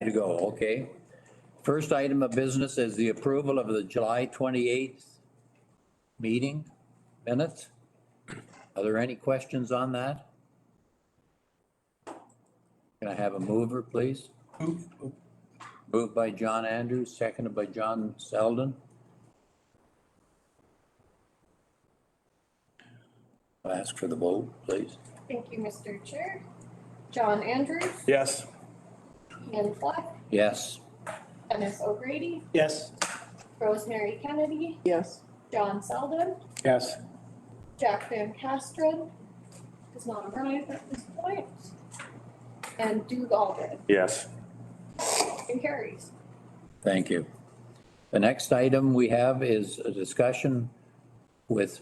To go, okay. First item of business is the approval of the July 28th meeting minutes. Are there any questions on that? Can I have a mover, please? Moved by John Andrews, seconded by John Selden. I'll ask for the vote, please. Thank you, Mr. Chair. John Andrews, Yes. Ian Fleck, Yes. Dennis O'Grady, Yes. Rosemary Kennedy, Yes. John Selden, Yes. Jack Van Castren does not arrive at this point, and Doug Alden. Yes. And carries. Thank you. The next item we have is a discussion with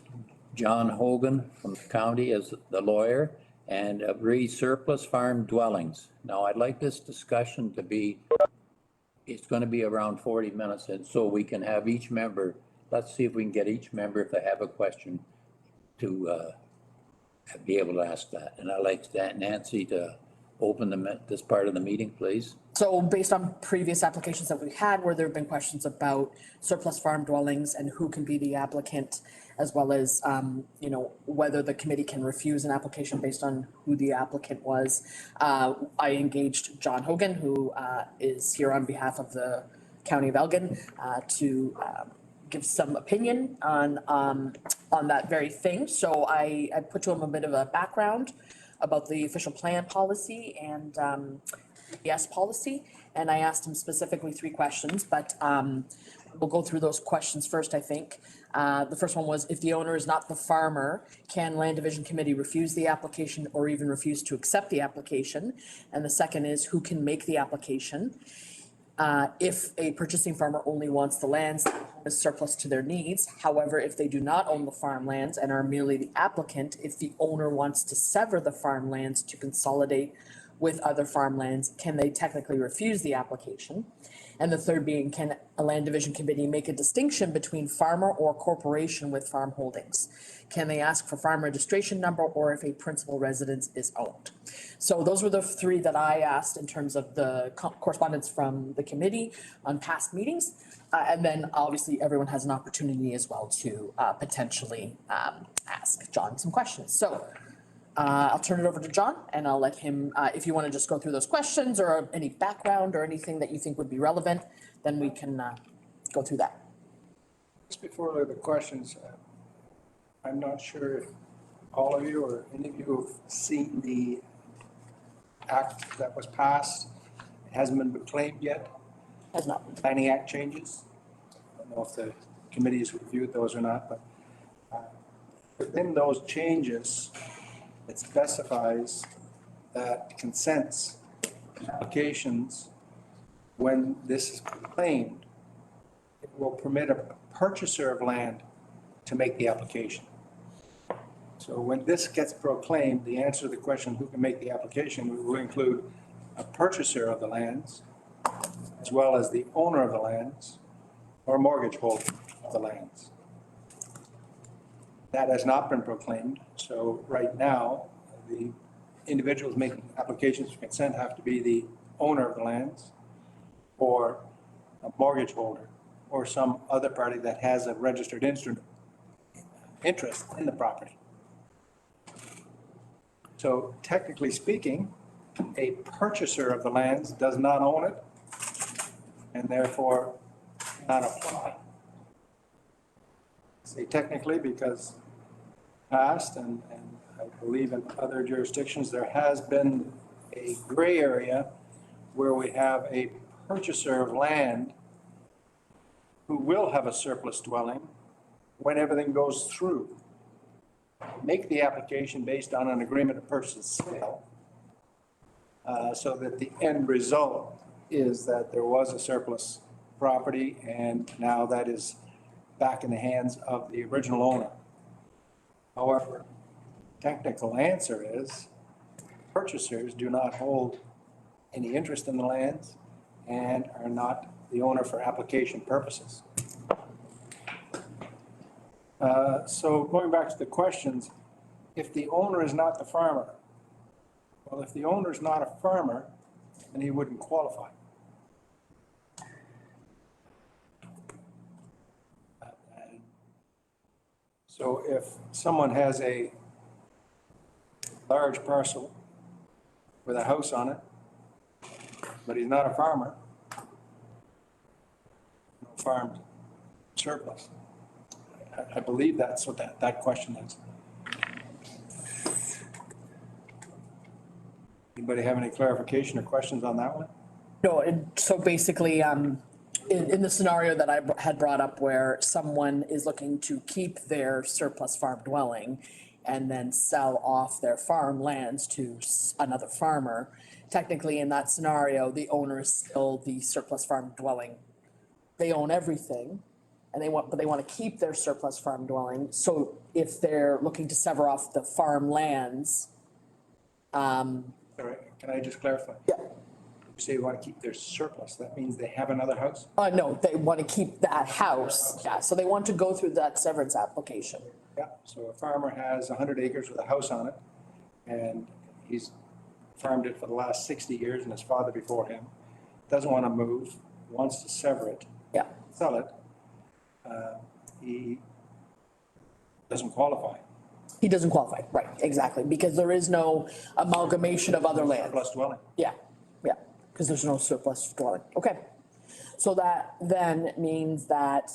John Hogan from the county as the lawyer and surplus farm dwellings. Now, I'd like this discussion to be, it's going to be around 40 minutes, and so we can have each member, let's see if we can get each member, if they have a question, to be able to ask that. And I'd like Nancy to open this part of the meeting, please. So based on previous applications that we've had, where there have been questions about surplus farm dwellings and who can be the applicant, as well as, whether the committee can refuse an application based on who the applicant was, I engaged John Hogan, who is here on behalf of the County of Elgin, to give some opinion on that very thing. So I put to him a bit of a background about the official plan policy and yes policy, and I asked him specifically 3 questions, but we'll go through those questions first, I think. The first one was, if the owner is not the farmer, can Land Division Committee refuse the application or even refuse to accept the application? And the second is, who can make the application? If a purchasing farmer only wants the lands as surplus to their needs, however, if they do not own the farmlands and are merely the applicant, if the owner wants to sever the farmlands to consolidate with other farmlands, can they technically refuse the application? And the third being, can a land division committee make a distinction between farmer or corporation with farm holdings? Can they ask for farm registration number or if a principal residence is owned? So those were the 3 that I asked in terms of the correspondence from the committee on past meetings. And then obviously everyone has an opportunity as well to potentially ask John some questions. So I'll turn it over to John and I'll let him, if you want to just go through those questions or any background or anything that you think would be relevant, then we can go through that. Just before the questions, I'm not sure if all of you or any of you have seen the act that was passed. It hasn't been proclaimed yet. Has not. Planning Act changes. I don't know if the committees reviewed those or not, but within those changes, it specifies that consents, applications, when this is proclaimed, it will permit a purchaser of land to make the application. So when this gets proclaimed, the answer to the question, who can make the application, will include a purchaser of the lands, as well as the owner of the lands, or mortgage holder of the lands. That has not been proclaimed, so right now, the individuals making applications for consent have to be the owner of the lands, or a mortgage holder, or some other party that has a registered interest in the property. So technically speaking, a purchaser of the lands does not own it, and therefore not apply. Say technically because past and I believe in other jurisdictions, there has been a gray area where we have a purchaser of land who will have a surplus dwelling when everything goes through. Make the application based on an agreement of purchase and sale, so that the end result is that there was a surplus property and now that is back in the hands of the original owner. However, technical answer is purchasers do not hold any interest in the lands and are not the owner for application purposes. So going back to the questions, if the owner is not the farmer, well, if the owner is not a farmer, then he wouldn't qualify. So if someone has a large parcel with a house on it, but he's not a farmer, no farmed surplus. I believe that's what that question is. Anybody have any clarification or questions on that one? No, so basically, in the scenario that I had brought up where someone is looking to keep their surplus farm dwelling and then sell off their farmlands to another farmer, technically in that scenario, the owner is still the surplus farm dwelling. They own everything and but they want to keep their surplus farm dwelling. So if they're looking to sever off the farmlands, All right, can I just clarify? yeah. You say you want to keep their surplus, that means they have another house? No, they want to keep that house, yeah, so they want to go through that severance application. Yeah, so a farmer has 100 acres with a house on it, and he's farmed it for the last 60 years, and his father before him doesn't want to move, wants to sever it, Yeah, sell it. He doesn't qualify. he doesn't qualify, right, exactly, because there is no amalgamation of other lands. Surplus dwelling. Yeah, yeah, because there's no surplus dwelling, okay. So that then means that,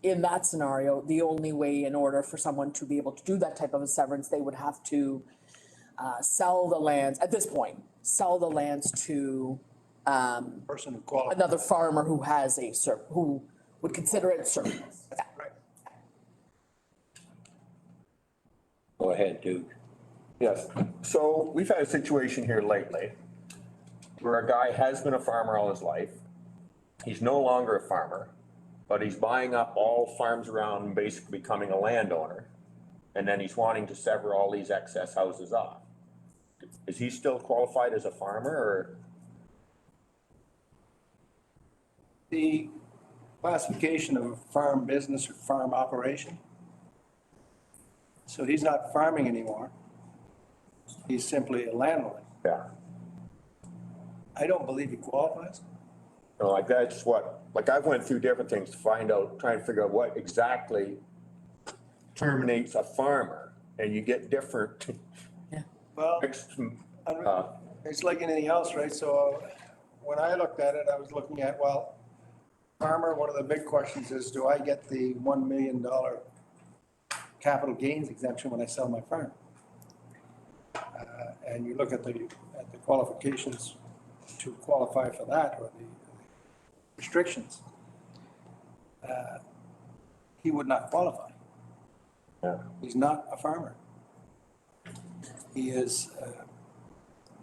in that scenario, the only way in order for someone to be able to do that type of a severance, they would have to, sell the lands, at this point, sell the lands to, Person who qualifies. another farmer who has who would consider it surplus. Yeah. Right. Go ahead, Duke. Yes, so we've had a situation here lately where a guy has been a farmer all his life. He's no longer a farmer, but he's buying up all farms around and basically becoming a landowner. And then he's wanting to sever all these excess houses off. Is he still qualified as a farmer or? The classification of a farm business or farm operation. So he's not farming anymore. He's simply a landlord. Yeah. I don't believe he qualifies. No, like that's what, like I've went through different things to find out, trying to figure out what exactly terminates a farmer, and you get different. Well, it's like anything else, right? So when I looked at it, I was looking at, well, farmer, one of the big questions is, do I get the $1 million capital gains exemption when I sell my farm? And you look at the qualifications to qualify for that, or the restrictions. He would not qualify. Yeah. He's not a farmer. He is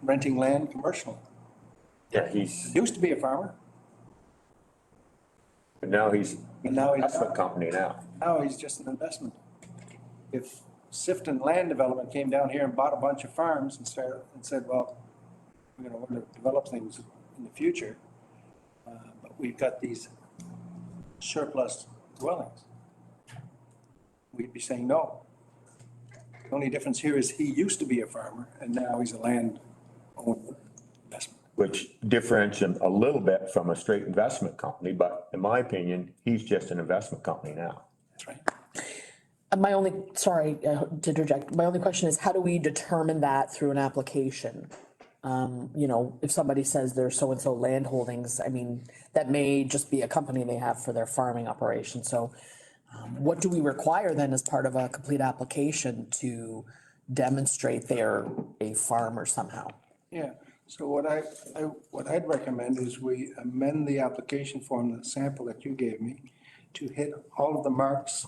renting land commercially. Yeah, he's, Used to be a farmer, but now he's but now he's investment not. company now. Now he's just an investment. If Sifton Land Development came down here and bought a bunch of farms and said, well, we're going to develop things in the future, but we've got these surplus dwellings, we'd be saying no. The only difference here is he used to be a farmer and now he's a land owner investment. Which differentiates him a little bit from a straight investment company, but in my opinion, he's just an investment company now. That's right. My only, sorry to interject, my only question is how do we determine that through an application? You know, if somebody says there's so-and-so land holdings, I mean, that may just be a company they have for their farming operation. So what do we require then as part of a complete application to demonstrate they're a farmer somehow? Yeah, so what I'd recommend is we amend the application form, the sample that you gave me, to hit all of the marks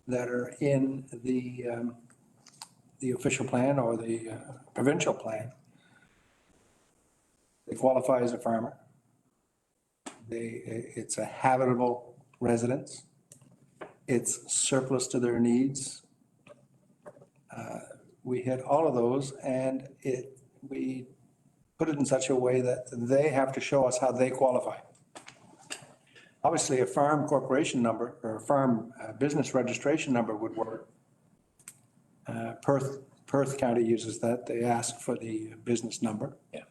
that are in the official plan or the provincial plan. They qualify as a farmer. It's a habitable residence. It's surplus to their needs. We hit all of those and we put it in such a way that they have to show us how they qualify. Obviously, a farm corporation number or a farm business registration number would work. Perth County uses that. They ask for the business number. Yeah.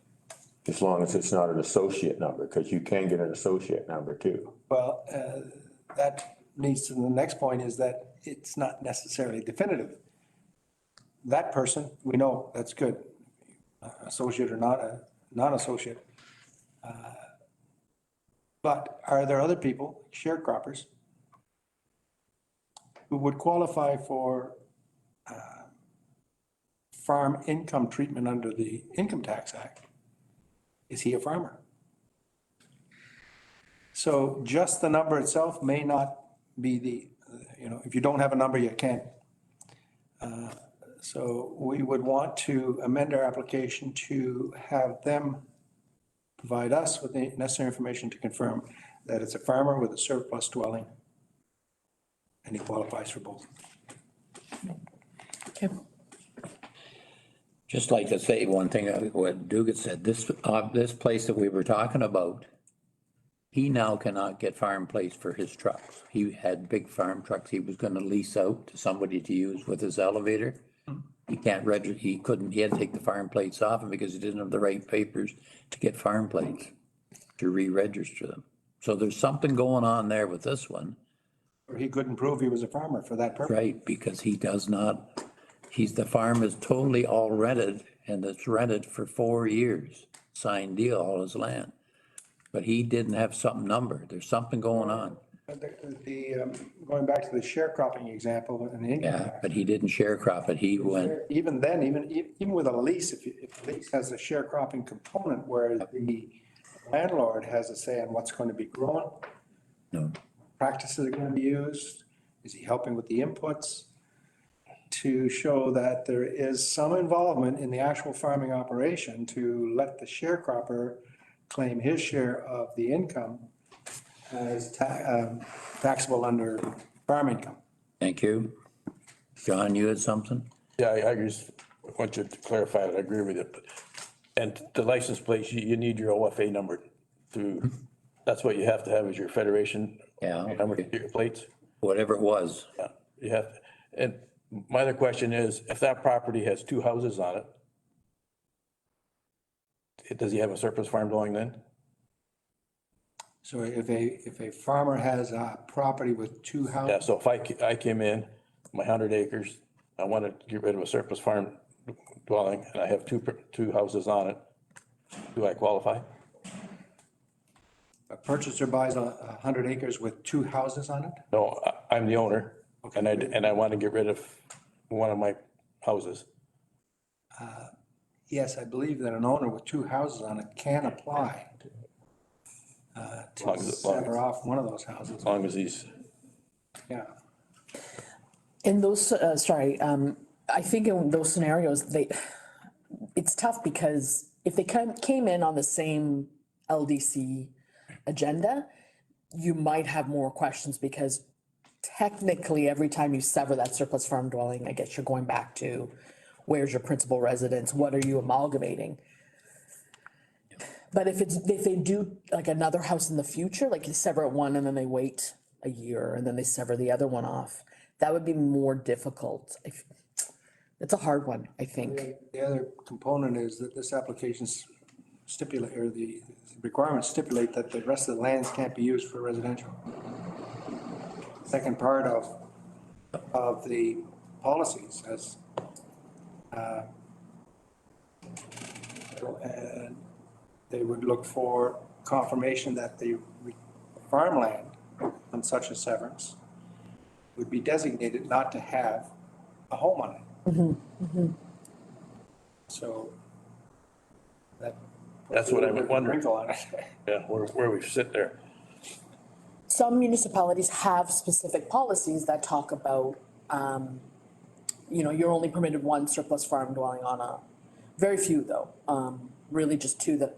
As long as it's not an associate number, because you can get an associate number too. Well, that leads to the next point is that it's not necessarily definitive. That person, we know, that's good, associate or not, non-associate. But are there other people, sharecroppers, who would qualify for farm income treatment under the Income Tax Act? Is he a farmer? So just the number itself may not be the, if you don't have a number, you can't. So we would want to amend our application to have them provide us with the necessary information to confirm that it's a farmer with a surplus dwelling, and he qualifies for both. Okay. Just like to say one thing, what Dugan said, this place that we were talking about, he now cannot get farm plates for his trucks. He had big farm trucks he was gonna lease out to somebody to use with his elevator. He can't register, he had to take the farm plates off him because he didn't have the right papers to get farm plates, to re-register them. So there's something going on there with this one. Or he couldn't prove he was a farmer for that purpose. Right, because he does not, the farm is totally all rented, and it's rented for 4 years, signed deal, all his land. But he didn't have some number, there's something going on. But going back to the sharecropping example and the income Yeah, tax. but he didn't sharecrop it, he went, Even then, even with a lease, if the lease has a sharecropping component where the landlord has a say on what's going to be grown, no, practices are going to be used, is he helping with the inputs? To show that there is some involvement in the actual farming operation to let the sharecropper claim his share of the income as taxable under farm income. thank you. John, you had something? Yeah, I just want you to clarify that, I agree with it. And the license plate, you need your OFA number to, that's what you have to have is your federation. Yeah. Number, your plates. Whatever it was, Yeah, you have, and my other question is, if that property has 2 houses on it, does he have a surplus farm dwelling then? So if a farmer has a property with 2 Yeah, houses, so if I came in, my 100 acres, I want to get rid of a surplus farm dwelling, and I have two houses on it, do I qualify? a purchaser buys 100 acres with 2 houses on it? No, I'm the owner, and I want to get rid of one of my houses. Yes, I believe that an owner with 2 houses on it can apply to Long as- sever off one of those houses. As long as he's, Yeah. In those, I think in those scenarios, it's tough because if they came in on the same LDC agenda, you might have more questions because technically every time you sever that surplus farm dwelling, I guess you're going back to where's your principal residence? What are you amalgamating? But if they do like another house in the future, like you sever one and then they wait a year and then they sever the other one off, that would be more difficult. It's a hard one, I think. The other component is that this application stipulate, or the requirements stipulate that the rest of the lands can't be used for residential. Second part of the policies as and they would look for confirmation that the farmland on such a severance would be designated not to have a home on it. So that's what I'm wondering, wrinkle on it. yeah, where we sit there. Some municipalities have specific policies that talk about, you're only permitted one surplus farm dwelling on very few though. Really just 2 that,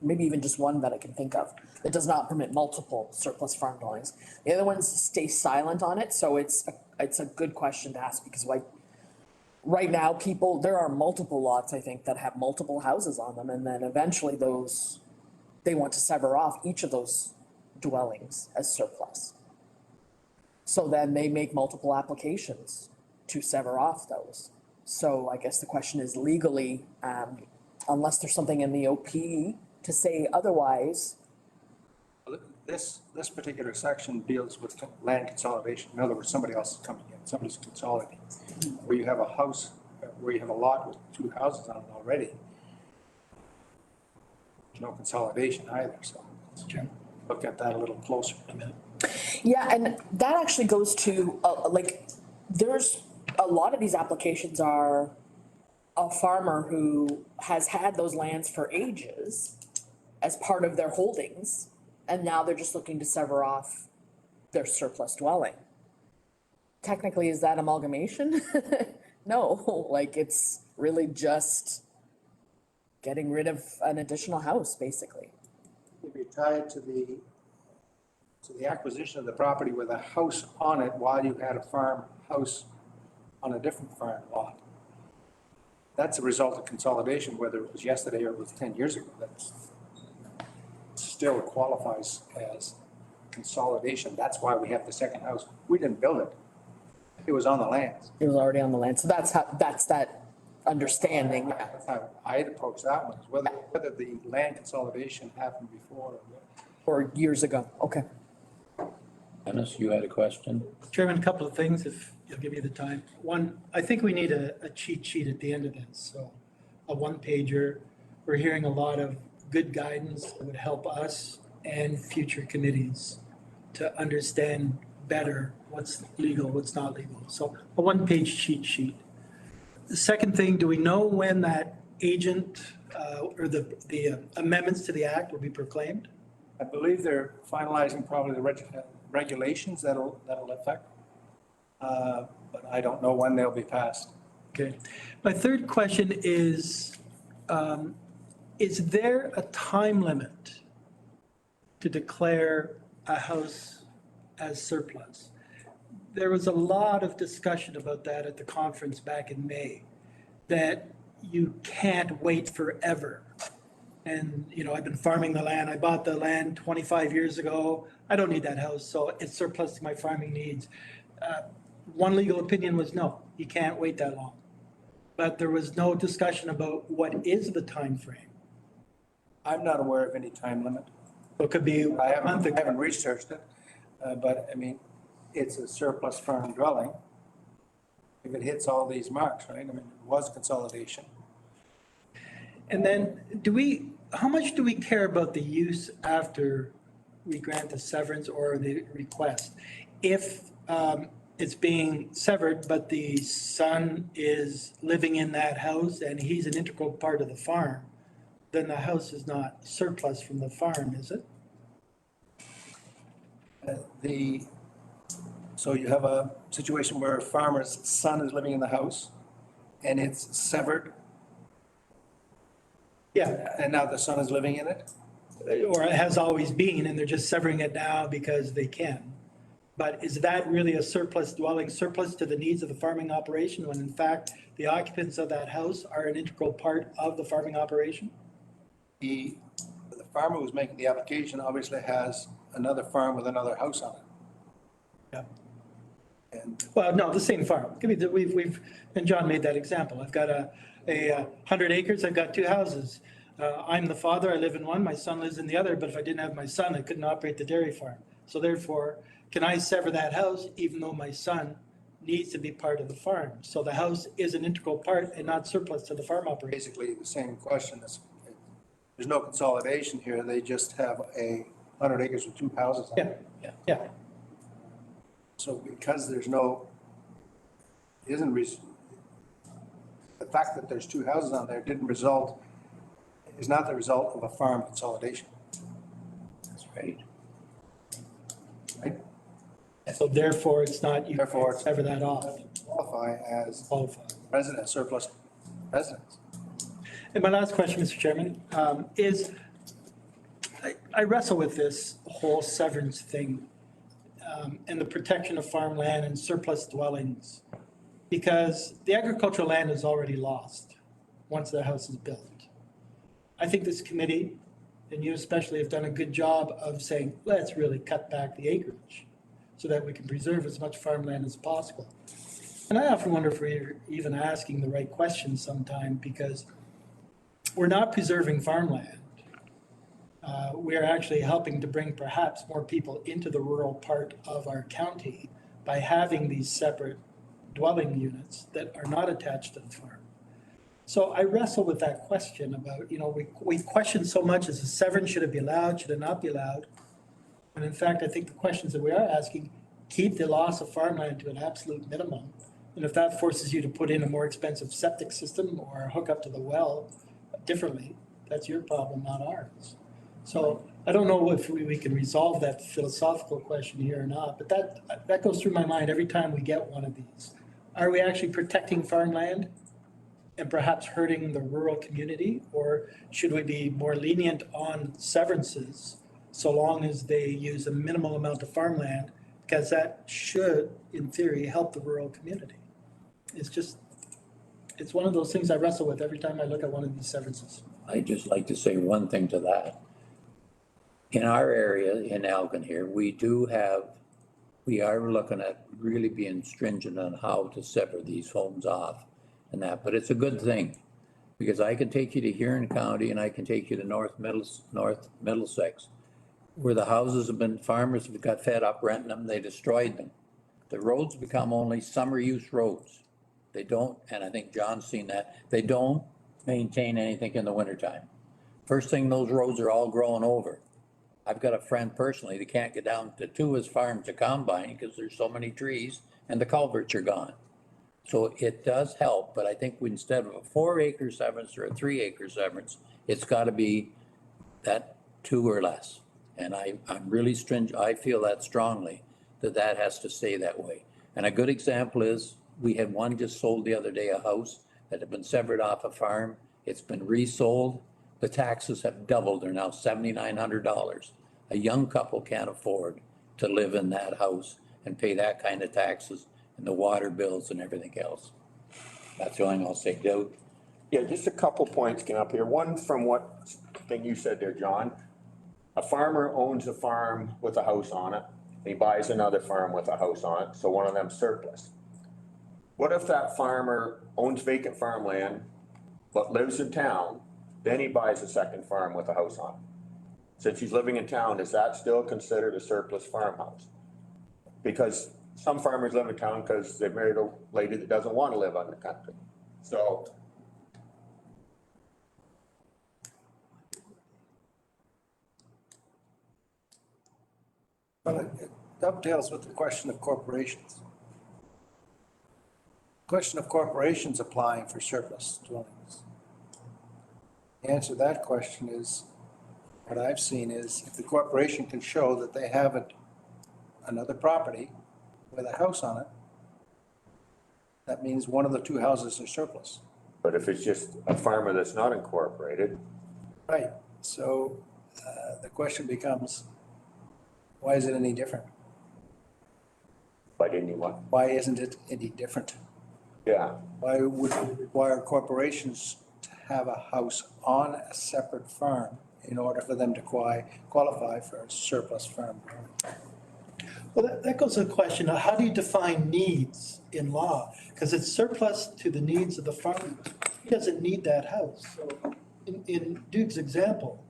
maybe even just 1 that I can think of. It does not permit multiple surplus farm dwellings. The other ones stay silent on it, so it's a good question to ask because like, right now, there are multiple lots, I think, that have multiple houses on them, and then eventually they want to sever off each of those dwellings as surplus. So then they make multiple applications to sever off those. So I guess the question is legally, unless there's something in the OP to say otherwise. This particular section deals with land consolidation. In other words, somebody else is coming in. somebody's consolidating. Where you have a house, where you have a lot with two houses on it already. There's no consolidation either, so look at that a little closer. Yeah, and that actually goes to, like, there's, a lot of these applications are a farmer who has had those lands for ages as part of their holdings, and now they're just looking to sever off their surplus dwelling. Technically, is that amalgamation? No, like, it's really just getting rid of an additional house, basically. If you tie it to the acquisition of the property with a house on it while you had a farmhouse on a different farm lot. That's a result of consolidation, whether it was yesterday or it was 10 years ago. That's still qualifies as consolidation. That's why we have the second house. We didn't build it. It was on the land. It was already on the land, so that's that understanding, yeah. That's how I'd approach that one, is whether the land consolidation happened before or what. Or years ago, okay. Dennis, you had a question? Chairman, a couple of things, if you'll give me the time. One, I think we need a cheat sheet at the end of this, so a one-pager. We're hearing a lot of good guidance that would help us and future committees to understand better what's legal, what's not legal. So a one-page cheat sheet. The second thing, do we know when that agent or the amendments to the act will be proclaimed? I believe they're finalizing probably the regulations that'll affect. But I don't know when they'll be passed. Okay. My third question is there a time limit to declare a house as surplus? There was a lot of discussion about that at the conference back in May, that you can't wait forever. And, you know, I've been farming the land. I bought the land 25 years ago. I don't need that house, so it's surplus to my farming needs. One legal opinion was no, you can't wait that long. But there was no discussion about what is the time frame. I'm not aware of any time limit. It could be I a month ago. haven't researched it, but I mean, it's a surplus farm dwelling. If it hits all these marks, right? I mean, it was consolidation. And then how much do we care about the use after we grant the severance or the request? If it's being severed, but the son is living in that house and he's an integral part of the farm, then the house is not surplus from the farm, is it? So you have a situation where a farmer's son is living in the house and it's severed, Yeah, and now the son is living in it? or it has always been, and they're just severing it now because they can. But is that really a surplus dwelling, surplus to the needs of the farming operation, when in fact the occupants of that house are an integral part of the farming operation? The farmer who's making the application obviously has another farm with another house on it. Yeah. And Well, no, the same farm. We've, and John made that example. I've got a 100 acres, I've got two houses. I'm the father, I live in one, my son lives in the other, but if I didn't have my son, I couldn't operate the dairy farm. So therefore, can I sever that house even though my son needs to be part of the farm? So the house is an integral part and not surplus to the farm operation. basically the same question. There's no consolidation here. They just have 100 acres with two houses on it. Yeah, So because there's no, the fact that there's two houses on there is not the result of a farm consolidation, That's right. right? so therefore it's not, you Therefore, can't sever that off, Qualify as qualified. resident, surplus residence. And my last question, Mr. Chairman, is I wrestle with this whole severance thing and the protection of farmland and surplus dwellings, because the agricultural land is already lost once the house is built. I think this committee, and you especially, have done a good job of saying, let's really cut back the acreage so that we can preserve as much farmland as possible. And I often wonder if we're even asking the right questions sometime, because we're not preserving farmland. We are actually helping to bring perhaps more people into the rural part of our county by having these separate dwelling units that are not attached to the farm. So I wrestle with that question about, we question so much, is a severance, should it be allowed, should it not be allowed? And in fact, I think the questions that we are asking, keep the loss of farmland to an absolute minimum. And if that forces you to put in a more expensive septic system or hook up to the well differently, that's your problem, not ours. So I don't know if we can resolve that philosophical question here or not, but that goes through my mind every time we get one of these. Are we actually protecting farmland and perhaps hurting the rural community? Or should we be more lenient on severances so long as they use a minimal amount of farmland? Because that should, in theory, help the rural community. It's one of those things I wrestle with every time I look at one of these severances. I'd just like to say one thing to that. In our area, in Elgin here, we are looking at really being stringent on how to sever these homes off and that, but it's a good thing. Because I can take you to Huron County and I can take you to North Middlesex, where the houses have been, farmers have got fed up renting them, they destroyed them. The roads become only summer use roads. They don't, and I think John's seen that, they don't maintain anything in the wintertime. First thing, those roads are all growing over. I've got a friend personally that can't get down to two of his farms to combine because there's so many trees and the culverts are gone. So it does help, but I think instead of a 4-acre severance or a 3-acre severance, it's gotta be that 2 or less. And I'm really stringent, I feel that strongly, that has to stay that way. And a good example is, we had one just sold the other day, a house that had been severed off a farm. It's been resold. The taxes have doubled. They're now $7,900. A young couple can't afford to live in that house and pay that kind of taxes and the water bills and everything else. That's the only thing I'll say, Joe. Yeah, just a couple points came up here. One from what thing you said there, John. A farmer owns a farm with a house on it. He buys another farm with a house on it, so one of them surplus. What if that farmer owns vacant farmland, but lives in town, then he buys a second farm with a house on it? Since he's living in town, is that still considered a surplus farmhouse? Because some farmers live in town because they married a lady that doesn't want to live on the country. So Well, it dovetails with the question of corporations. Question of corporations applying for surplus dwellings. The answer to that question is, what I've seen is, if the corporation can show that they have another property with a house on it, that means one of the two houses are surplus. but if it's just a farmer that's not incorporated, Right, so the question becomes, why is it any different? why didn't you want? Why isn't it any different? Yeah, Why would we require corporations to have a house on a separate farm in order for them to qualify for a surplus farm? Well, that goes to the question of how do you define needs in law? Because it's surplus to the needs of the farmer. He doesn't need that house. So in Duke's example,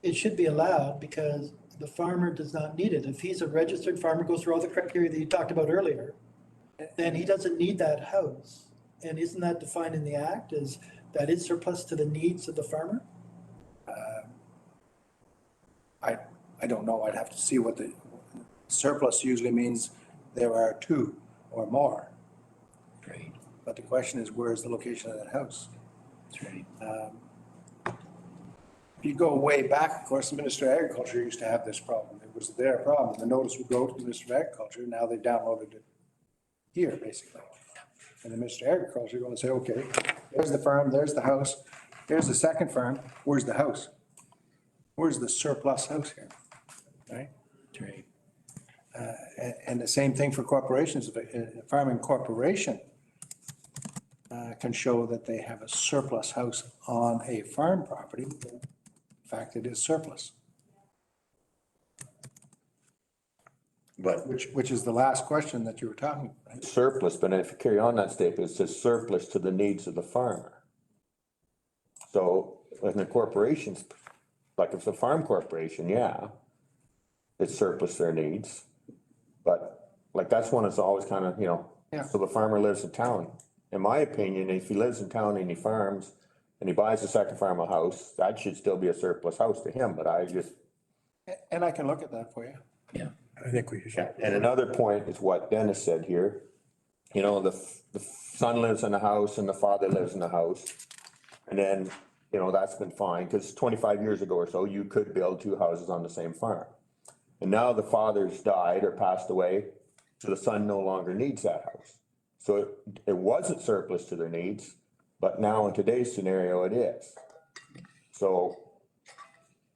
it should be allowed because the farmer does not need it. If he's a registered farmer, goes through all the criteria that you talked about earlier, then he doesn't need that house. And isn't that defined in the act as that is surplus to the needs of the farmer? I don't know, I'd have to see what the surplus usually means. There are two or more, That's right, but the question is, where is the location of that house? that's right. If you go way back, of course, the Minister of Agriculture used to have this problem. It was their problem. The notice would go to the Minister of Agriculture. Now they downloaded it here, basically. And the Minister of Agriculture is going to say, okay, there's the farm, there's the house, there's the second farm, where's the house? Where's the surplus house here? Right? That's right. And the same thing for corporations. If a farming corporation can show that they have a surplus house on a farm property, in fact, it is surplus. but Which is the last question that you were talking about, right? surplus, but if you carry on that statement, it says surplus to the needs of the farmer. So in the corporations, like if it's a farm corporation, yeah, it's surplus their needs. But like that's one that's always kind of, Yeah. So the farmer lives in town. In my opinion, if he lives in town and he farms and he buys a second farm house, that should still be a surplus house to him, but I just. And I can look at that for you. Yeah. I think we should. And another point is what Dennis said here. You know, the son lives in the house and the father lives in the house. And then, you know, that's been fine, because 25 years ago or so, you could build two houses on the same farm. And now the father's died or passed away, so the son no longer needs that house. So it wasn't surplus to their needs, but now in today's scenario, it is. So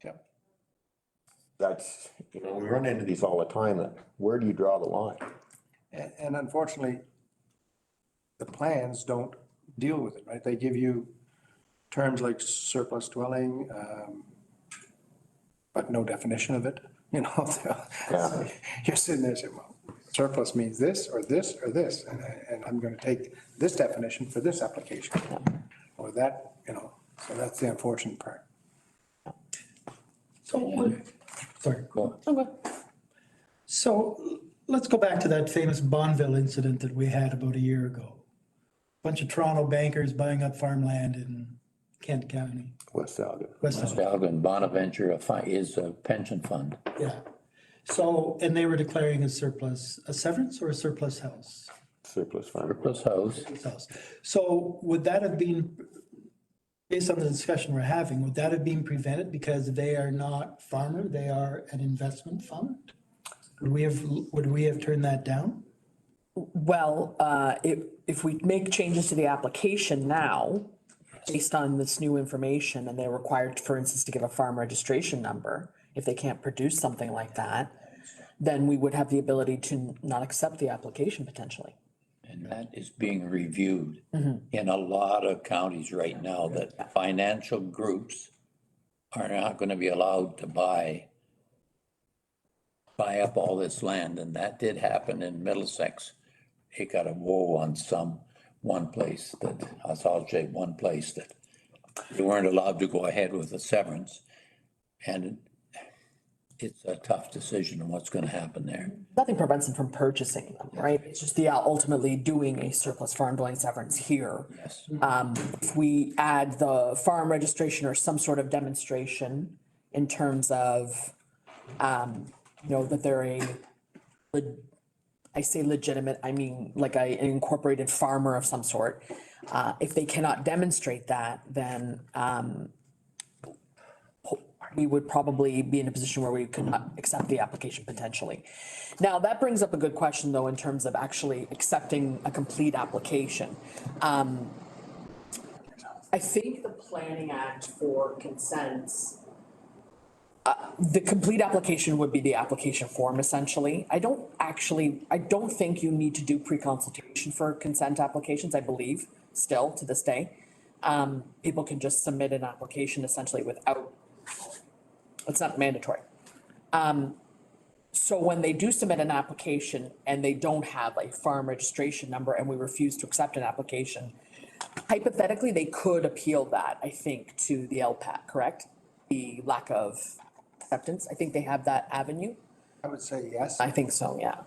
Yep. that's, you know, we run into these all the time, that where do you draw the line? And unfortunately, the plans don't deal with it, right? They give you terms like surplus dwelling, but no definition of it, you know? Yeah. You're sitting there saying, well, surplus means this, or this, or this, and I'm gonna take this definition for this application, or that, you know, so that's the unfortunate part. So, sorry. Cool. So let's go back to that famous Bonneville incident that we had about a year ago. Bunch of Toronto bankers buying up farmland in Kent County, West Algon. West West Algon. Algon Bonaventure is a pension fund. Yeah. So, and they were declaring a surplus, a severance or a surplus house? Surplus farm. Surplus house. Surplus house. So would that have been, based on the discussion we're having, would that have been prevented because they are not farmer, they are an investment fund? Would we have turned that down? Well, if we make changes to the application now, based on this new information, and they're required, for instance, to give a farm registration number, if they can't produce something like that, then we would have the ability to not accept the application potentially. And that is being reviewed in a lot of counties right now, that financial groups are not gonna be allowed to buy up all this land, and that did happen in Middlesex. It got a whoa on one place that they weren't allowed to go ahead with the severance. And it's a tough decision on what's gonna happen there. Nothing prevents them from purchasing them, right? It's just ultimately doing a surplus farm dwelling severance here. Yes. If we add the farm registration or some sort of demonstration in terms of, that they're I say legitimate, I mean like an incorporated farmer of some sort. If they cannot demonstrate that, then we would probably be in a position where we could not accept the application potentially. Now, that brings up a good question though, in terms of actually accepting a complete application. I think the Planning Act for consents, the complete application would be the application form essentially. I don't think you need to do pre-consultation for consent applications, I believe, still to this day. People can just submit an application essentially without, it's not mandatory. So when they do submit an application and they don't have a farm registration number and we refuse to accept an application, hypothetically, they could appeal that, I think, to the LPAC, correct? The lack of acceptance, I think they have that avenue. I would say yes. I think so, yeah.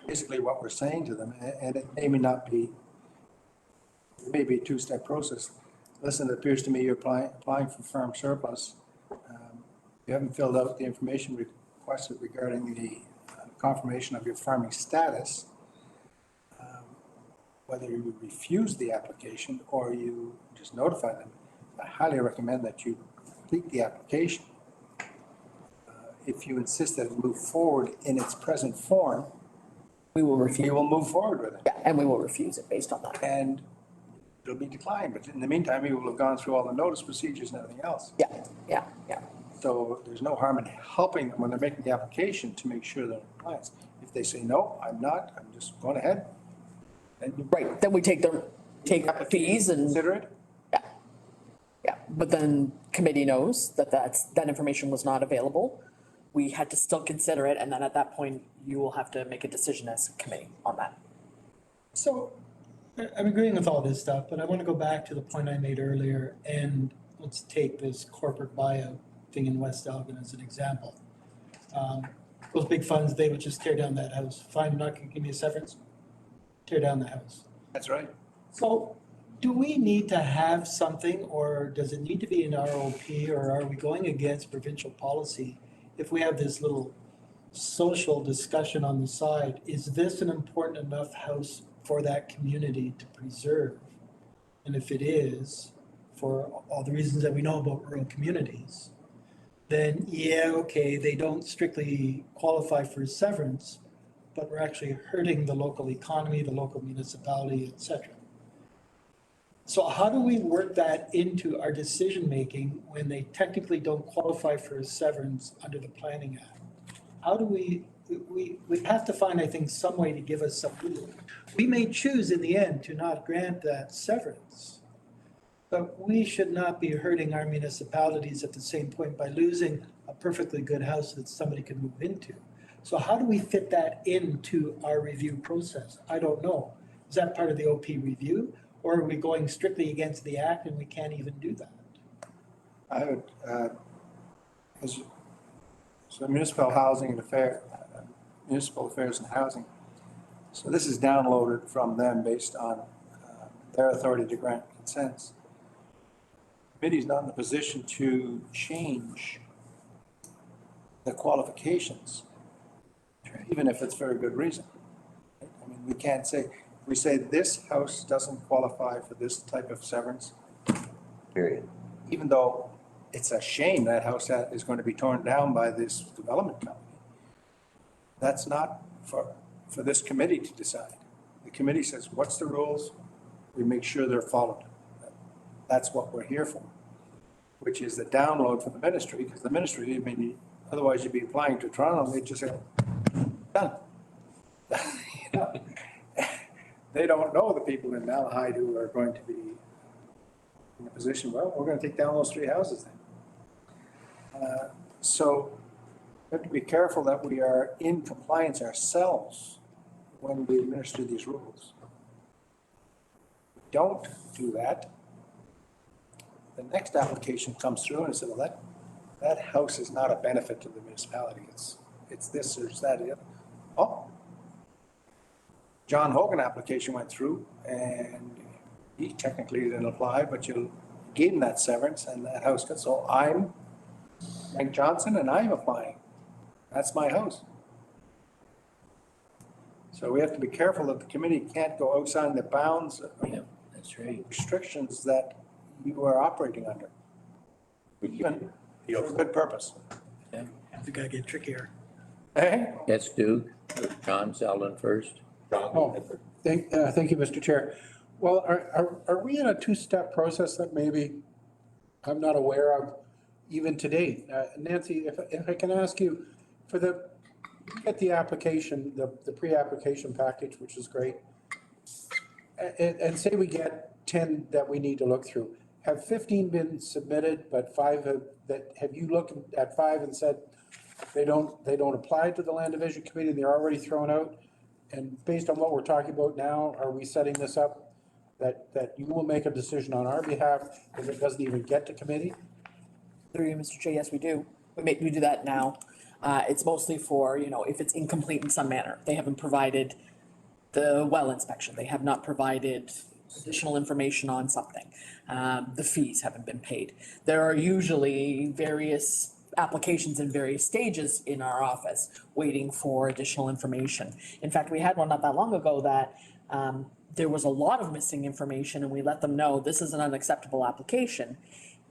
Basically what we're saying to them, and it may not be, it may be a two-step process. Listen, it appears to me you're applying for farm surplus. You haven't filled out the information requested regarding the confirmation of your farming status. Whether you refuse the application or you just notify them, I highly recommend that you complete the application. If you insist that it move forward in its present form, We will we refuse, will move forward with it. yeah, and we will refuse it based on that. And it'll be declined, but in the meantime, you will have gone through all the notice procedures and everything else. Yeah. So there's no harm in helping them when they're making the application to make sure they're in compliance. If they say, no, I'm not, I'm just going ahead, then you Right, then we take fees and, consider it. yeah, but then committee knows that information was not available. We had to still consider it, and then at that point, you will have to make a decision as a committee on that. So I'm agreeing with all this stuff, but I want to go back to the point I made earlier, and let's take this corporate buyout thing in West Elgin as an example. those big funds, they would just tear down that house. Fine, you're not gonna give me a severance, tear down the house. That's right. So do we need to have something, or does it need to be an ROP, or are we going against provincial policy? If we have this little social discussion on the side, is this an important enough house for that community to preserve? And if it is, for all the reasons that we know about rural communities, then yeah, okay, they don't strictly qualify for severance, but we're actually hurting the local economy, the local municipality, et cetera. So how do we work that into our decision-making when they technically don't qualify for a severance under the Planning Act? How do we have to find, I think, some way to give us some wiggle. We may choose in the end to not grant that severance, but we should not be hurting our municipalities at the same point by losing a perfectly good house that somebody could move into. So how do we fit that into our review process? I don't know. Is that part of the OP review? Or are we going strictly against the act and we can't even do that? I would, as municipal housing and municipal affairs and housing. So this is downloaded from them based on their authority to grant consents. Committee's not in a position to change the qualifications, even if it's for a good reason. I mean, we can't say, we say this house doesn't qualify for this type of severance. Period. Even though it's a shame that house is going to be torn down by this development company. That's not for this committee to decide. The committee says, what's the rules? We make sure they're followed. That's what we're here for, which is the download for the ministry, because the ministry, I mean, otherwise you'd be applying to Toronto, and they just say, done. You know? They don't know the people in Malahide who are going to be in a position, well, we're going to take down those three houses then. So we have to be careful that we are in compliance ourselves when we administer these rules. If we don't do that, the next application comes through and says, well, that house is not a benefit to the municipality. It's this or it's that. Oh, John Hogan application went through and he technically didn't apply, but you gave him that severance and that house got, so I'm Frank Johnson and I'm applying. That's my house. So we have to be careful that the committee can't go outside the bounds of Yeah, that's right. restrictions that you are operating under. Even for a good purpose. It's gotta get trickier. Eh? Yes, Duke. John Selden first. Oh, thank you, Mr. Chair. Well, are we in a two-step process that maybe I'm not aware of even to date? Nancy, if I can ask you, get the application, the pre-application package, which is great, and say we get 10 that we need to look through. Have 15 been submitted, but have you looked at 5 and said they don't apply to the Land Division Committee, they're already thrown out? And based on what we're talking about now, are we setting this up that you will make a decision on our behalf if it doesn't even get to committee? Through you, Mr. Chair, yes, we do. We do that now. It's mostly for, if it's incomplete in some manner. They haven't provided the well inspection. They have not provided additional information on something. The fees haven't been paid. There are usually various applications in various stages in our office waiting for additional information. In fact, we had one not that long ago that there was a lot of missing information and we let them know this is an unacceptable application.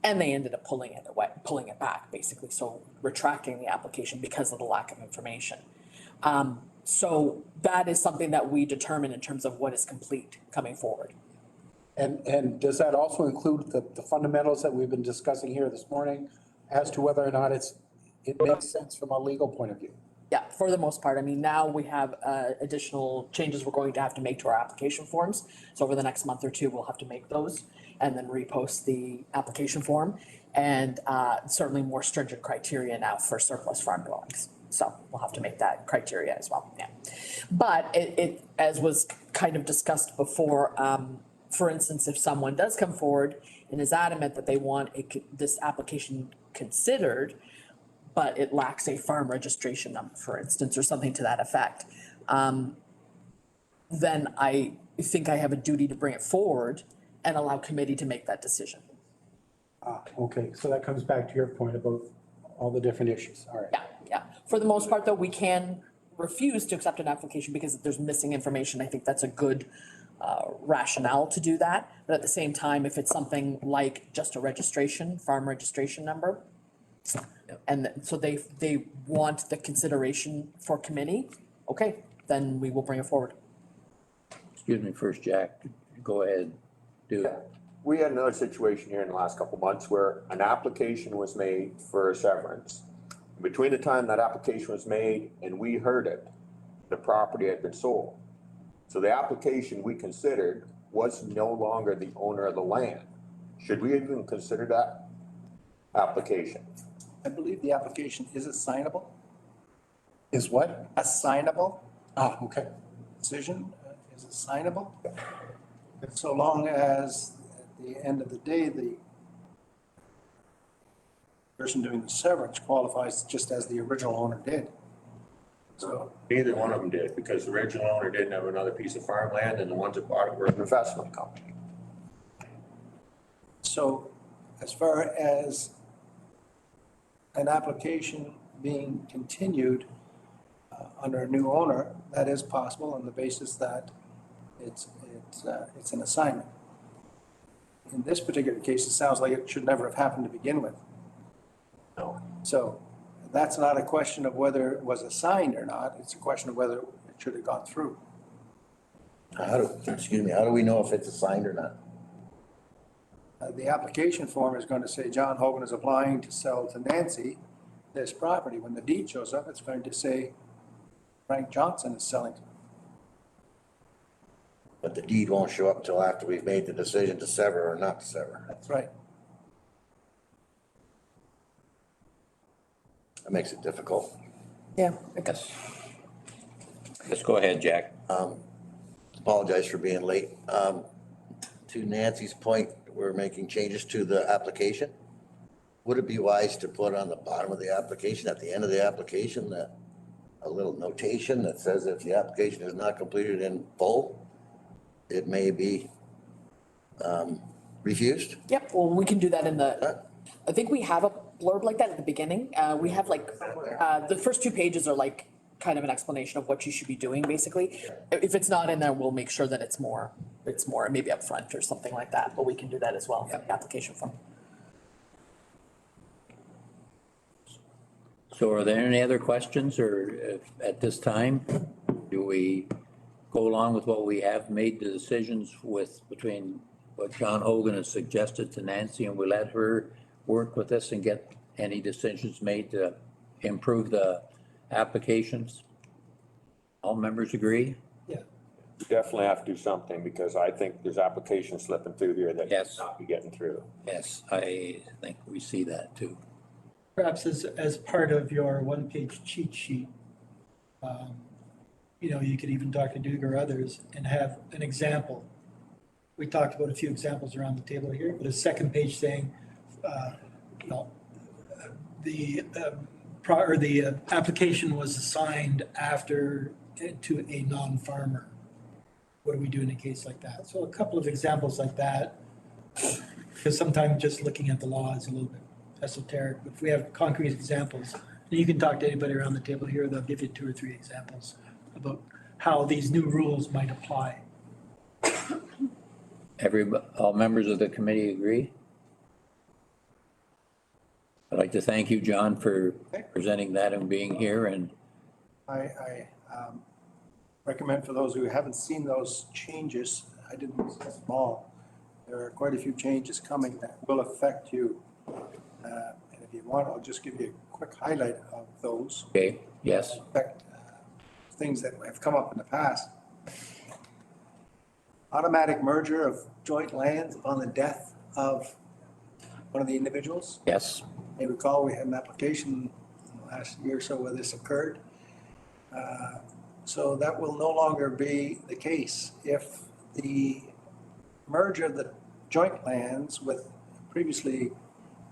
And they ended up pulling it back, basically, so retracting the application because of the lack of information. So that is something that we determine in terms of what is complete coming forward. And does that also include the fundamentals that we've been discussing here this morning as to whether or not it makes sense from a legal point of view? Yeah, for the most part. I mean, now we have additional changes we're going to have to make to our application forms. So over the next month or two, we'll have to make those and then repost the application form. And certainly more stringent criteria now for surplus farm dwellings. So we'll have to make that criteria as well, yeah. But it as was kind of discussed before, for instance, if someone does come forward and is adamant that they want this application considered, but it lacks a farm registration number, for instance, or something to that effect, then I think I have a duty to bring it forward and allow committee to make that decision. Okay, so that comes back to your point about all the different issues, all right. Yeah, yeah. For the most part, though, we can refuse to accept an application because there's missing information. I think that's a good rationale to do that. But at the same time, if it's something like just a registration, farm registration number, and so they want the consideration for committee, okay, then we will bring it forward. Excuse me first, Jack, go ahead, do it. We had another situation here in the last couple of months where an application was made for a severance. Between the time that application was made and we heard it, the property had been sold. So the application we considered was no longer the owner of the land. Should we even consider that application? I believe the application is assignable, Is what? assignable Okay. decision is assignable. So long as at the end of the day, the person doing the severance qualifies just as the original owner did. So, Neither one of them did, because the original owner didn't have another piece of farmland and the ones that bought it were an investment company. so as far as an application being continued under a new owner, that is possible on the basis that it's an assignment. In this particular case, it sounds like it should never have happened to begin with. No. So that's not a question of whether it was assigned or not, it's a question of whether it should have gone through. How do we know if it's assigned or not? The application form is going to say John Hogan is applying to sell to Nancy this property. When the deed shows up, it's going to say Frank Johnson is selling. But the deed won't show up until after we've made the decision to sever or not to sever. That's right. That makes it difficult. Yeah. Yes. Let's go ahead, Jack. Apologize for being late. To Nancy's point, we're making changes to the application. Would it be wise to put on the bottom of the application, at the end of the application, that a little notation that says if the application is not completed in full, it may be refused? Yep, well, we can do that in the, I think we have a blurb like that at the beginning. We have like, the first 2 pages are like kind of an explanation of what you should be doing, basically. If it's not in there, we'll make sure that it's more maybe up front or something like that, but we can do that as well for the application form. So are there any other questions or at this time, do we go along with what we have made the decisions with between what John Hogan has suggested to Nancy and we let her work with this and get any decisions made to improve the applications? All members agree? Yeah. You definitely have to do something, because I think there's applications slipping through here that Yes. should not be getting through. Yes, I think we see that too. Perhaps as part of your one-page cheat sheet, you could even talk to Duke or others and have an example. We talked about a few examples around the table here, but a second page saying, the application was assigned after to a non-farmer. What do we do in a case like that? So a couple of examples like that, because sometimes just looking at the law is a little bit esoteric. But if we have concrete examples, and you can talk to anybody around the table here, they'll give you 2 or 3 examples about how these new rules might apply. All members of the committee agree? I'd like to thank you, John, for presenting that and being here, and I recommend for those who haven't seen those changes, I didn't see them all. There are quite a few changes coming that will affect you. And if you want, I'll just give you a quick highlight of those. okay, yes, Affect things that have come up in the past. Automatic merger of joint lands upon the death of one of the individuals. yes, You may recall, we had an application in the last year or so where this occurred. So that will no longer be the case. If the merger of the joint lands with previously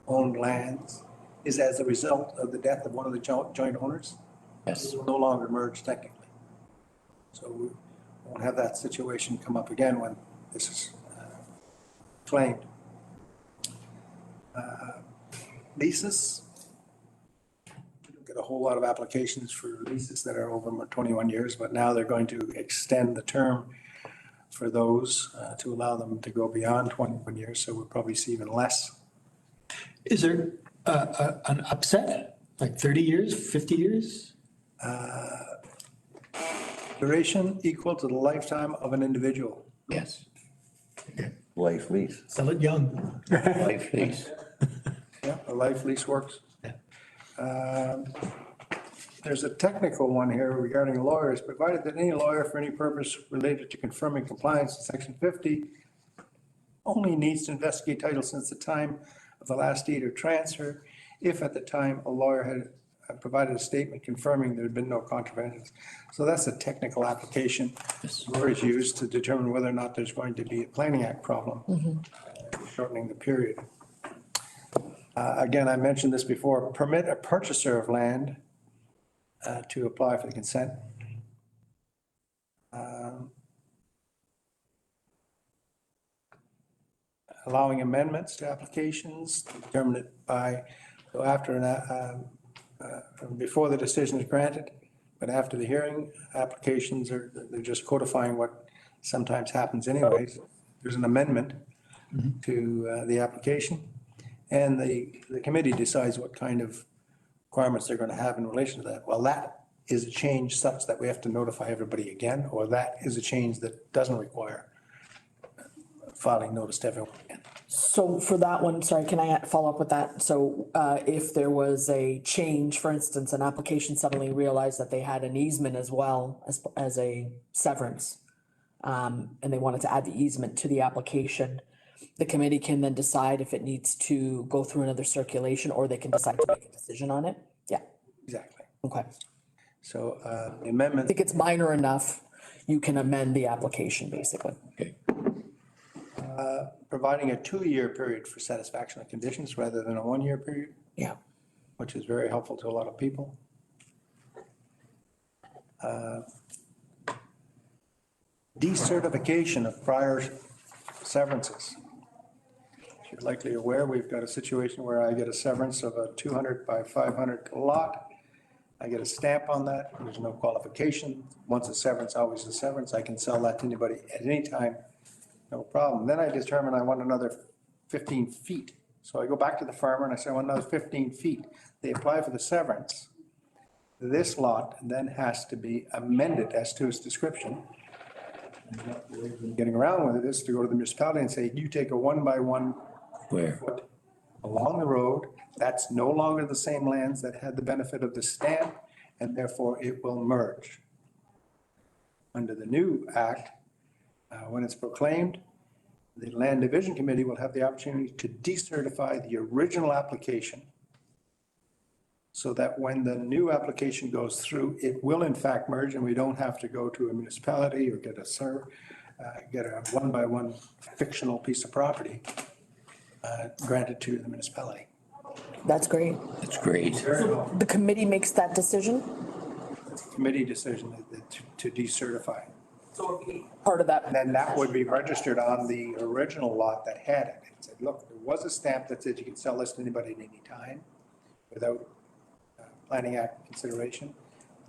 owned lands is as a result of the death of one of the joint owners. Yes. It will no longer merge technically. So we won't have that situation come up again when this is claimed. Leases. We don't get a whole lot of applications for leases that are over 21 years, but now they're going to extend the term for those to allow them to go beyond 21 years, so we'll probably see even less. Is there an upset, like 30 years, 50 years? Duration equal to the lifetime of an individual. Yes. Life lease. Sell it young. Life lease. Yeah, a life lease works. There's a technical one here regarding lawyers, provided that any lawyer for any purpose related to confirming compliance with section 50 only needs to investigate title since the time of the last deed or transfer, if at the time a lawyer had provided a statement confirming there had been no contraventions. So that's a technical application lawyers use to determine whether or not there's going to be a Planning Act problem, shortening the period. Again, I mentioned this before, permit a purchaser of land to apply for the consent. Allowing amendments to applications, determine it by, so after before the decision is granted, but after the hearing, applications they're just codifying what sometimes happens anyways. There's an amendment to the application, and the committee decides what kind of requirements they're going to have in relation to that. Well, that is a change such that we have to notify everybody again, or that is a change that doesn't require filing notice to everyone again. So for that one, sorry, can I follow up with that? So if there was a change, for instance, an application suddenly realized that they had an easement as well as a severance, and they wanted to add the easement to the application, the committee can then decide if it needs to go through another circulation, or they can decide to make a decision on it? Yeah, Exactly. okay. So the I amendment, think it's minor enough, you can amend the application, basically. Okay. providing a 2-year period for satisfaction of conditions rather than a 1-year period, Yeah. which is very helpful to a lot of people. Decertification of prior severances. As you're likely aware, we've got a situation where I get a severance of a 200 by 500 lot. I get a stamp on that. There's no qualification. Once a severance, always a severance. I can sell that to anybody at any time, no problem. Then I determine I want another 15 feet. So I go back to the farmer and I say, I want another 15 feet. They apply for the severance. This lot then has to be amended as to its description. Getting around with it is to go to the municipality and say, you take a 1-by-1 Where? foot along the road. That's no longer the same lands that had the benefit of the stamp, and therefore it will merge. Under the new act, when it's proclaimed, the Land Division Committee will have the opportunity to decertify the original application so that when the new application goes through, it will in fact merge, and we don't have to go to a municipality or get a 1-by-1 fictional piece of property granted to the municipality. That's great. That's great. The committee makes that decision? Committee decision to decertify. Part of that. And then that would be registered on the original lot that had it. It said, look, there was a stamp that said you can sell this to anybody at any time without Planning Act consideration.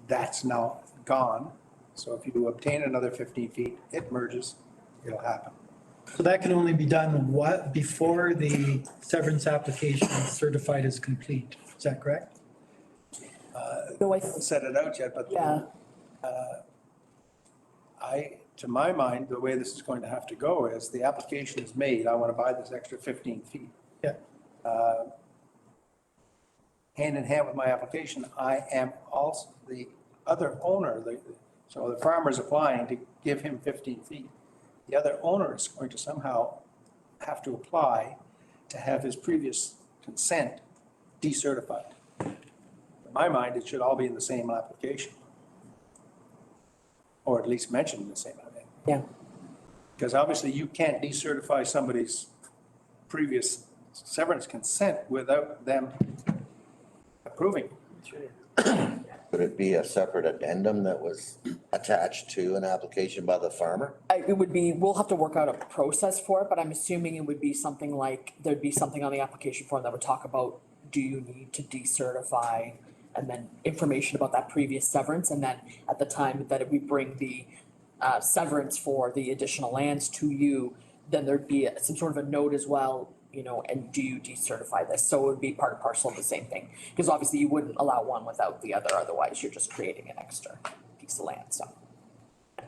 That's now gone. So if you obtain another 15 feet, it merges, it'll happen. So that can only be done what, before the severance application is certified as complete, is that correct? No, I, Haven't set it out yet, but yeah, to my mind, the way this is going to have to go is the application is made, I want to buy this extra 15 feet. Yeah. Hand in hand with my application, I am also the other owner, so the farmer's applying to give him 15 feet. The other owner is going to somehow have to apply to have his previous consent decertified. In my mind, it should all be in the same application. Or at least mentioned in the same application. yeah. Because obviously you can't decertify somebody's previous severance consent without them approving. Could it be a separate addendum that was attached to an application by the farmer? It would be, we'll have to work out a process for it, but I'm assuming it would be something like, there'd be something on the application form that would talk about, do you need to decertify? And then information about that previous severance, and then at the time that we bring the severance for the additional lands to you, then there'd be some sort of a note as well, you know, and do you decertify this? So it would be part and parcel of the same thing, because obviously you wouldn't allow one without the other, otherwise you're just creating an extra piece of land, so.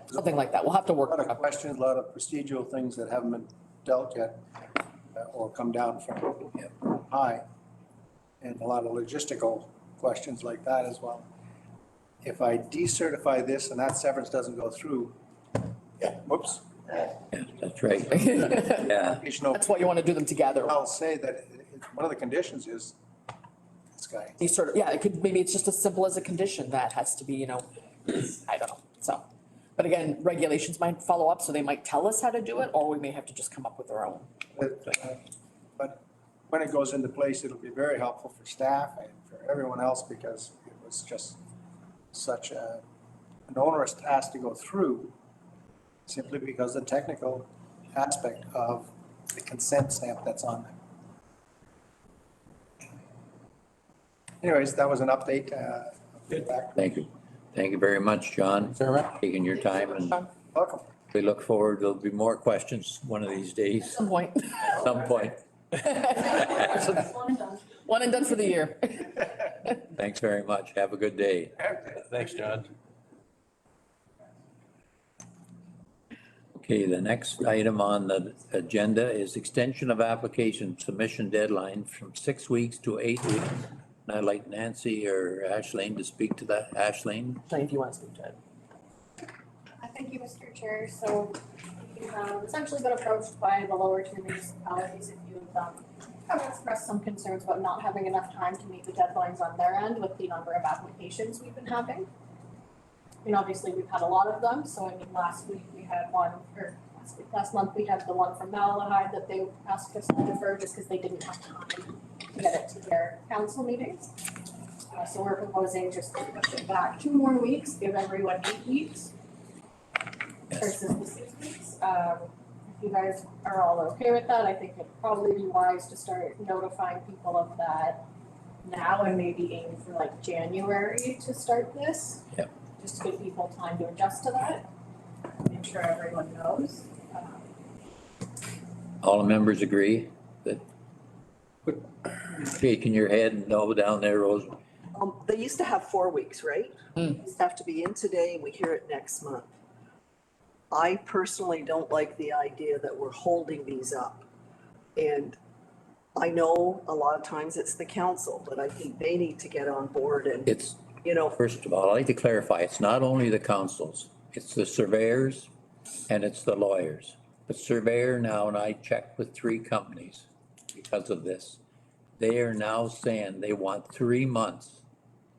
Something like that, we'll have to A work lot it of out. questions, a lot of procedural things that haven't been dealt yet, or come down from high. And a lot of logistical questions like that as well. If I decertify this and that severance doesn't go through, whoops. Yeah, that's right. Yeah, You know, That's why you wanna do them together. I'll say that one of the conditions is this guy. Yeah, it could, maybe it's just as simple as a condition that has to be, you know, I don't know, so. But again, regulations might follow up, so they might tell us how to do it, or we may have to just come up with our own. But when it goes into place, it'll be very helpful for staff and for everyone else, because it was just such an onerous task to go through, simply because the technical aspect of the consent stamp that's on there. Anyways, that was an update. Back. thank you. Thank you very much, John, taking your time, and Welcome. we look forward, there'll be more questions one of these days, Some point. at some point. One and done. One and done for the year. Thanks very much. Have a good day. Thanks, John. Okay, the next item on the agenda is extension of application submission deadline from 6 weeks to 8 weeks. And I'd like Nancy or Ashleen to speak to that. Ashleen? If you want to speak to it. Thank you, Mr. Chair. So we've essentially been approached by the lower two municipalities. A few of them have expressed some concerns about not having enough time to meet the deadlines on their end with the number of applications we've been having. I mean, obviously, we've had a lot of them. So I mean, last month we had the one from Malahide that they asked us to defer just because they didn't have time to get it to their council meetings. So we're proposing just to push it back 2 more weeks, give everyone 8 weeks versus the 6 weeks. If you guys are all okay with that, I think it'd probably be wise to start notifying people of that now and maybe aim for like January to start this. Yep. Just to give people time to adjust to that, make sure everyone knows. All the members agree that? Shaking your head no down there, Rose. They used to have 4 weeks, right? Used to have to be in today and we hear it next month. I personally don't like the idea that we're holding these up. And I know a lot of times it's the council, but I think they need to get on board and, It's, you know, first of all, I'd like to clarify, it's not only the councils, it's the surveyors and it's the lawyers. The surveyor now, and I checked with 3 companies because of this, they are now saying they want 3 months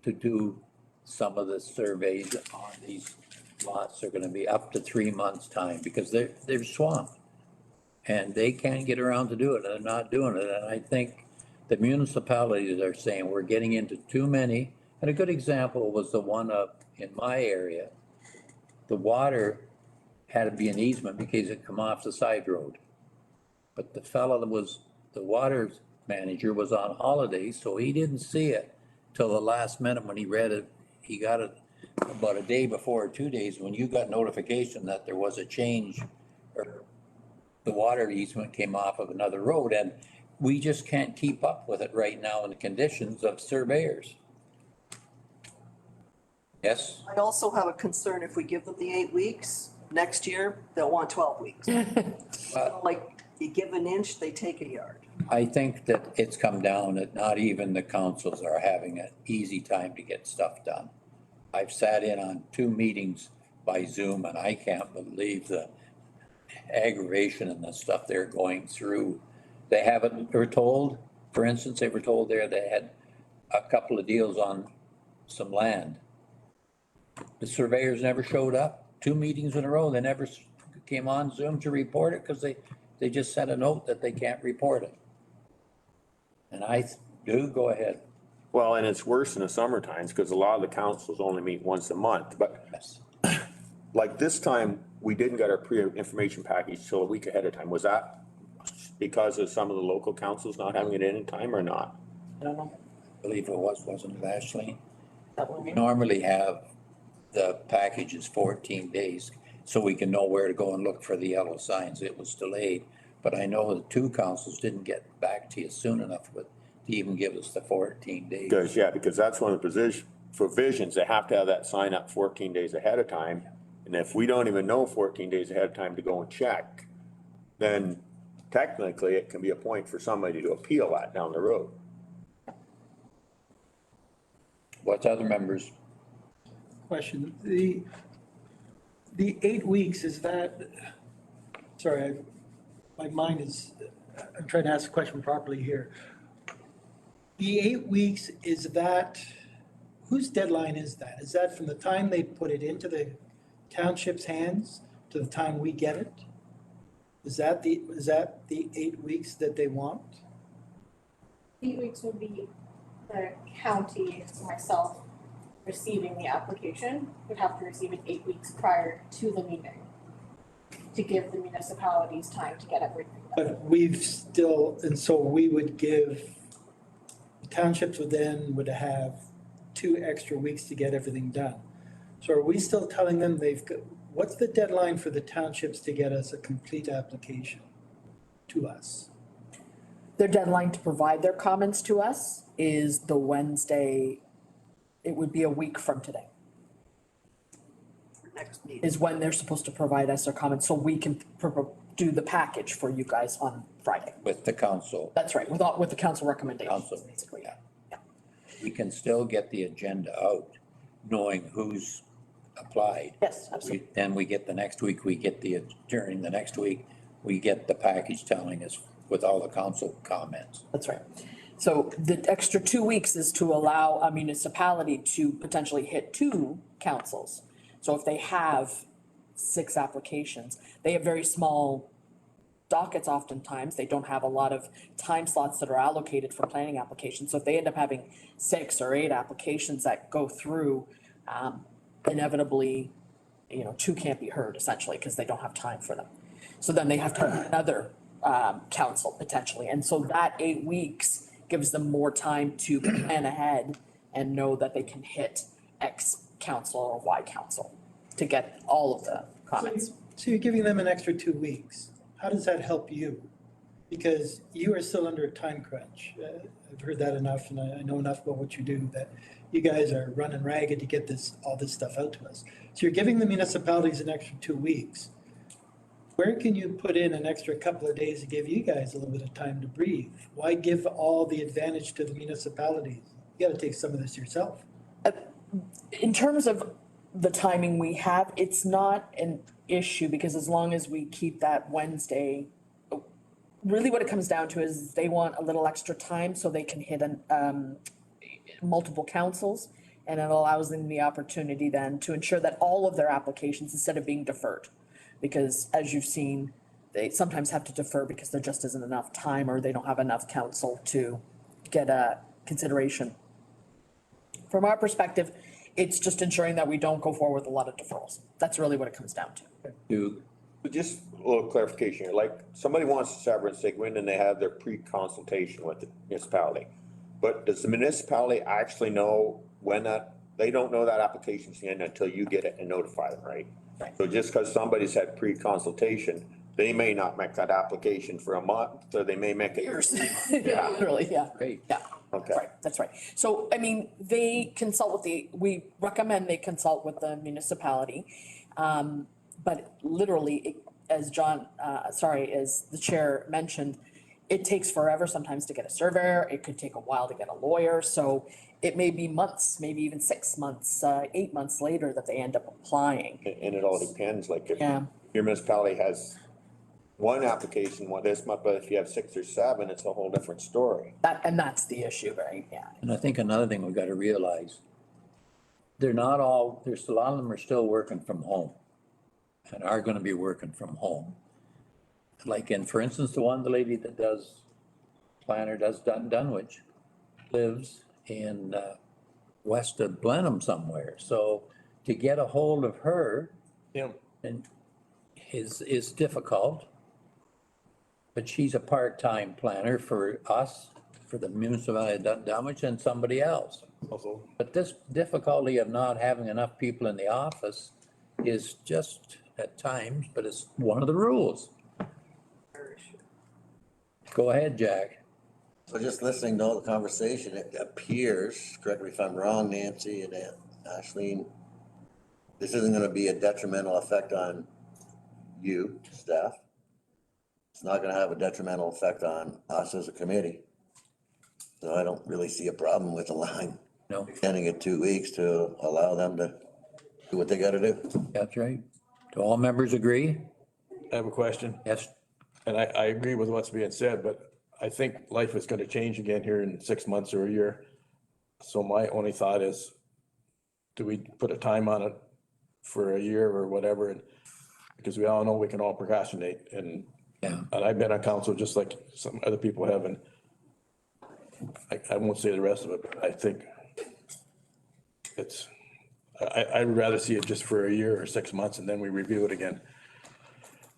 to do some of the surveys on these lots. Are gonna be up to 3 months' time because they're swamped. And they can't get around to do it, and they're not doing it. And I think the municipalities are saying we're getting into too many. And a good example was the one up in my area. The water had to be an easement because it come off the side road. But the fellow that was, the water manager was on holiday, so he didn't see it till the last minute when he read it. He got it about a day before, or 2 days, when you got notification that there was a change, or the water easement came off of another road, and we just can't keep up with it right now in the conditions of surveyors. Yes? I also have a concern if we give them the 8 weeks, next year, they'll want 12 weeks. Like, you give an inch, they take a yard. I think that it's come down that not even the councils are having an easy time to get stuff done. I've sat in on 2 meetings by Zoom and I can't believe the aggravation and the stuff they're going through. They were told, for instance, they were told there they had a couple of deals on some land. The surveyors never showed up, 2 meetings in a row, they never came on Zoom to report it because they just sent a note that they can't report it. And I do, go ahead. Well, and it's worse in the summer times because a lot of the councils only meet once a month, but Yes. like this time, we didn't get our pre-information package till a week ahead of time. Was that because of some of the local councils not having it in time or not? I don't know. I believe it wasn't it, Ashley? That one. We normally have the packages 14 days, so we can know where to go and look for the yellow signs. It was delayed, but I know the two councils didn't get back to you soon enough to even give us the 14 days. Because that's one of the provisions, they have to have that sign up 14 days ahead of time. And if we don't even know 14 days ahead of time to go and check, then technically it can be a point for somebody to appeal that down the road. What's other members? Question, the 8 weeks, is that, sorry, my mind is, I'm trying to ask the question properly here. The 8 weeks, is that, whose deadline is that? Is that from the time they put it into the township's hands to the time we get it? Is that the 8 weeks that they want? 8 weeks would be the county, so myself, receiving the application, would have to receive it 8 weeks prior to the meeting to give the municipalities time to get everything done. But we've still, and so we would give, the townships would have 2 extra weeks to get everything done. So are we still telling them what's the deadline for the townships to get us a complete application to us? Their deadline to provide their comments to us is the Wednesday, it would be a week from today, Next meeting. is when they're supposed to provide us their comments, so we can do the package for you guys on Friday. With the council. That's right, with the council recommendations, Council. basically. Yeah. We can still get the agenda out, knowing who's applied. Yes, absolutely. Then we get the next week, during the next week, we get the package telling us with all the council comments. That's right. So the extra 2 weeks is to allow a municipality to potentially hit 2 councils. So if they have 6 applications, they have very small dockets oftentimes. They don't have a lot of time slots that are allocated for planning applications. So if they end up having 6 or 8 applications that go through, inevitably, 2 can't be heard essentially because they don't have time for them. So then they have to have another council potentially. And so that 8 weeks gives them more time to plan ahead and know that they can hit X council or Y council to get all of the comments. So you're giving them an extra 2 weeks. How does that help you? Because you are still under a time crunch. I've heard that enough and I know enough about what you do that you guys are running ragged to get all this stuff out to us. So you're giving the municipalities an extra 2 weeks. Where can you put in an extra couple of days to give you guys a little bit of time to breathe? Why give all the advantage to the municipalities? You gotta take some of this yourself. In terms of the timing we have, it's not an issue because as long as we keep that Wednesday, really what it comes down to is they want a little extra time so they can hit multiple councils. And it allows them the opportunity then to ensure that all of their applications, instead of being deferred, because as you've seen, they sometimes have to defer because there just isn't enough time or they don't have enough counsel to get a consideration. From our perspective, it's just ensuring that we don't go forward with a lot of deferrals. That's really what it comes down to. Just a little clarification here, like somebody wants a severance, they go in and they have their pre-consultation with the municipality. But does the municipality actually know when they don't know that application's in until you get it and notify them, right? Right. So just because somebody's had pre-consultation, they may not make that application for a month, or they may make it. Years. Yeah, really, yeah. Great. Yeah. Okay. Right, that's right. So, I mean, they consult we recommend they consult with the municipality. But literally, as as the chair mentioned, it takes forever sometimes to get a surveyor. It could take a while to get a lawyer. So it may be months, maybe even 6 months, 8 months later that they end up applying. And it all depends, like if Yeah. your municipality has one application this month, but if you have 6 or 7, it's a whole different story. That's the issue, right? Yeah. And I think another thing we've got to realize, there's a lot of them are still working from home and are going to be working from home. Like for instance, the lady that does Dunwich lives in west of Blenheim somewhere. So to get a hold of her Yeah. and is difficult. But she's a part-time planner for us, for the municipality of Dunwich and somebody else. Also, But this difficulty of not having enough people in the office is just at times, but it's one of the rules. Go ahead, Jack. So just listening to all the conversation, it appears, correct me if I'm wrong, Nancy and Ashleen, this isn't gonna be a detrimental effect on you, staff. It's not gonna have a detrimental effect on us as a committee. So I don't really see a problem with allowing, No, extending it 2 weeks to allow them to do what they gotta do. that's right. Do all members agree? I have a question, Yes, and I agree with what's being said, but I think life is gonna change again here in 6 months or a year. So my only thought is, do we put a time on it for a year or whatever? And because we all know we can all procrastinate, and yeah, I've been on council just like some other people have, and I won't say the rest of it, but I think I'd rather see it just for a year or 6 months and then we review it again.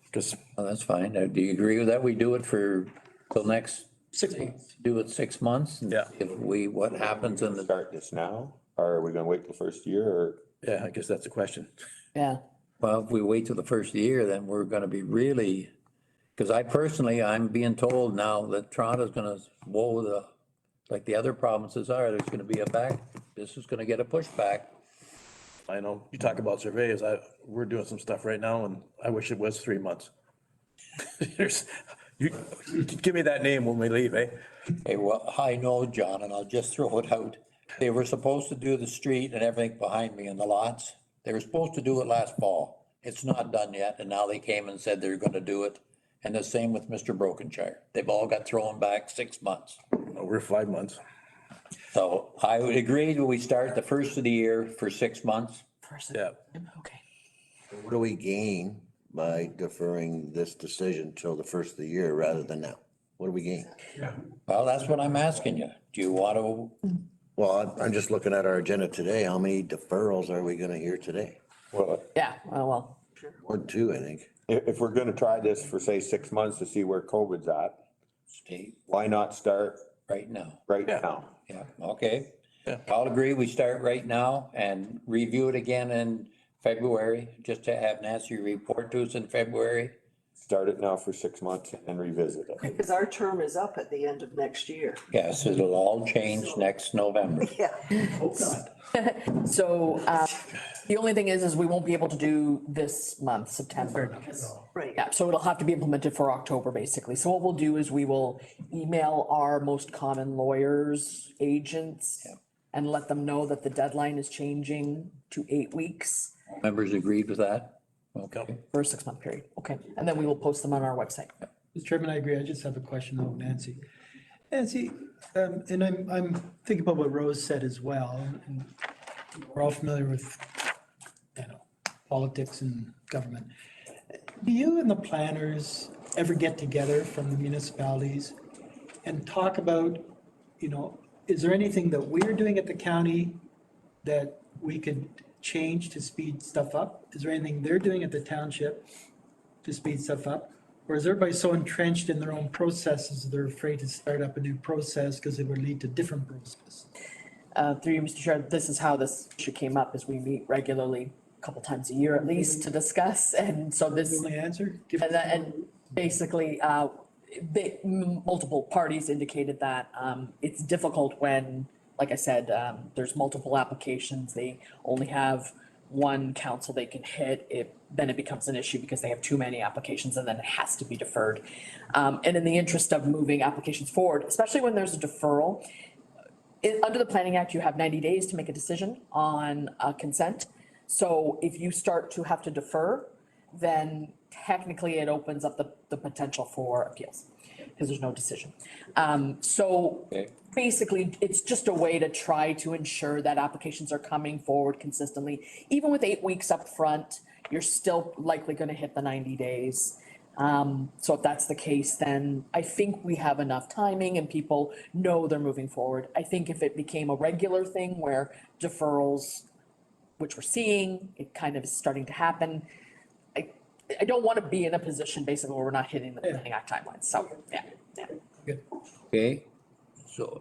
Because, well, that's fine. Do you agree with that? We do it for till next, 6 months. do it 6 months? and Yeah. If we, what happens in the, Start this now, or are we gonna wait till first year, or? yeah, I guess that's the question. Yeah. well, if we wait till the first year, then we're gonna be really, because I personally, I'm being told now that Toronto's gonna, like the other provinces are, there's gonna be this is gonna get a pushback. I know, you talk about surveys, we're doing some stuff right now and I wish it was 3 months. You give me that name when we leave, eh? Hey, well, I know, John, and I'll just throw it out. They were supposed to do the street and everything behind me in the lots. They were supposed to do it last fall. It's not done yet, and now they came and said they're gonna do it. And the same with Mr. Brokenshire. They've all got thrown back 6 months. We're 5 months. So I would agree that we start the first of the year for 6 months. Yeah. Okay. What do we gain by deferring this decision till the first of the year rather than now? What do we gain? Well, that's what I'm asking you. Do you want to, Well, I'm just looking at our agenda today. How many deferrals are we gonna hear today? Well, Yeah, well, More than two, I think. if we're gonna try this for, say, 6 months to see where COVID's at, state why not start right now? right Yeah. now? Yeah, okay. Yeah. I'll agree, we start right now and review it again in February, just to have Nancy report to us in February. Start it now for 6 months and revisit it. Because our term is up at the end of next year. Yes, it'll all change next November. Yeah. so, the only thing is we won't be able to do this month, September. because- Right. Yeah, so it'll have to be implemented for October, basically. So what we'll do is we will email our most common lawyers, agents, and let them know that the deadline is changing to 8 weeks Members agreed with that? Okay. for a 6-month period. Okay, and then we will post them on our website. Mr. Chairman, I agree. I just have a question though, Nancy. Nancy, and I'm thinking about what Rose said as well, and we're all familiar with, politics and government. Do you and the planners ever get together from the municipalities and talk about, is there anything that we're doing at the county that we could change to speed stuff up? Is there anything they're doing at the township to speed stuff up? Or is everybody so entrenched in their own processes, they're afraid to start up a new process because it would lead to different processes? Through you, Mr. Chair, this is how this issue came up, is we meet regularly, a couple times a year at least, to discuss, and so The this. only answer? And basically, multiple parties indicated that it's difficult when, like I said, there's multiple applications. They only have one council they can hit. Then it becomes an issue because they have too many applications and then it has to be deferred. And in the interest of moving applications forward, especially when there's a deferral, under the Planning Act, you have 90 days to make a decision on consent. So if you start to have to defer, then technically it opens up the potential for appeals because there's no decision. So Okay. basically, it's just a way to try to ensure that applications are coming forward consistently. Even with 8 weeks up front, you're still likely going to hit the 90 days. So if that's the case, then I think we have enough timing and people know they're moving forward. I think if it became a regular thing where deferrals, which we're seeing, it kind of is starting to happen. I don't want to be in a position basically where we're not hitting the Planning Act timelines, so, yeah. Okay, so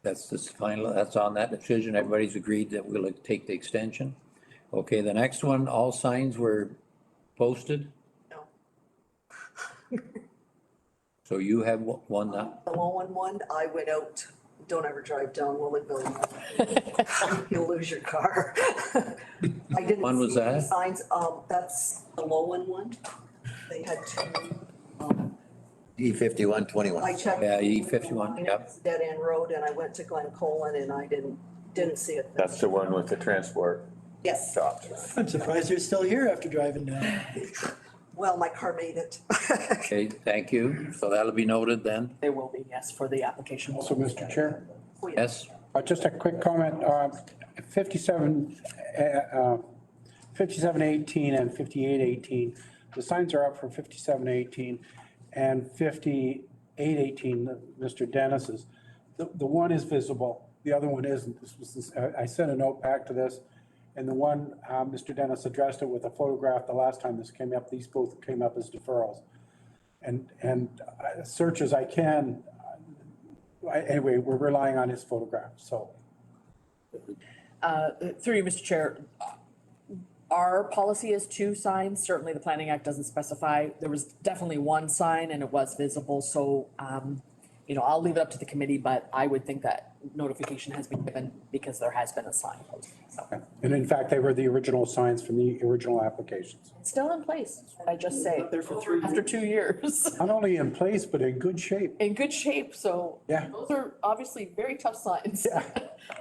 that's the final, that's on that decision. Everybody's agreed that we'll take the extension. Okay, the next one, all signs were posted. No. So you have one now? The one, I went out, don't ever drive down Willowville. You'll lose your car. I didn't When was see any that? signs, that's the Lowen one. They had two, E5121. I checked. Yeah, E51, yep. It's a dead end road and I went to Glen Colin and I didn't see it. That's the one with the transport Yes, shops. I'm surprised they're still here after driving down. well, my car made it. Okay, thank you. So that'll be noted then. There will be, yes, for the application. Also, Mr. Chair, Yes, just a quick comment, 5718 and 5818, the signs are up for 5718 and 5818, Mr. Dennis's. The one is visible, the other one isn't. I sent a note back to this, and the one, Mr. Dennis addressed it with a photograph the last time this came up. These both came up as deferrals. And search as I can, anyway, we're relying on his photograph, so. Through you, Mr. Chair, our policy is 2 signs. Certainly the Planning Act doesn't specify. There was definitely 1 sign and it was visible, so, I'll leave it up to the committee, but I would think that notification has been given because there has been a sign posted, so. And in fact, they were the original signs from the original applications. It's still in place, I just say, There for 3 after 2 years, Not only in place, but in good shape. in good shape, so. Yeah. Those are obviously very tough signs.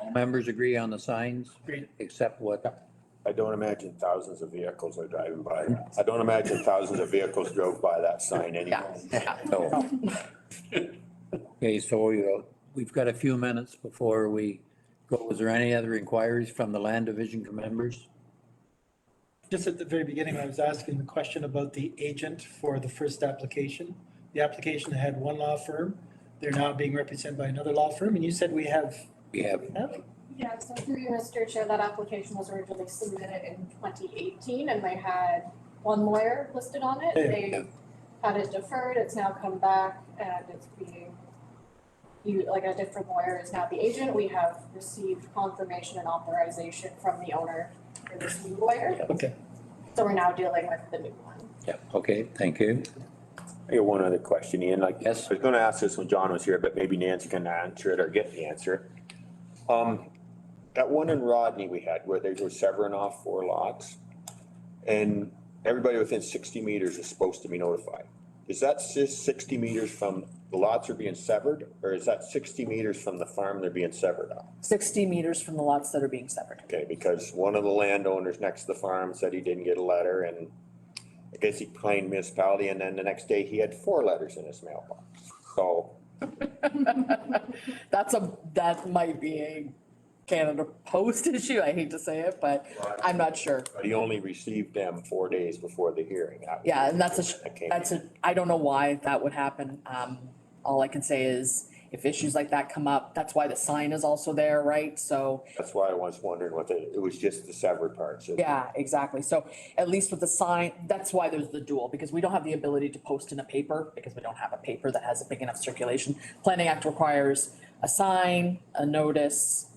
all members agree on the signs, Agreed. except what? I don't imagine thousands of vehicles are driving by. I don't imagine thousands of vehicles drove by that sign anyway. Yeah, No. Okay, so we've got a few minutes before we go. Is there any other inquiries from the land division members? Just at the very beginning, I was asking the question about the agent for the first application. The application had one law firm. They're now being represented by another law firm, and you said we have. We have, Yeah, so through you, Mr. Chair, that application was originally submitted in 2018 and they had one lawyer listed on it. Yeah. They had it deferred, it's now come back and it's being, like a different lawyer is now the agent. We have received confirmation and authorization from the owner for this new lawyer. Okay. So we're now dealing with the new one. yeah, okay, thank you. I got one other question, Ian, Yes. I was gonna ask this when John was here, but maybe Nancy can answer it or get the answer. That one in Rodney we had where they were severing off 4 lots and everybody within 60 meters is supposed to be notified. Is that 60 meters from the lots are being severed or is that 60 meters from the farm they're being severed off? 60 meters from the lots that are being severed. Okay, because one of the landowners next to the farm said he didn't get a letter and I guess he claimed municipality and then the next day he had 4 letters in his mailbox. So That might be a Canada Post issue. I hate to say it, but I'm not sure. but he only received them 4 days before the hearing. Yeah, and That came in. I don't know why that would happen. All I can say is if issues like that come up, that's why the sign is also there, right? So, That's why I was wondering what it was just the severed parts. yeah, exactly. So at least with the sign, that's why there's the dual, because we don't have the ability to post in a paper because we don't have a paper that has a big enough circulation. Planning Act requires a sign, a notice,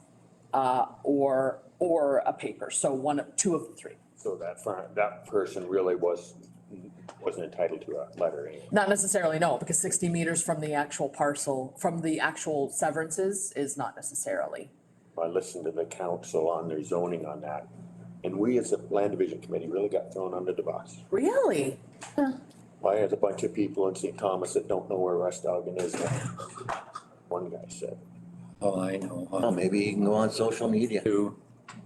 or a paper. So 2 of the 3. So that person really wasn't entitled to a letter anyway. Not necessarily, no, because 60 meters from the actual parcel, from the actual severances is not necessarily. I listened to the council on their zoning on that. And we as a land division committee really got thrown under the bus. Really? Why there's a bunch of people in St. Thomas that don't know where West Elgin is now. One guy said. Oh, I know. Well, maybe you can go on social media. Too.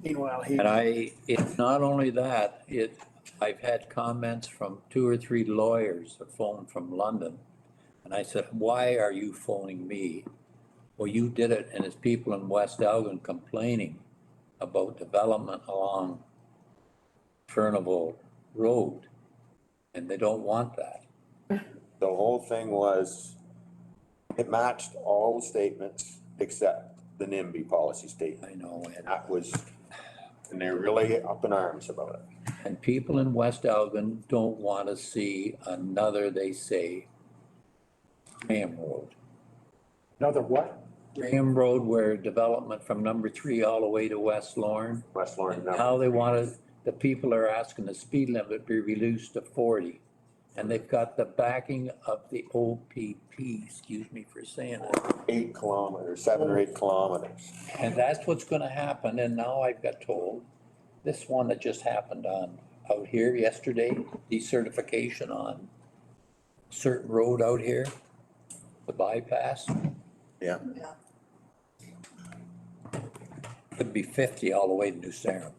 Meanwhile, And it's not only that, I've had comments from 2 or 3 lawyers that phoned from London. And I said, why are you phoning me? Well, you did it, and it's people in West Elgin complaining about development along Furnival Road. and they don't want that. The whole thing was, it matched all the statements except the NIMBY policy statement. I know, That was, and they're really up in arms about it. and people in West Elgin don't want to see another, they say, Graham Road. Another what? Graham Road where development from number 3 all the way to West Lorne. West Lawrence, no. Now they wanted, the people are asking the speed limit be reduced to 40. And they've got the backing of the OPP, excuse me for saying it. 8 kilometers, 7 or 8 kilometers. And that's what's gonna happen, and now I've got told, this one that just happened on, out here yesterday, decertification on certain road out here, the bypass, Yeah. Yeah. could be 50 all the way to New Salem.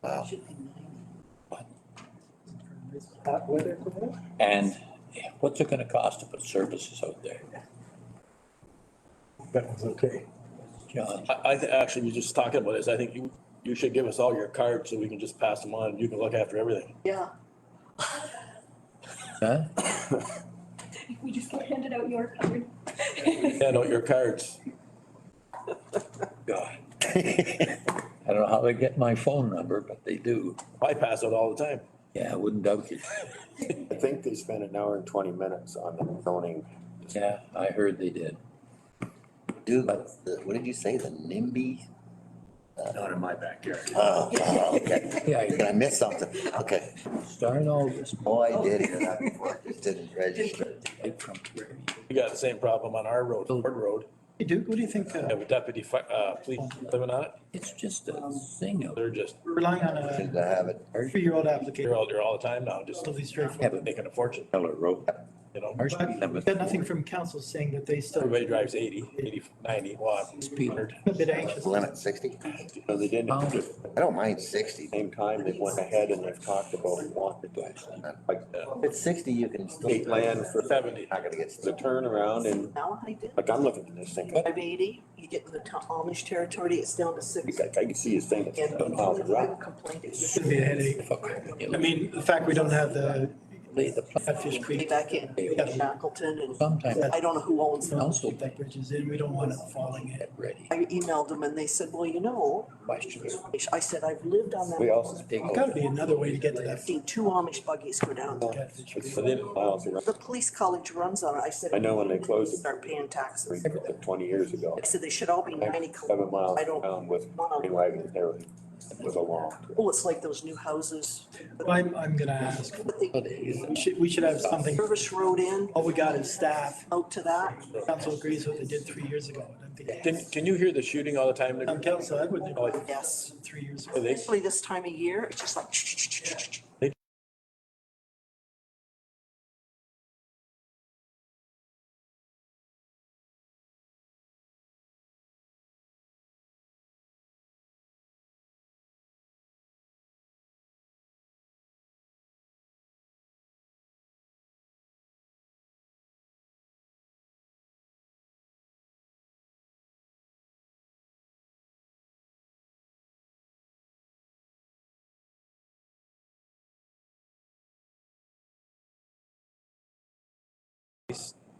Wow. Should be 90. And what's it gonna cost to put services out there, That was okay. John? Actually, we just talking about this. I think you should give us all your cards so we can just pass them on and you can look after everything. Yeah, Huh? We just handed out your card. Hand out your cards. God. I don't know how they get my phone number, but they do. I pass out all the time. Yeah, I wouldn't doubt you. I think they spent an hour and 20 minutes on the zoning. Yeah, I heard they did. Dude, what did you say, the NIMBY? Not in my backyard. Oh, okay. Yeah, Did I miss something? Okay. start all this Oh, I did hear that before, just didn't register. right from We got the same problem on our road, Ford Road. Hey Duke, what do you think? We have a deputy police living on it. It's just a thing of They're just, We're relying on a Seems to have it. 3-year-old application, they're all there all the time now, just relatively straightforward. making a fortune, Miller Road. you know? Our speed But limit. we got nothing from council saying that they still Everybody drives 80, 90, well, Speed. 100. a bit anxious. Limit 60? No, they didn't. At the I don't mind 60. same time, they went ahead and they've talked about wanting to, like, If it's 60, you can still. take land for 70. Not gonna get the turnaround and, now I did. like, I'm looking at this thing, 580, you get in the Amish territory, it's down to 6. I can see his thing, it's And 7 miles an hour. complained it It's gonna be a headache. I mean, the fact we don't have the Lay the Catfish Way Creek, back in Shackleton, and Sometimes I don't know who owns them. council keep that bridges in, we don't want it falling in. get ready. I emailed them and they said, well, you know, Questions. I said, I've lived on that. We also, They There's gotta be another way to get to I've that seen 2 Amish buggies go down. Catfish Creek. it's 7 miles around. The police college runs on it. I said. I know when they closed it. Start paying taxes. Like 20 years ago, I said they should all be 90 7 miles I don't around with want green to. wagons and everything. It was a long trip. Oh, it's like those new houses. Well, I'm gonna ask, But the we should have something, service road in, all we got is staff, out to that. council agrees what they did 3 years ago. I don't think- Can you hear the shooting all the time? Council, I wouldn't have gone Yes. 3 years ago. They- Especially this time of year, it's just like.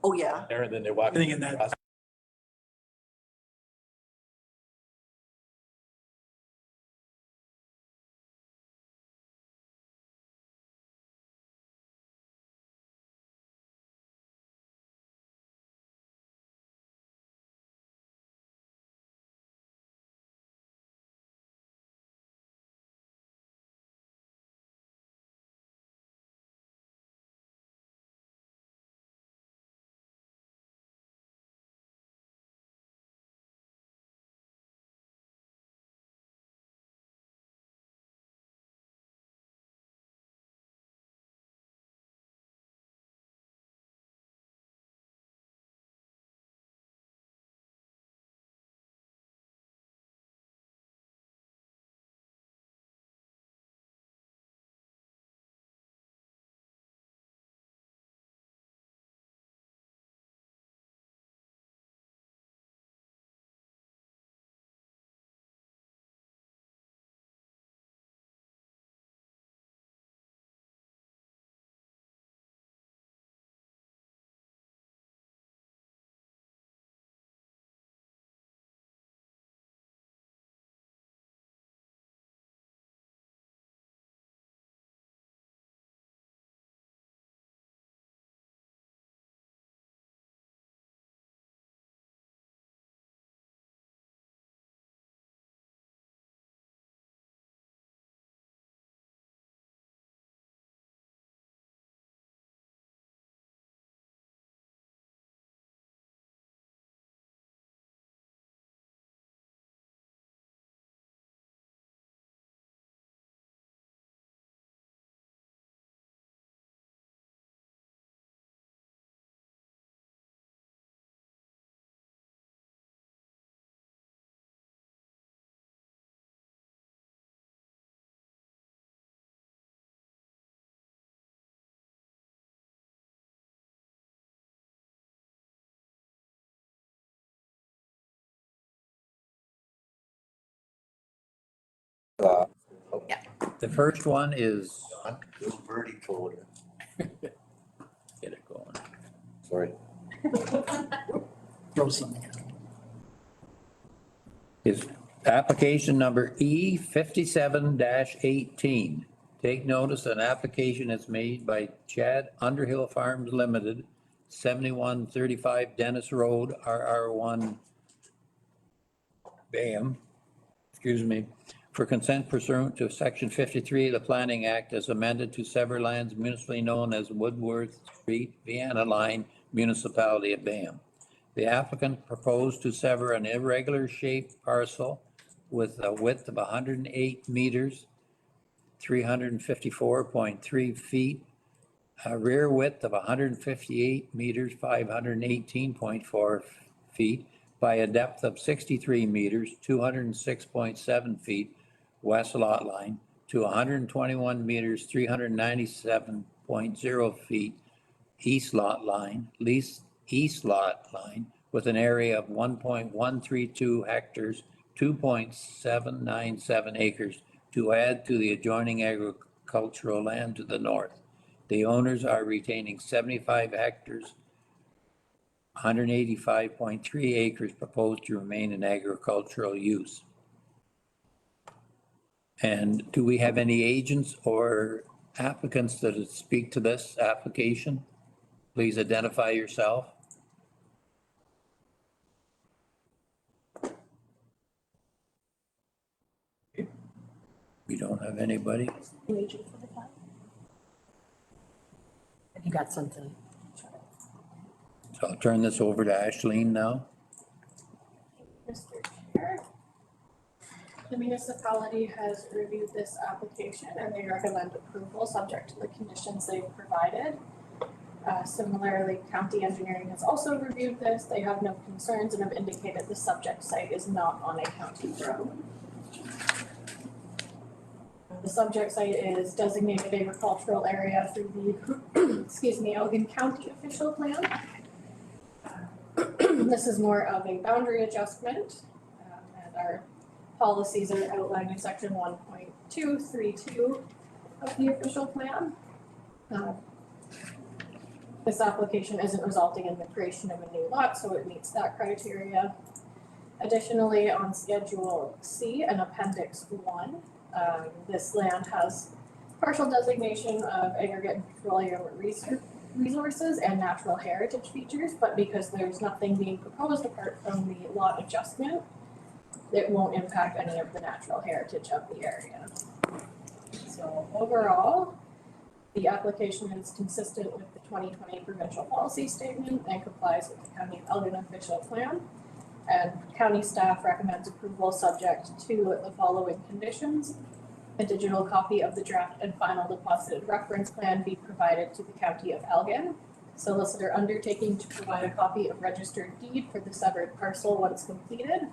Oh, yeah. There, and then they walk. Everything in that The first one is, Little birdie told her. get it going. Sorry. Throw something at Is application number E 57-18. Take notice, an application is made by Chad Underhill Farms Limited, 7135 Dennis Road, RR1 BAM, excuse me, for consent pursuant to section 53 of the Planning Act as amended to sever lands municipally known as Woodworth Street, Vienna Line, Municipality of BAM. The applicant proposed to sever an irregular shaped parcel with a width of 108 meters, 354.3 feet, a rear width of 158 meters, 518.4 feet, by a depth of 63 meters, 206.7 feet, west lot line, to 121 meters, 397.0 feet, east lot line, with an area of 1.132 hectares, 2.797 acres, to add to the adjoining agricultural land to the north. The owners are retaining 75 hectares, 185.3 acres proposed to remain in agricultural use. And do we have any agents or applicants that speak to this application? Please identify yourself. We don't have anybody. Agent for the town. You got something? So I'll turn this over to Ashleen now. Mr. Chair, the municipality has reviewed this application and they recommend approval subject to the conditions they've provided. Similarly, county engineering has also reviewed this. They have no concerns and have indicated the subject site is not on a county road. The subject site is designated agricultural area through the, excuse me, Elgin County official plan. This is more of a boundary adjustment, and our policies are outlined in section 1.232 of the official plan. This application isn't resulting in the creation of a new lot, so it meets that criteria. Additionally, on Schedule C and Appendix 1, this land has partial designation of aggregate and petroleum resources and natural heritage features, but because there's nothing being proposed apart from the lot adjustment, it won't impact any of the natural heritage of the area. So overall, the application is consistent with the 2020 provincial policy statement and complies with the County of Elgin official plan. And county staff recommends approval subject to the following conditions. A digital copy of the draft and final deposited reference plan be provided to the County of Elgin. Solicitor undertaking to provide a copy of registered deed for the severed parcel once completed.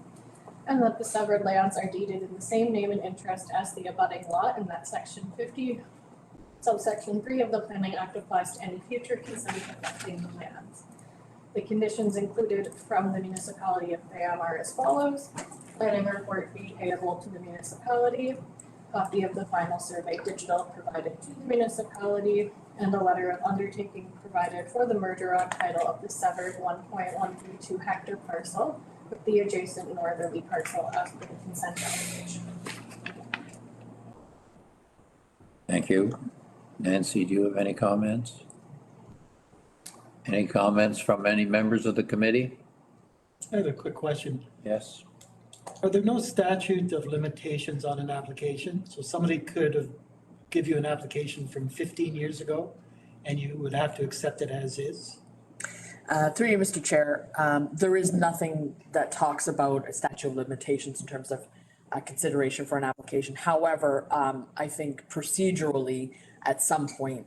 And that the severed lands are deeded in the same name and interest as the abutting lot, and that section 50, subsection 3 of the Planning Act applies to any future consent affecting the lands. The conditions included from the municipality of BAM are as follows. Planning report be payable to the municipality, copy of the final survey digital provided to the municipality, and a letter of undertaking provided for the merger on title of the severed 1.132 hectare parcel with the adjacent northerly parcel as per the consent application. Thank you. Nancy, do you have any comments? Any comments from any members of the committee? I have a quick question. Yes. Are there no statute of limitations on an application? So somebody could have give you an application from 15 years ago and you would have to accept it as is? Through you, Mr. Chair, there is nothing that talks about a statute of limitations in terms of consideration for an application. However, I think procedurally, at some point,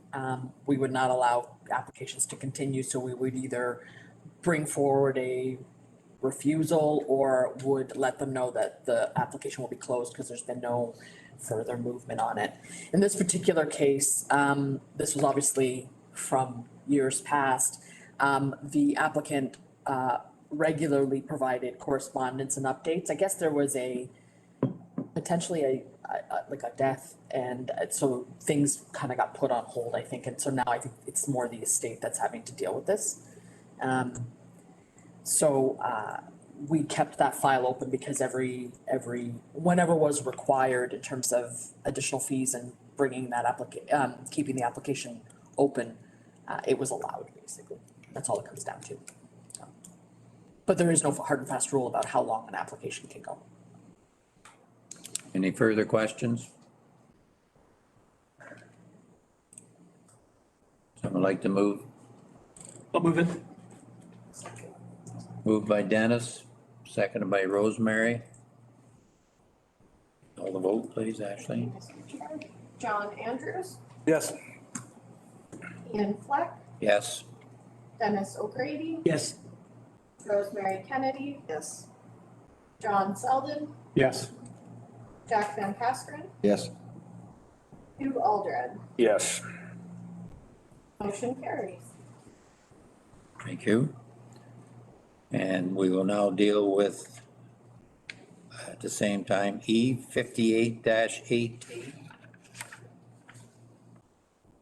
we would not allow applications to continue, so we would either bring forward a refusal or would let them know that the application will be closed because there's been no further movement on it. In this particular case, this was obviously from years past. The applicant regularly provided correspondence and updates. I guess there was a potentially like a death, and so things kind of got put on hold, I think, and so now I think it's more the estate that's having to deal with this. We kept that file open because whenever was required in terms of additional fees and bringing that keeping the application open, it was allowed, basically. That's all it comes down to. But there is no hard and fast rule about how long an application can go. Any further questions? Someone like to move? I'll move it. Moved by Dennis, seconded by Rosemary. Call the vote, please, Ashley. Mr. Chair. John Andrews, Yes. Ian Fleck, Yes. Dennis O'Grady, Yes. Rosemary Kennedy, Yes. John Selden, Yes. Jack Van Kasteren, Yes. Hugh Aldred. Yes. Motion carries. Thank you. And we will now deal with, at the same time, E 58-18.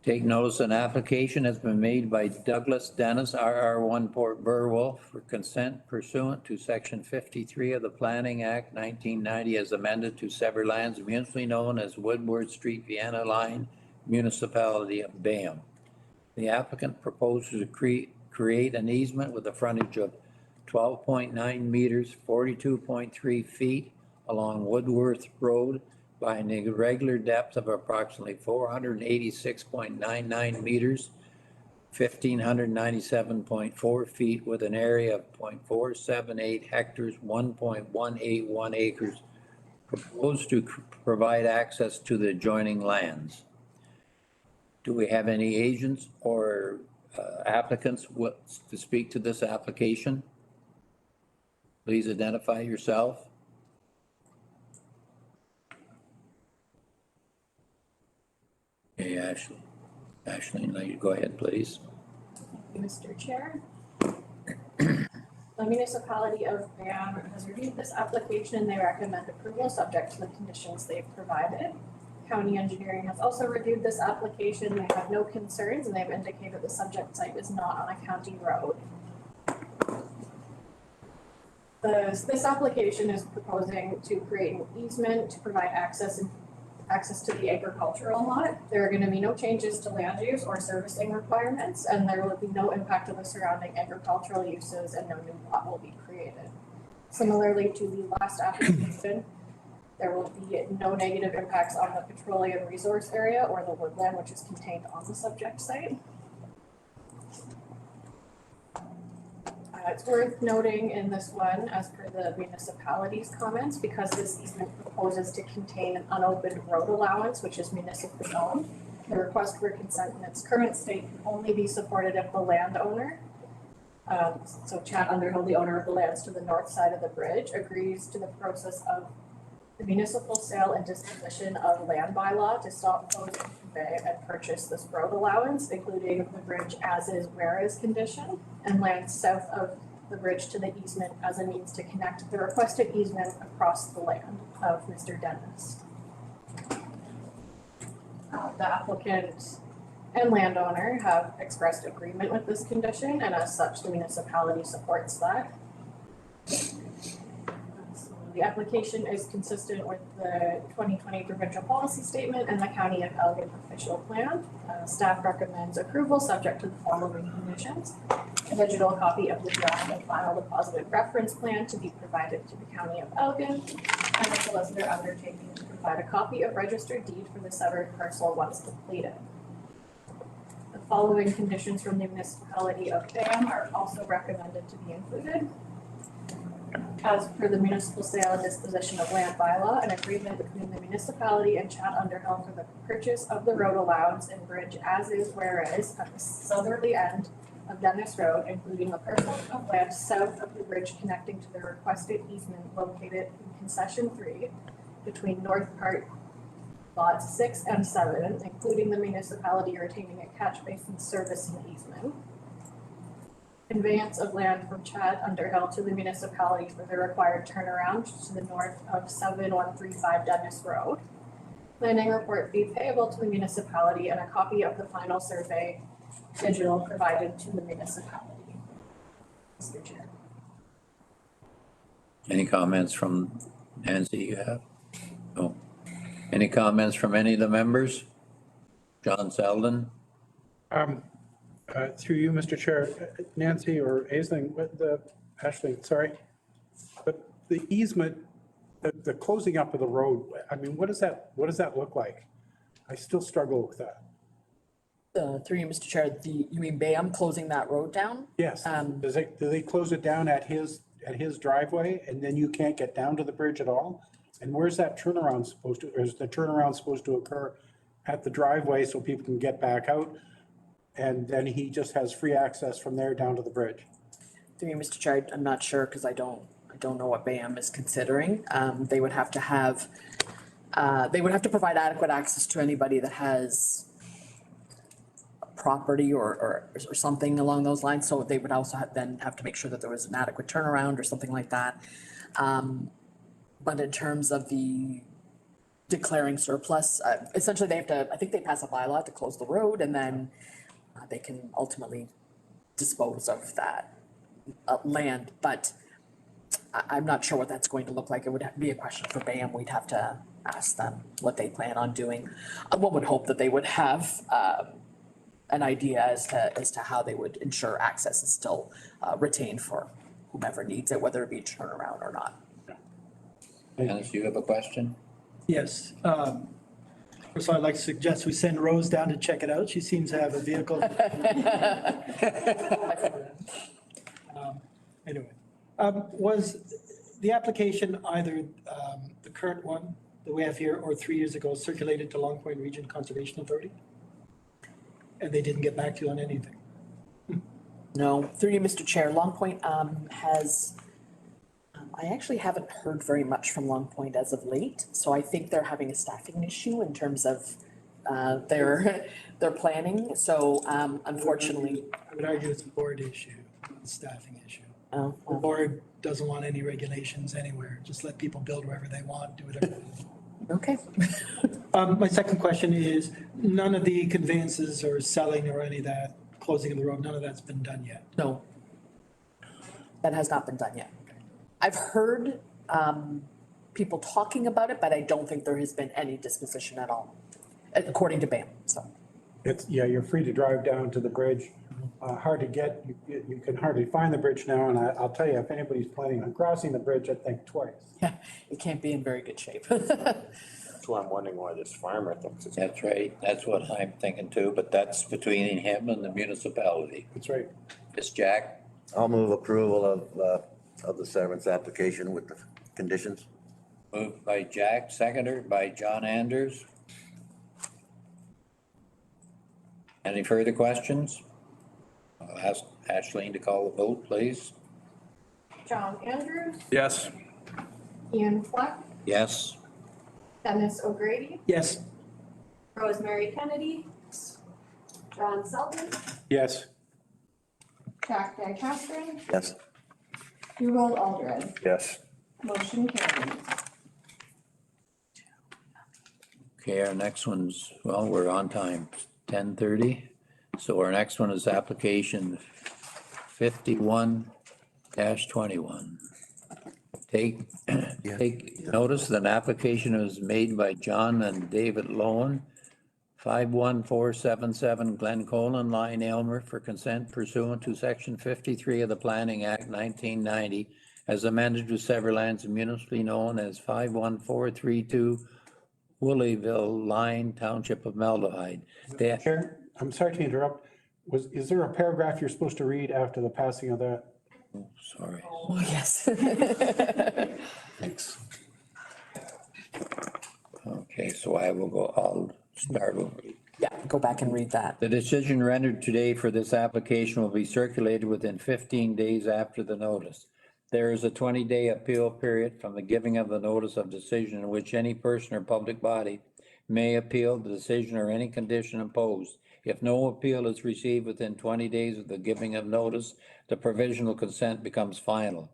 Take notice an application has been made by Douglas Dennis, RR1 Port Burwell, for consent pursuant to section 53 of the Planning Act 1990 as amended to sever lands municipally known as Woodward Street, Vienna Line, Municipality of Bayham. The applicant proposes to create an easement with a frontage of 12.9 meters, 42.3 feet along Woodworth Road by an irregular depth of approximately 486.99 meters, 1,597.4 feet with an area of 0.478 hectares, 1.181 acres, proposed to provide access to the adjoining lands. Do we have any agents or applicants to speak to this application? Please identify yourself. Okay, Ashley. Ashley, go ahead, please. Mr. Chair. The municipality of Bayham has reviewed this application. They recommend approval subject to the conditions they've provided. County engineering has also reviewed this application. They have no concerns and they've indicated the subject site is not on a county road. This application is proposing to create an easement to provide access to the agricultural lot. There are going to be no changes to land use or servicing requirements, and there will be no impact on the surrounding agricultural uses, and no new lot will be created. Similarly to the last application, there will be no negative impacts on the petroleum resource area or the woodland which is contained on the subject site. It's worth noting in this one, as per the municipality's comments, because this easement proposes to contain an unopened road allowance, which is municipally owned. The request for consent in its current state can only be supported if the landowner, so Chad Underhill, the owner of the lands to the north side of the bridge, agrees to the process of the municipal sale and disposition of land bylaw to stop, close, and convey and purchase this road allowance, including the bridge as is, where is condition, and land south of the bridge to the easement as a means to connect the requested easement across the land of Mr. Dennis. The applicant and landowner have expressed agreement with this condition, and as such, the municipality supports that. The application is consistent with the 2020 provincial policy statement and the County of Elgin official plan. Staff recommends approval subject to the following conditions. A digital copy of the draft and final deposited reference plan to be provided to the County of Elgin, and the solicitor undertaking to provide a copy of registered deed for the severed parcel once completed. The following conditions from the municipality of Bayham are also recommended to be included. As per the municipal sale and disposition of land bylaw, an agreement between the municipality and Chad Underhill for the purchase of the road allowance and bridge as is, where is at the southerly end of Dennis Road, including a parcel of land south of the bridge connecting to the requested easement located in concession 3 between North Part lots 6 and 7, including the municipality retaining a catch basin servicing easement. conveyance of land from Chad Underhill to the municipality for the required turnaround to the north of 7135 Dennis Road. Planning report fee payable to the municipality and a copy of the final survey digital provided to the municipality. Mr. Chair. Any comments from Nancy you have? No. Any comments from any of the members? John Selden? Through you, Mr. Chair, Nancy or Aisling, Ashley, sorry. But the easement, the closing up of the road, I mean, what does that look like? I still struggle with that. Through you, Mr. Chair, you mean BAM closing that road down? Yes, do they close it down at his driveway and then you can't get down to the bridge at all? And where's that turnaround supposed to, or is the turnaround supposed to occur at the driveway so people can get back out? And then he just has free access from there down to the bridge? Through you, Mr. Chair, I'm not sure because I don't know what BAM is considering. They would have to provide adequate access to anybody that has property or something along those lines. So they would also then have to make sure that there was an adequate turnaround or something like that. But in terms of the declaring surplus, essentially I think they pass a bylaw to close the road and then they can ultimately dispose of that land. But I'm not sure what that's going to look like. It would be a question for BAM. We'd have to ask them what they plan on doing. One would hope that they would have an idea as to how they would ensure access is still retained for whomever needs it, whether it be turnaround or not. Dennis, you have a question? Yes. First of all, I'd like to suggest we send Rose down to check it out. She seems to have a vehicle. Anyway, was the application either the current one that we have here or 3 years ago circulated to Long Point Region Conservation Authority? And they didn't get back to you on anything? No, through you, Mr. Chair, Long Point has, I actually haven't heard very much from Long Point as of late, so I think they're having a staffing issue in terms of their planning, so unfortunately. I would argue it's a board issue, not a staffing issue. Oh, The board doesn't want any regulations anywhere. Just let people build wherever they want, do whatever they want. okay. My second question is, none of the conveyances or selling or any of that, closing of the road, none of that's been done yet? No. That has not been done yet. I've heard people talking about it, but I don't think there has been any disposition at all, according to BAM, so. You're free to drive down to the bridge. Hard to get, you can hardly find the bridge now, and I'll tell you, if anybody's planning on crossing the bridge, I'd think twice. Yeah, it can't be in very good shape. That's why I'm wondering why this farmer thinks it's. That's right. That's what I'm thinking too, but that's between him and the municipality. That's right. It's Jack. I'll move approval of the severance application with the conditions. Moved by Jack, seconder by John Anders. Any further questions? I'll ask Ashleen to call the vote, please. John Andrews, Yes. Ian Fleck, Yes. Dennis O'Grady, Yes. Rosemary Kennedy, John Selden, Yes. Jack Van Castro, Yes. Hugh Aldred. Yes. Motion carried. Okay, our next one's, well, we're on time, 10:30. So our next one is application 51-21. Take notice that an application was made by John and David Lowen, 51477 Glen Colin Line, Aylmer, for consent pursuant to section 53 of the Planning Act 1990 as amended to sever lands municipally known as 51432 Woolleyville Line, Township of Malahide. Chair, I'm sorry to interrupt. Is there a paragraph you're supposed to read after the passing of that? Sorry. Oh, yes. Thanks. Okay, so I'll start over. Yeah, go back and read that. The decision rendered today for this application will be circulated within 15 days after the notice. There is a 20-day appeal period from the giving of the notice of decision in which any person or public body may appeal the decision or any condition imposed. If no appeal is received within 20 days of the giving of notice, the provisional consent becomes final.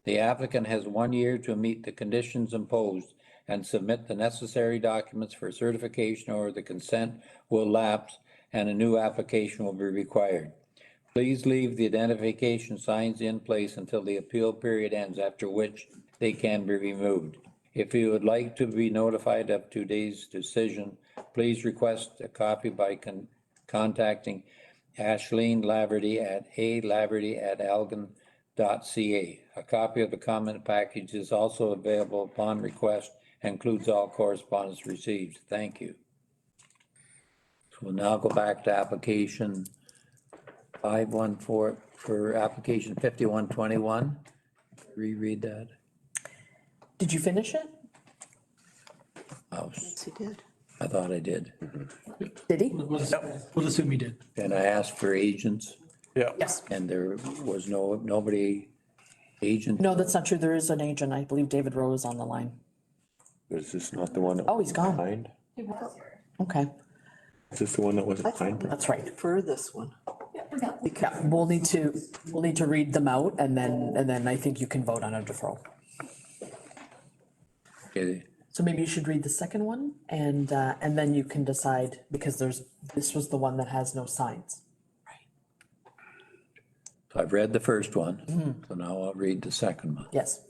The applicant has 1 year to meet the conditions imposed and submit the necessary documents for certification, or the consent will lapse and a new application will be required. Please leave the identification signs in place until the appeal period ends, after which they can be removed. If you would like to be notified of today's decision, please request a copy by contacting Ashleen Laverty at alaverty@algon.ca. A copy of the comment package is also available upon request and includes all correspondence received. Thank you. So we'll now go back to application 514 for application 5121. Reread that. Did you finish it? Oh, Yes, he did. I thought I did. Did he? We'll assume he did. And I asked for agents, Yeah. Yes. and there was nobody agent. No, that's not true. There is an agent. I believe David Rowe is on the line. Is this not the one that Oh, he's gone. signed? Okay, Is this the one that wasn't signed? that's right. For this one. Yeah, we'll need to read them out, and then I think you can vote on a deferral. Okay, So maybe you should read the second one, and then you can decide, because this was the one that has no signs. so I've read the first one, so now I'll read the second one. Yes.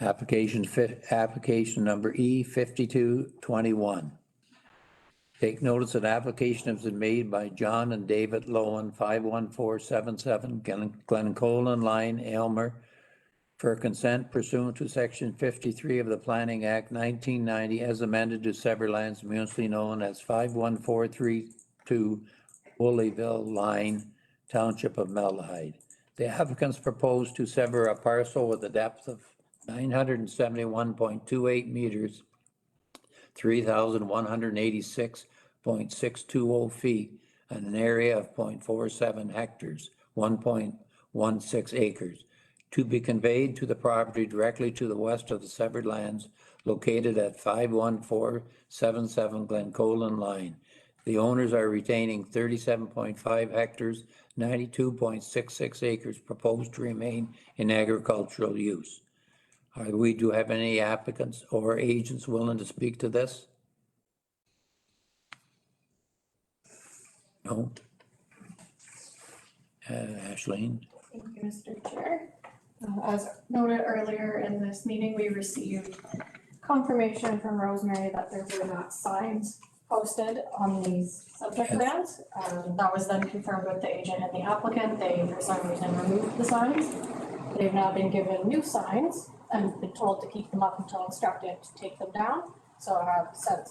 Application number E5221. Take notice that application has been made by John and David Lowen, 51477 Glencolan Line, Aylmer, for consent pursuant to section 53 of the Planning Act 1990 as amended to sever lands municipally known as 51432 Woolleyville Line, Township of Malahide. The applicants propose to sever a parcel with a depth of 971.28 meters, 3,186.620 feet, and an area of 0.47 hectares, 1.16 acres, to be conveyed to the property directly to the west of the severed lands located at 51477 Glencolan Line. The owners are retaining 37.5 hectares, 92.66 acres proposed to remain in agricultural use. Do you have any applicants or agents willing to speak to this? No? Ashleen? Thank you, Mr. Chair. As noted earlier in this meeting, we received confirmation from Rosemary that there were not signs posted on these subject lands. That was then confirmed with the agent and the applicant. They, for some reason, removed the signs. They've now been given new signs and been told to keep them up until instructed to take them down. So I have said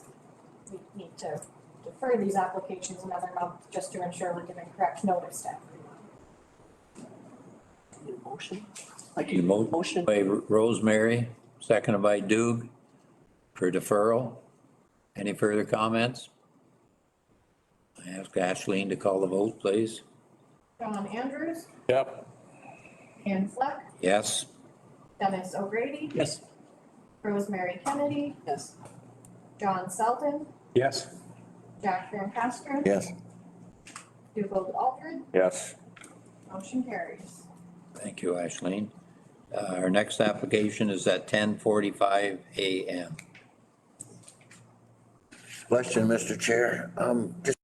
we need to defer these applications another month just to ensure we're giving correct notice to everyone. Need a motion? Motion. By Rosemary, seconded by Doug for deferral. Any further comments? I ask Ashleen to call the vote, please. John Andrews, Yep. Ann Fleck, Yes? Dennis O'Grady, Yes. Rosemary Kennedy, Yes. John Selton, Yes. Jack Van Castro. Yes. Dougal Aldred, Yes. motion carries. Thank you, Ashleen. Our next application is at 10:45 a.m. Question, Mr. Chair. Just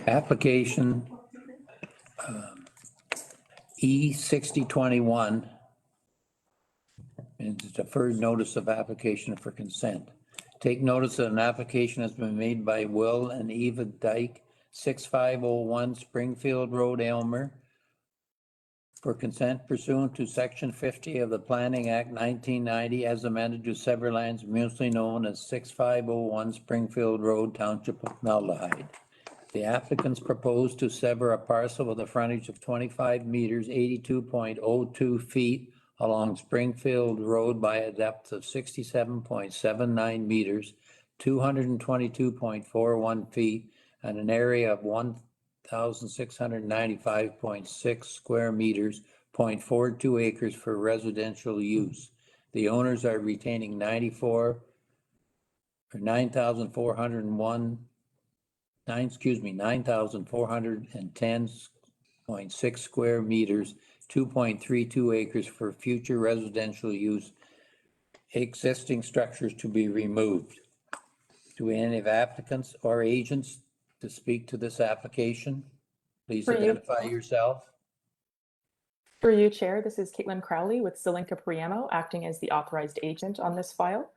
Application E6021 is deferred notice of application for consent. Take notice that an application has been made by Will and Eva Dyke, 6501 Springfield Road, Aylmer, for consent pursuant to Section 50 of the Planning Act 1990 as amended to sever lands municipally known as 6501 Springfield Road, Township of Malahide. The applicants propose to sever a parcel with a frontage of 25 meters, 82.02 feet along Springfield Road by a depth of 67.79 meters, 222.41 feet, and an area of 1,695.6 square meters, 0.42 acres for residential use. The owners are retaining 9,410.6 square meters, 2.32 acres for future residential use. Existing structures to be removed. Do any of applicants or agents to speak to this application? Please For you. identify yourself. Through you, Chair, this is Caitlin Crowley with Zelenka Priamo, acting as the authorized agent on this file.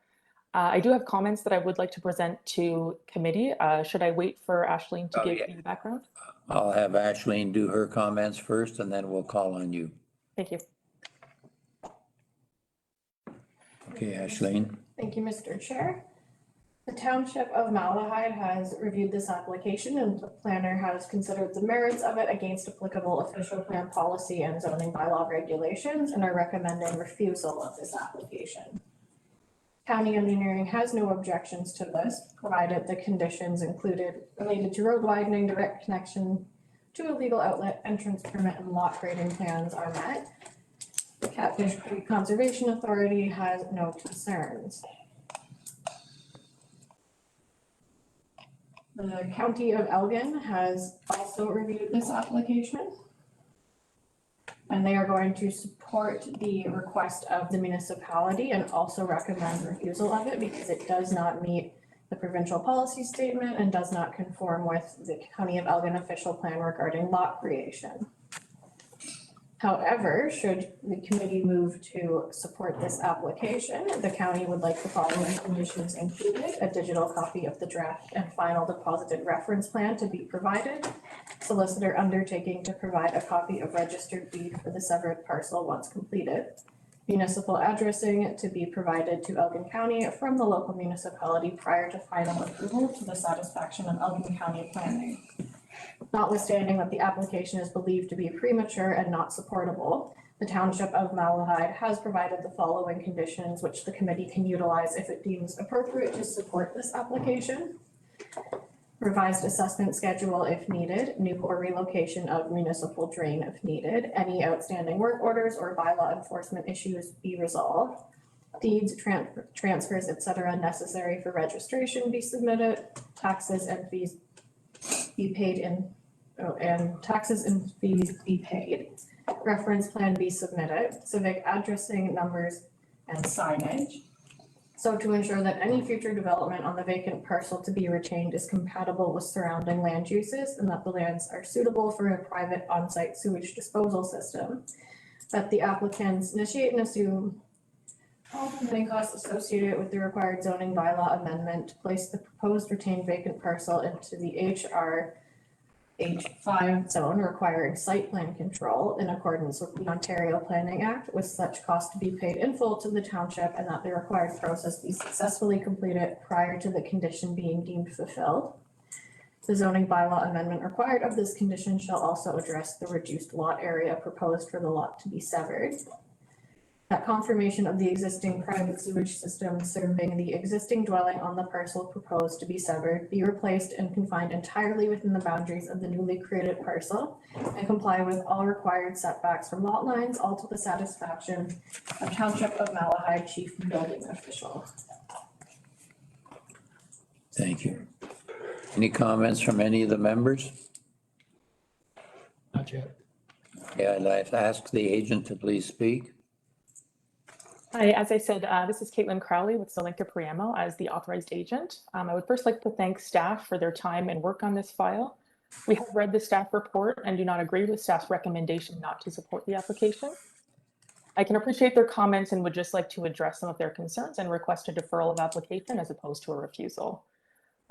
I do have comments that I would like to present to committee. Should I wait for Ashleen to give me the background? I'll have Ashleen do her comments first, and then we'll call on you. Thank you. Okay, Ashleen. Thank you, Mr. Chair. The Township of Malahide has reviewed this application and the planner has considered the merits of it against applicable official plan policy and zoning bylaw regulations and are recommending refusal of this application. County engineering has no objections to this, provided the conditions included related to road widening, direct connection to a legal outlet, entrance permit, and lot grading plans are met. The Catfish Creek Conservation Authority has no concerns. The County of Elgin has also reviewed this application. And they are going to support the request of the municipality and also recommend refusal of it because it does not meet the provincial policy statement and does not conform with the County of Elgin official plan regarding lot creation. However, should the committee move to support this application, the county would like the following conditions included: a digital copy of the draft and final deposited reference plan to be provided, solicitor undertaking to provide a copy of registered deed for the severed parcel once completed, municipal addressing to be provided to Elgin County from the local municipality prior to final approval to the satisfaction of Elgin County planning. Notwithstanding that the application is believed to be premature and not supportable, the Township of Malahide has provided the following conditions which the committee can utilize if it deems appropriate to support this application. Revised assessment schedule if needed, new or relocation of municipal drain if needed, any outstanding work orders or bylaw enforcement issues be resolved. Deeds, transfers, etc. necessary for registration be submitted, taxes and fees be paid in, and taxes and fees be paid. Reference plan be submitted, civic addressing numbers and signage. So to ensure that any future development on the vacant parcel to be retained is compatible with surrounding land uses and that the lands are suitable for a private on-site sewage disposal system. That the applicants initiate and assume all permitting costs associated with the required zoning bylaw amendment to place the proposed retained vacant parcel into the HR H5 zone requiring site plan control in accordance with the Ontario Planning Act, with such cost to be paid in full to the township and that the required process be successfully completed prior to the condition being deemed fulfilled. The zoning bylaw amendment required of this condition shall also address the reduced lot area proposed for the lot to be severed. That confirmation of the existing private sewage system serving the existing dwelling on the parcel proposed to be severed be replaced and confined entirely within the boundaries of the newly created parcel and comply with all required setbacks from lot lines, all to the satisfaction of Township of Malahide Chief Building Official. Thank you. Any comments from any of the members? Not yet. Yeah, I'd like to ask the agent to please speak. Hi, as I said, this is Caitlin Crowley with Selenka Priamo as the authorized agent. I would first like to thank staff for their time and work on this file. We have read the staff report and do not agree with staff's recommendation not to support the application. I can appreciate their comments and would just like to address some of their concerns and request a deferral of application as opposed to a refusal.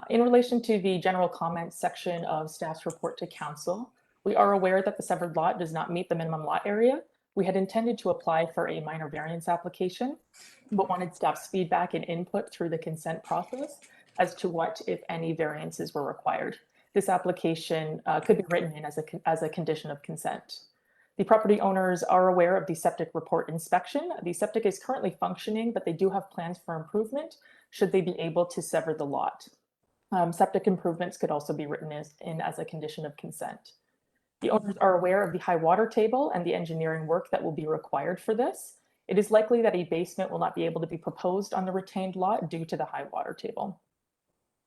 In relation to the general comments section of staff's report to council, we are aware that the severed lot does not meet the minimum lot area. We had intended to apply for a minor variance application, but wanted staff's feedback and input through the consent process as to what, if any, variances were required. This application could be written in as a condition of consent. The property owners are aware of the septic report inspection. The septic is currently functioning, but they do have plans for improvement should they be able to sever the lot. Septic improvements could also be written in as a condition of consent. The owners are aware of the high water table and the engineering work that will be required for this. It is likely that a basement will not be able to be proposed on the retained lot due to the high water table.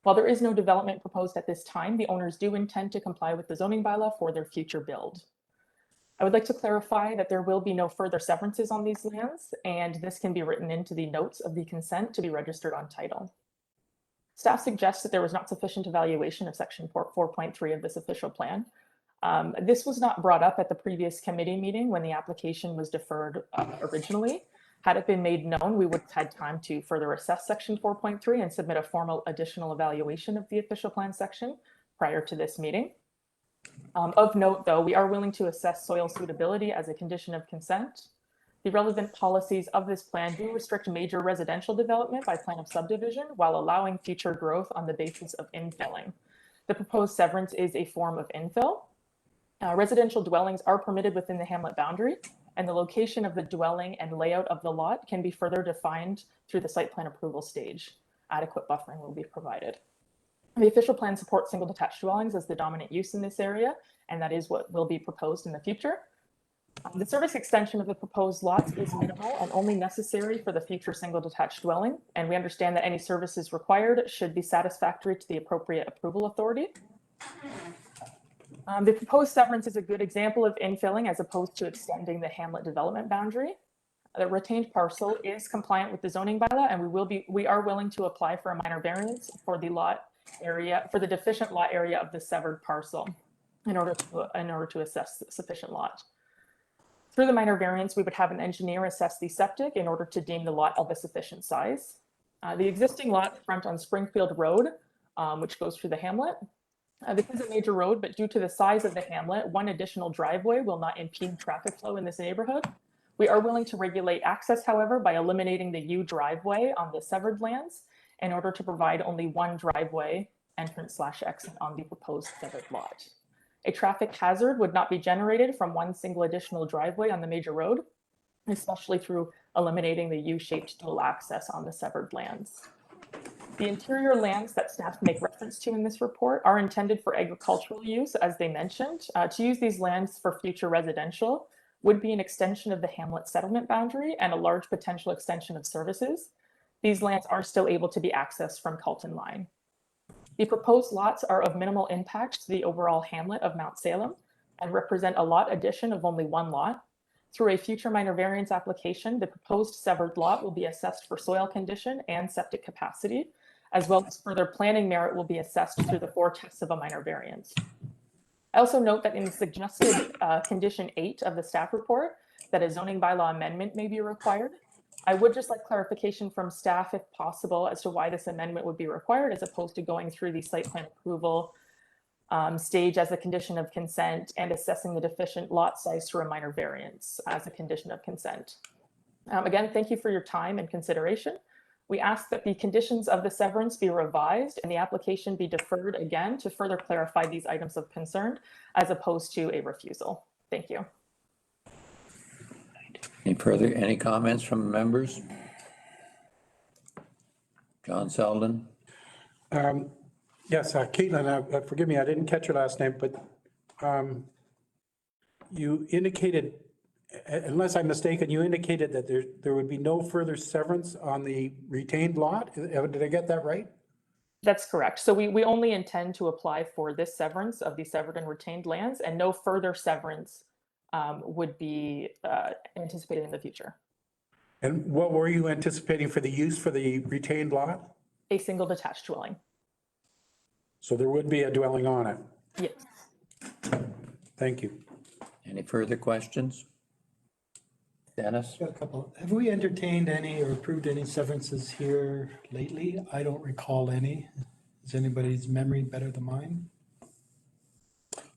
While there is no development proposed at this time, the owners do intend to comply with the zoning bylaw for their future build. I would like to clarify that there will be no further severances on these lands, and this can be written into the notes of the consent to be registered on title. Staff suggests that there was not sufficient evaluation of section 4.3 of this official plan. This was not brought up at the previous committee meeting when the application was deferred originally. Had it been made known, we would have had time to further assess section 4.3 and submit a formal additional evaluation of the official plan section prior to this meeting. Of note, though, we are willing to assess soil suitability as a condition of consent. The relevant policies of this plan do restrict major residential development by plan of subdivision while allowing future growth on the basis of infilling. The proposed severance is a form of infill. Residential dwellings are permitted within the hamlet boundary, and the location of the dwelling and layout of the lot can be further defined through the site plan approval stage. Adequate buffering will be provided. The official plan supports single detached dwellings as the dominant use in this area, and that is what will be proposed in the future. The service extension of the proposed lots is minimal and only necessary for the future single detached dwelling, and we understand that any services required should be satisfactory to the appropriate approval authority. The proposed severance is a good example of infilling as opposed to extending the hamlet development boundary. The retained parcel is compliant with the zoning bylaw, and we are willing to apply for a minor variance for the lot area, for the deficient lot area of the severed parcel in order to assess the sufficient lot. Through the minor variance, we would have an engineer assess the septic in order to deem the lot of a sufficient size. The existing lot front on Springfield Road, which goes through the hamlet. This is a major road, but due to the size of the hamlet, one additional driveway will not impede traffic flow in this neighborhood. We are willing to regulate access, however, by eliminating the U driveway on the severed lands in order to provide only one driveway entrance/exit on the proposed severed lot. A traffic hazard would not be generated from one single additional driveway on the major road, especially through eliminating the U-shaped dual access on the severed lands. The interior lands that staff make reference to in this report are intended for agricultural use, as they mentioned. To use these lands for future residential would be an extension of the hamlet settlement boundary and a large potential extension of services. These lands are still able to be accessed from Calton Line. The proposed lots are of minimal impact to the overall hamlet of Mount Salem and represent a lot addition of only one lot. Through a future minor variance application, the proposed severed lot will be assessed for soil condition and septic capacity, as well as further planning merit will be assessed through the 4 tests of a minor variance. I also note that in the suggested condition 8 of the staff report, that a zoning bylaw amendment may be required. I would just like clarification from staff, if possible, as to why this amendment would be required, as opposed to going through the site plan approval stage as a condition of consent and assessing the deficient lot size through a minor variance as a condition of consent. Again, thank you for your time and consideration. We ask that the conditions of the severance be revised and the application be deferred again to further clarify these items of concern, as opposed to a refusal. Thank you. Any comments from members? John Selden? Yes, Caitlin, forgive me, I didn't catch your last name, but you indicated, unless I'm mistaken, you indicated that there would be no further severance on the retained lot. Did I get that right? That's correct. So we only intend to apply for this severance of the severed and retained lands, and no further severance would be anticipated in the future. And what were you anticipating for the use for the retained lot? A single detached dwelling. So there would be a dwelling on it. Yes. Thank you. Any further questions? Dennis? Got a couple. Have we entertained any or approved any severances here lately? I don't recall any. Is anybody's memory better than mine?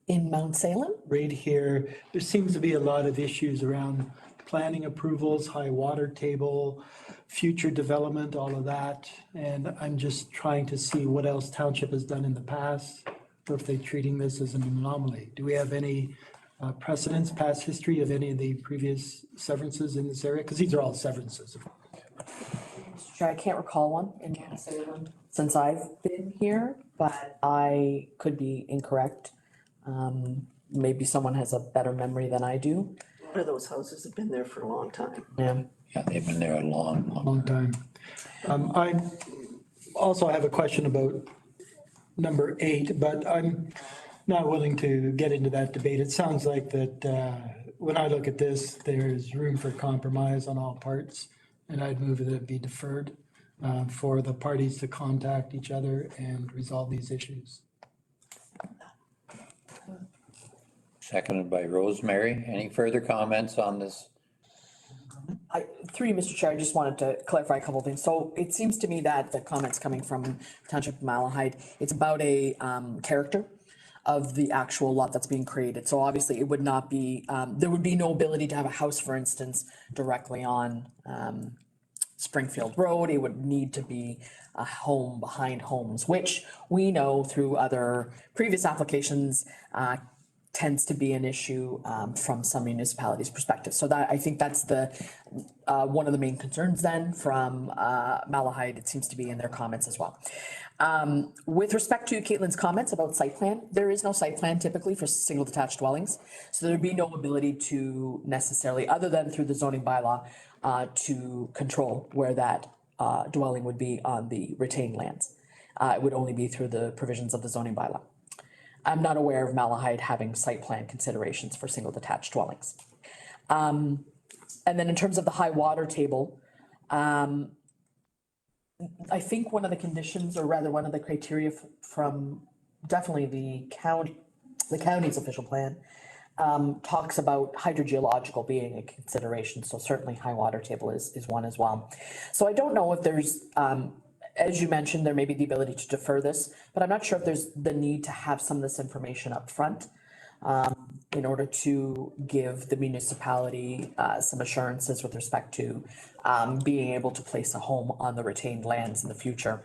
In Mount Salem? Right here, there seems to be a lot of issues around planning approvals, high water table, future development, all of that. And I'm just trying to see what else township has done in the past, or if they're treating this as an anomaly. Do we have any precedents, past history of any of the previous severances in this area? Because these are all severances. Sure, I can't recall one in Mount Salem since I've been here, but I could be incorrect. Maybe someone has a better memory than I do. A lot of those houses have been there for a long time. Yeah. Yeah, they've been there a long, Long time. I also have a question about number 8, but I'm not willing to get into that debate. It sounds like that when I look at this, there's room for compromise on all parts, and I'd move that it be deferred for the parties to contact each other and resolve these issues. seconded by Rosemary. Any further comments on this? Through you, Mr. Chair, I just wanted to clarify a couple of things. So it seems to me that the comments coming from Township of Malahide, it's about a character of the actual lot that's being created. So obviously it would not be, there would be no ability to have a house, for instance, directly on Springfield Road. It would need to be a home behind homes, which we know through other previous applications tends to be an issue from some municipalities' perspective. So that, I think that's the, one of the main concerns then from Malahide, it seems to be in their comments as well. With respect to Caitlin's comments about site plan, there is no site plan typically for single detached dwellings. So there'd be no ability to necessarily, other than through the zoning bylaw, to control where that dwelling would be on the retained lands. It would only be through the provisions of the zoning bylaw. I'm not aware of Malahide having site plan considerations for single detached dwellings. And then in terms of the high water table, I think one of the conditions, or rather one of the criteria from definitely the county's official plan, talks about hydrogeological being a consideration. So certainly high water table is one as well. So I don't know if there's, as you mentioned, there may be the ability to defer this, but I'm not sure if there's the need to have some of this information up front in order to give the municipality some assurances with respect to being able to place a home on the retained lands in the future.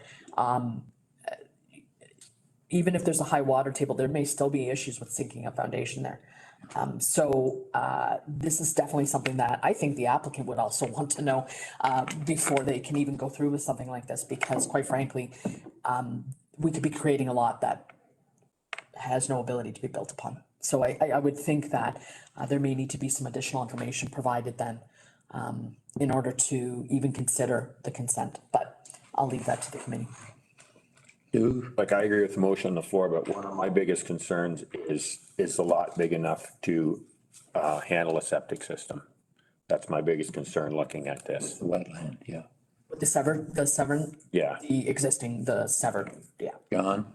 Even if there's a high water table, there may still be issues with sinking a foundation there. So this is definitely something that I think the applicant would also want to know before they can even go through with something like this, because quite frankly, we could be creating a lot that has no ability to be built upon. So I would think that there may need to be some additional information provided then in order to even consider the consent, but I'll leave that to the committee. Like, I agree with the motion on the floor, but one of my biggest concerns is the lot big enough to handle a septic system? That's my biggest concern looking at this. The wetland, yeah. With the severed, Yeah. the existing, the severed, yeah. John?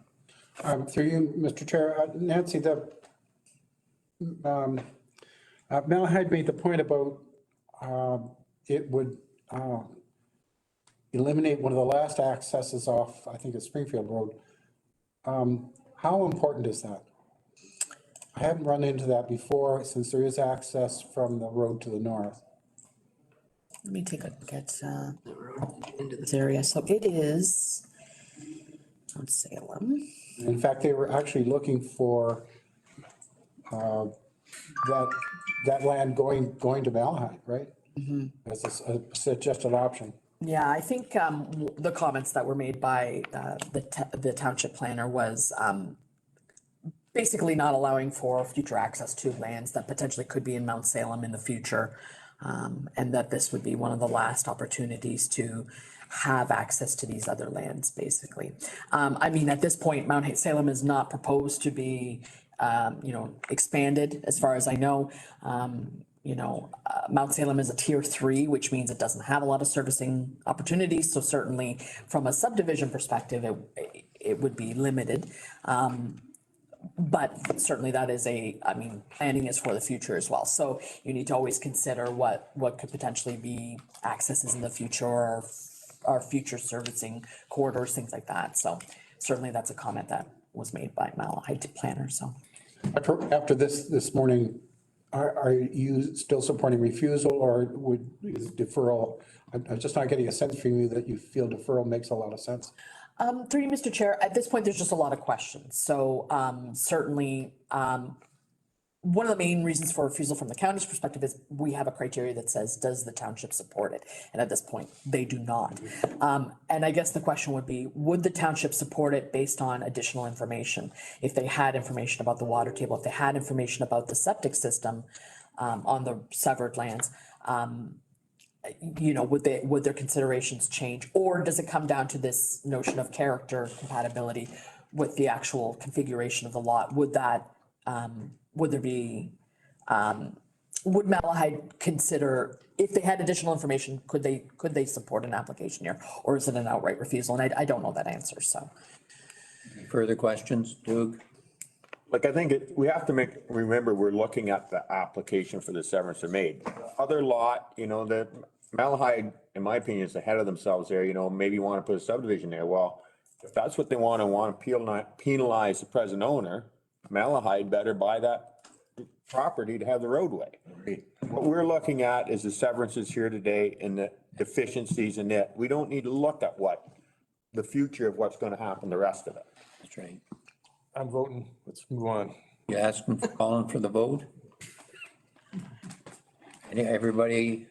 Through you, Mr. Chair, Nancy, Malahide made the point about it would eliminate one of the last accesses off, I think it's Springfield Road. How important is that? I haven't run into that before, since there is access from the road to the north. Let me take a look at this area. So it is on Salem. In fact, they were actually looking for that land going to Malahide, right? As a suggested option. Yeah, I think the comments that were made by the township planner was basically not allowing for future access to lands that potentially could be in Mount Salem in the future. And that this would be one of the last opportunities to have access to these other lands, basically. I mean, at this point, Mount Salem is not proposed to be, expanded, as far as I know. Mount Salem is a tier 3, which means it doesn't have a lot of servicing opportunities. So certainly from a subdivision perspective, it would be limited. But certainly that is planning is for the future as well. So you need to always consider what could potentially be accesses in the future or our future servicing corridors, things like that. So certainly that's a comment that was made by Malahide planner, so. After this morning, are you still supporting refusal or is deferral? I'm just not getting a sense from you that you feel deferral makes a lot of sense. Through you, Mr. Chair, at this point, there's just a lot of questions. So certainly, one of the main reasons for refusal from the county's perspective is we have a criteria that says, does the township support it? And at this point, they do not. And I guess the question would be, would the township support it based on additional information? If they had information about the water table, if they had information about the septic system on the severed lands, would their considerations change? Or does it come down to this notion of character compatibility with the actual configuration of the lot? Would Malahide consider, if they had additional information, could they support an application here? Or is it an outright refusal? And I don't know that answer, so. Further questions, Doug? Like, I think we have to remember, we're looking at the application for the severance are made. Other lot, the Malahide, in my opinion, is ahead of themselves there, maybe want to put a subdivision there. Well, if that's what they want to penalize the present owner, Malahide better buy that property to have the roadway. What we're looking at is the severances here today and the deficiencies in it. We don't need to look at what the future of what's going to happen, the rest of it. That's right. I'm voting. Let's move on. You asking for calling for the vote? Everybody,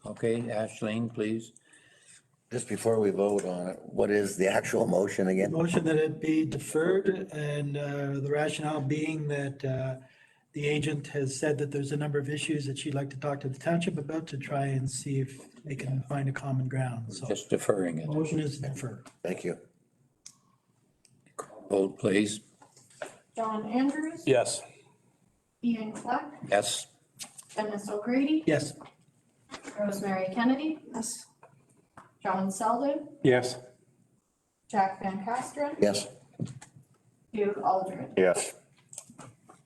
okay, Ashleen, please. Just before we vote on it, what is the actual motion again? Motion that it be deferred, and the rationale being that the agent has said that there's a number of issues that she'd like to talk to the township about to try and see if they can find a common ground. So Just deferring it. motion is deferred. Thank you. Vote, please. John Andrews. Yes. Ian Clark. Yes. Dennis O'Grady. Yes. Rosemary Kennedy. Yes. John Selden. Yes. Jack Van Castro. Yes. Hugh Aldred. Yes.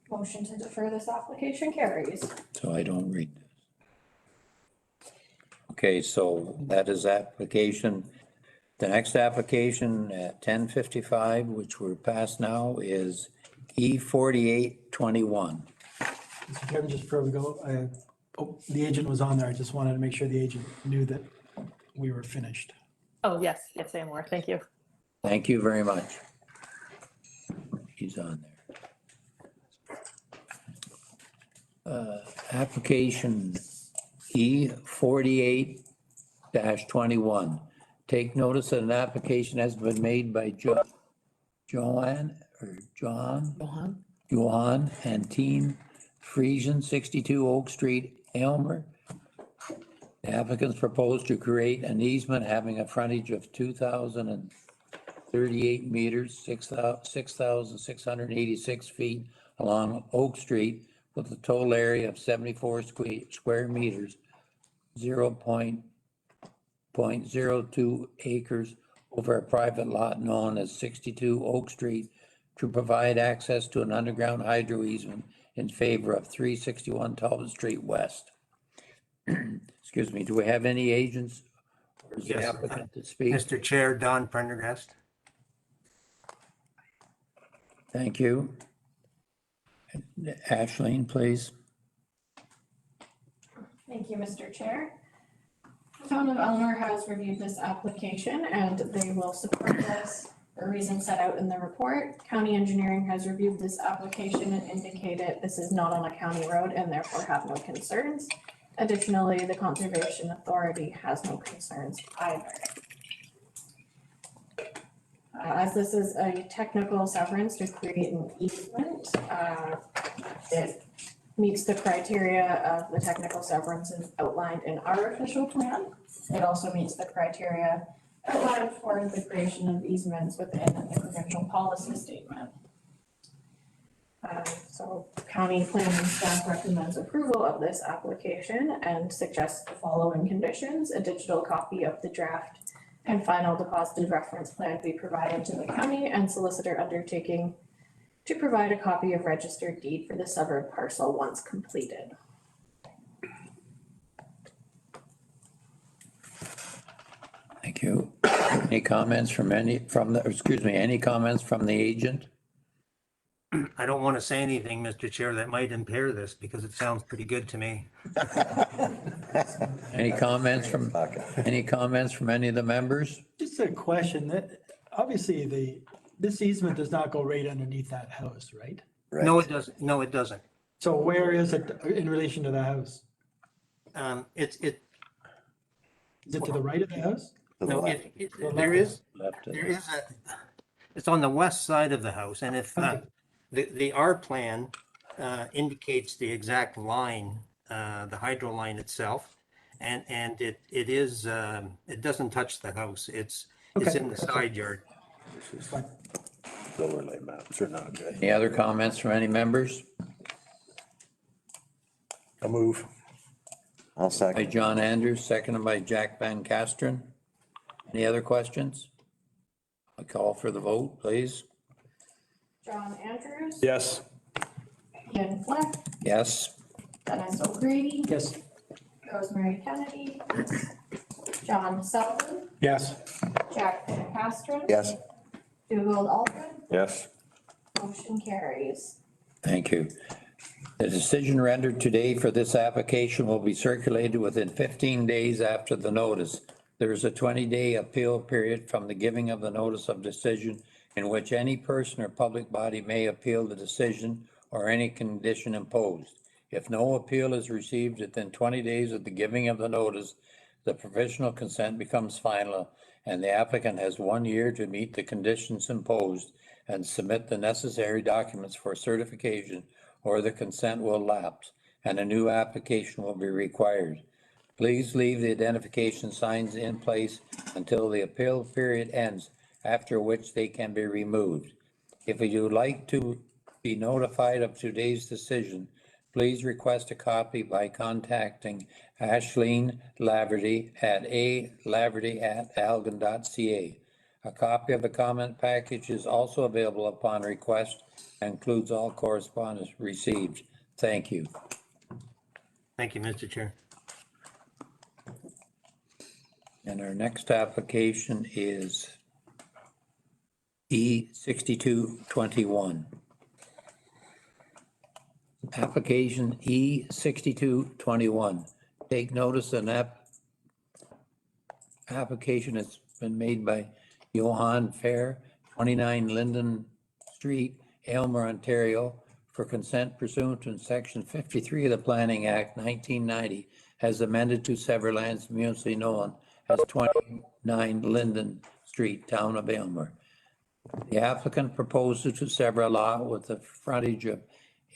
Motion to defer this application carries. So I don't read this. Okay, so that is application. The next application at 10:55, which we're past now, is E4821. Mr. Chairman, just before we go, the agent was on there. I just wanted to make sure the agent knew that we were finished. Oh, yes, I am aware. Thank you. Thank you very much. He's on there. Application E48-21. Take notice that an application has been made by Johan and Team Friesian, 62 Oak Street, Aylmer. The applicants propose to create an easement having a frontage of 2,038 meters, 6,686 feet along Oak Street with a total area of 74 square meters, 0.02 acres over a private lot known as 62 Oak Street to provide access to an underground hydro easement in favor of 361 Talbot Street West. Excuse me, do we have any agents? Or is the Yes. applicant to speak? Mr. Chair, Don Prendergast. Thank you. Ashleen, please. Thank you, Mr. Chair. The town of Elmer has reviewed this application and they will support this for reasons set out in the report. County engineering has reviewed this application and indicated this is not on a county road and therefore have no concerns. Additionally, the Conservation Authority has no concerns either. As this is a technical severance to create an easement, it meets the criteria of the technical severances outlined in our official plan. It also meets the criteria outlined for the creation of easements within the provincial policy statement. So county planning staff recommends approval of this application and suggests the following conditions: a digital copy of the draft and final deposited reference plan be provided to the county, and solicitor undertaking to provide a copy of registered deed for the severed parcel once completed. Thank you. Any comments from any comments from the agent? I don't want to say anything, Mr. Chair, that might impair this because it sounds pretty good to me. Any comments from any of the members? Just a question that, obviously this easement does not go right underneath that house, right? No, it doesn't. No, it doesn't. So where is it in relation to the house? It, Is it to the right of the house? no, there is Left of There is it's on the west side of the house, and if, the R plan, indicates the exact line, the hydro line itself, and it is, it doesn't touch the house, it's in the side yard. The overlay maps are not good. Any other comments from any members? I'll move. I'll By second. John Andrews, seconded by Jack Van Castren. Any other questions? I call for the vote, please. John Andrews. Yes. Ian Fleck. Yes. Dennis O'Grady. Yes. Rosemary Kennedy. John Sullivan. Yes. Jack Van Castren. Yes. Dougald Alford. Yes. Motion carries. Thank you. The decision rendered today for this application will be circulated within 15 days after the notice. There is a 20-day appeal period from the giving of the notice of decision in which any person or public body may appeal the decision or any condition imposed. If no appeal is received within 20 days of the giving of the notice, the provisional consent becomes final, and the applicant has 1 year to meet the conditions imposed and submit the necessary documents for certification, or the consent will lapse and a new application will be required. Please leave the identification signs in place until the appeal period ends, after which they can be removed. If you would like to be notified of today's decision, please request a copy by contacting Ashleen Laverty at alaverty@algon.ca. A copy of the comment package is also available upon request and includes all correspondence received. Thank you. Thank you, Mr. Chair. And our next application is E6221. Application E6221. Take notice an application has been made by Johan Fair, 29 Linden Street, Aylmer, Ontario, for consent pursuant to Section 53 of the Planning Act 1990, as amended to sever lands municipally known as 29 Linden Street, Town of Aylmer. The applicant proposes to sever a lot with a frontage of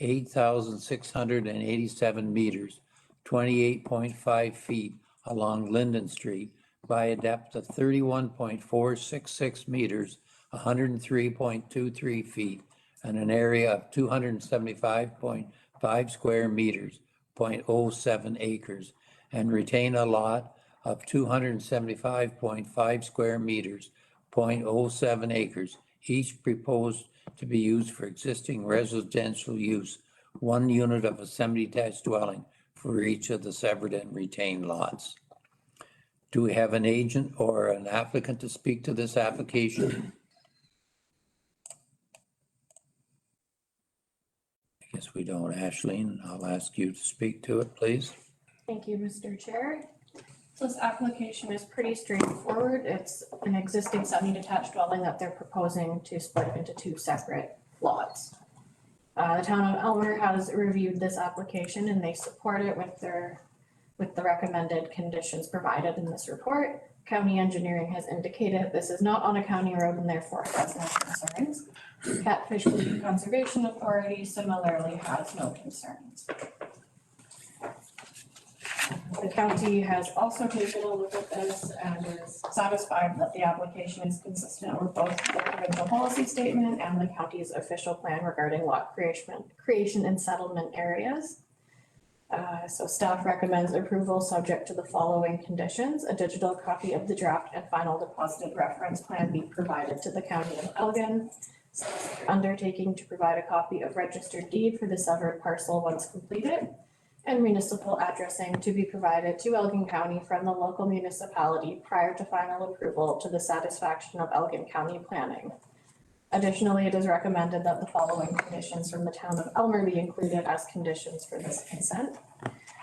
8,687 meters, 28.5 feet along Linden Street by a depth of 31.466 meters, 103.23 feet, and an area of 275.5 square meters, 0.07 acres, and retain a lot of 275.5 square meters, 0.07 acres, each proposed to be used for existing residential use, 1 unit of a semi-detached dwelling for each of the severed and retained lots. Do we have an agent or an applicant to speak to this application? I guess we don't. Ashleen, I'll ask you to speak to it, please. Thank you, Mr. Chair. So this application is pretty straightforward. It's an existing semi-detached dwelling that they're proposing to split into 2 separate lots. The town of Aylmer has reviewed this application and they support it with the recommended conditions provided in this report. County engineering has indicated this is not on a county road and therefore has no concerns. Catfish Creek Conservation Authority similarly has no concerns. The county has also taken a look at this and is satisfied that the application is consistent with both the provincial policy statement and the county's official plan regarding lot creation and settlement areas. So staff recommends approval subject to the following conditions. A digital copy of the draft and final deposited reference plan be provided to the County of Elgin. Undertaking to provide a copy of registered deed for the severed parcel once completed. And municipal addressing to be provided to Elgin County from the local municipality prior to final approval to the satisfaction of Elgin County planning. Additionally, it is recommended that the following conditions from the town of Elmer be included as conditions for this consent.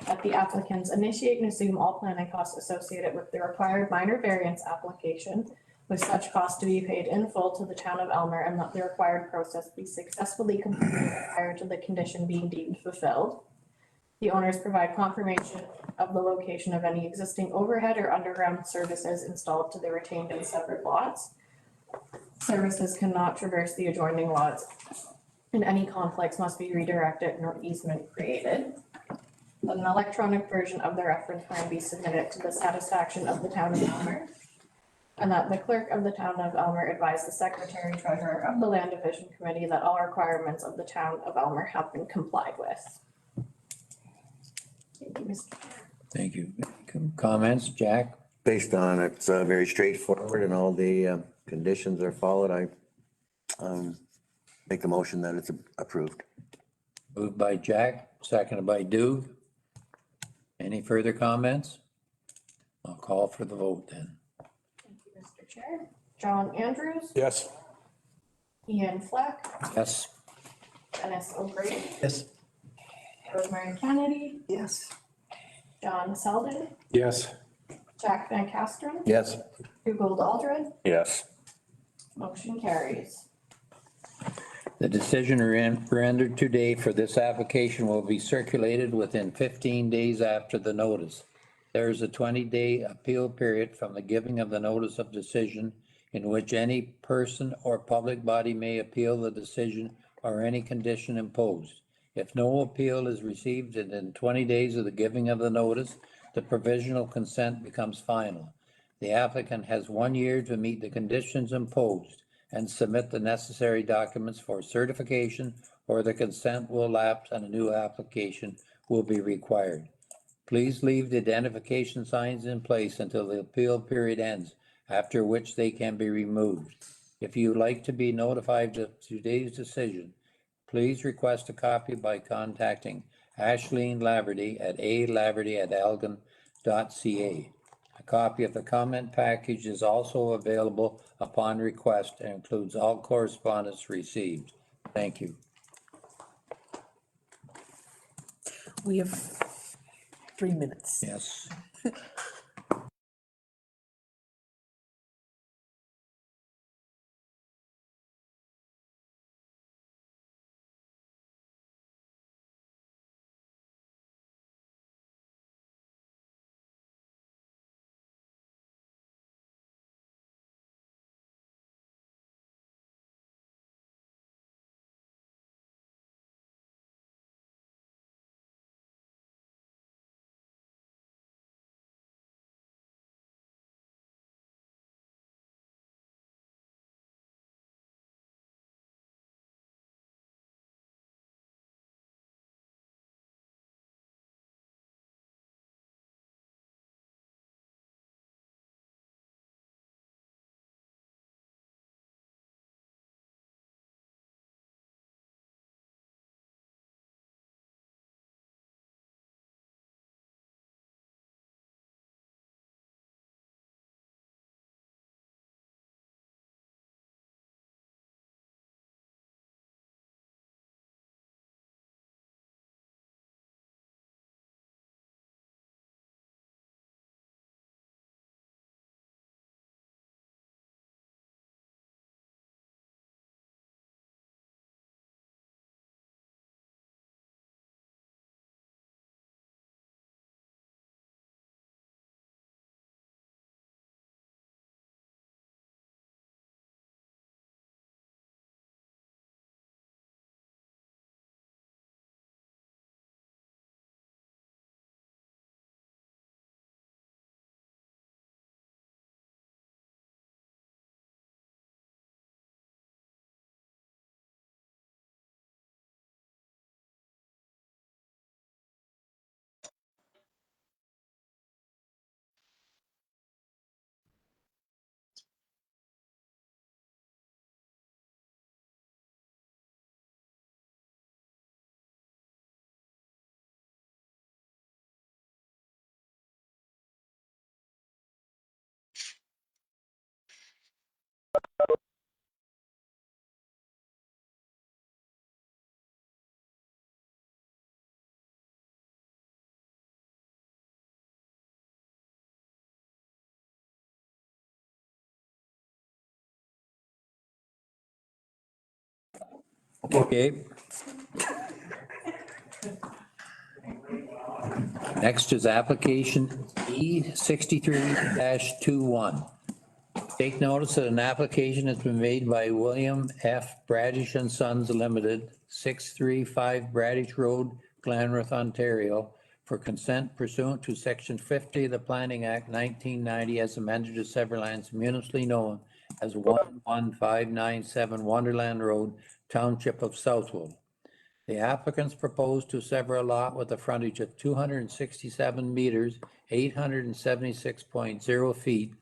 That the applicants initiate and assume all planning costs associated with the required minor variance application, with such cost to be paid in full to the town of Elmer, and that the required process be successfully completed prior to the condition being deemed fulfilled. The owners provide confirmation of the location of any existing overhead or underground services installed to the retained and severed lots. Services cannot traverse the adjoining lots, and any conflicts must be redirected nor easement created. That an electronic version of the reference plan be submitted to the satisfaction of the town of Elmer. And that the clerk of the town of Elmer advise the secretary treasurer of the land division committee that all requirements of the town of Elmer have been complied with. Thank you, Mr. Chair. Thank you. Comments, Jack? Based on it's very straightforward and all the conditions are followed, I make the motion that it's approved. Moved by Jack, seconded by Doug. Any further comments? I'll call for the vote then. Thank you, Mr. Chair. John Andrews, Yes. Ian Fleck, Yes. Dennis O'Grady, Yes. Rosemary Kennedy, Yes. John Selden, Yes. Jack Van Castro, Yes. Hugh Gold Aldred, Yes. motion carries. The decision rendered today for this application will be circulated within 15 days after the notice. There is a 20-day appeal period from the giving of the notice of decision in which any person or public body may appeal the decision or any condition imposed. If no appeal is received within 20 days of the giving of the notice, the provisional consent becomes final. The applicant has 1 year to meet the conditions imposed and submit the necessary documents for certification, or the consent will lapse and a new application will be required. Please leave the identification signs in place until the appeal period ends, after which they can be removed. If you would like to be notified of today's decision, please request a copy by contacting Ashleen Laverty at alaverty@elgin.ca. A copy of the comment package is also available upon request and includes all correspondence received. Thank you. We have 3 minutes. Yes. Okay. Next is application E63-21. Take notice that an application has been made by William F. Bradish and Sons Limited, 635 Bradish Road, Glanworth, Ontario, for consent pursuant to section 50 of the Planning Act 1990 as amended to sever lands municipally known as 11597 Wonderland Road, Township of Southwold. The applicants propose to sever a lot with a frontage of 267 meters, 876.0 feet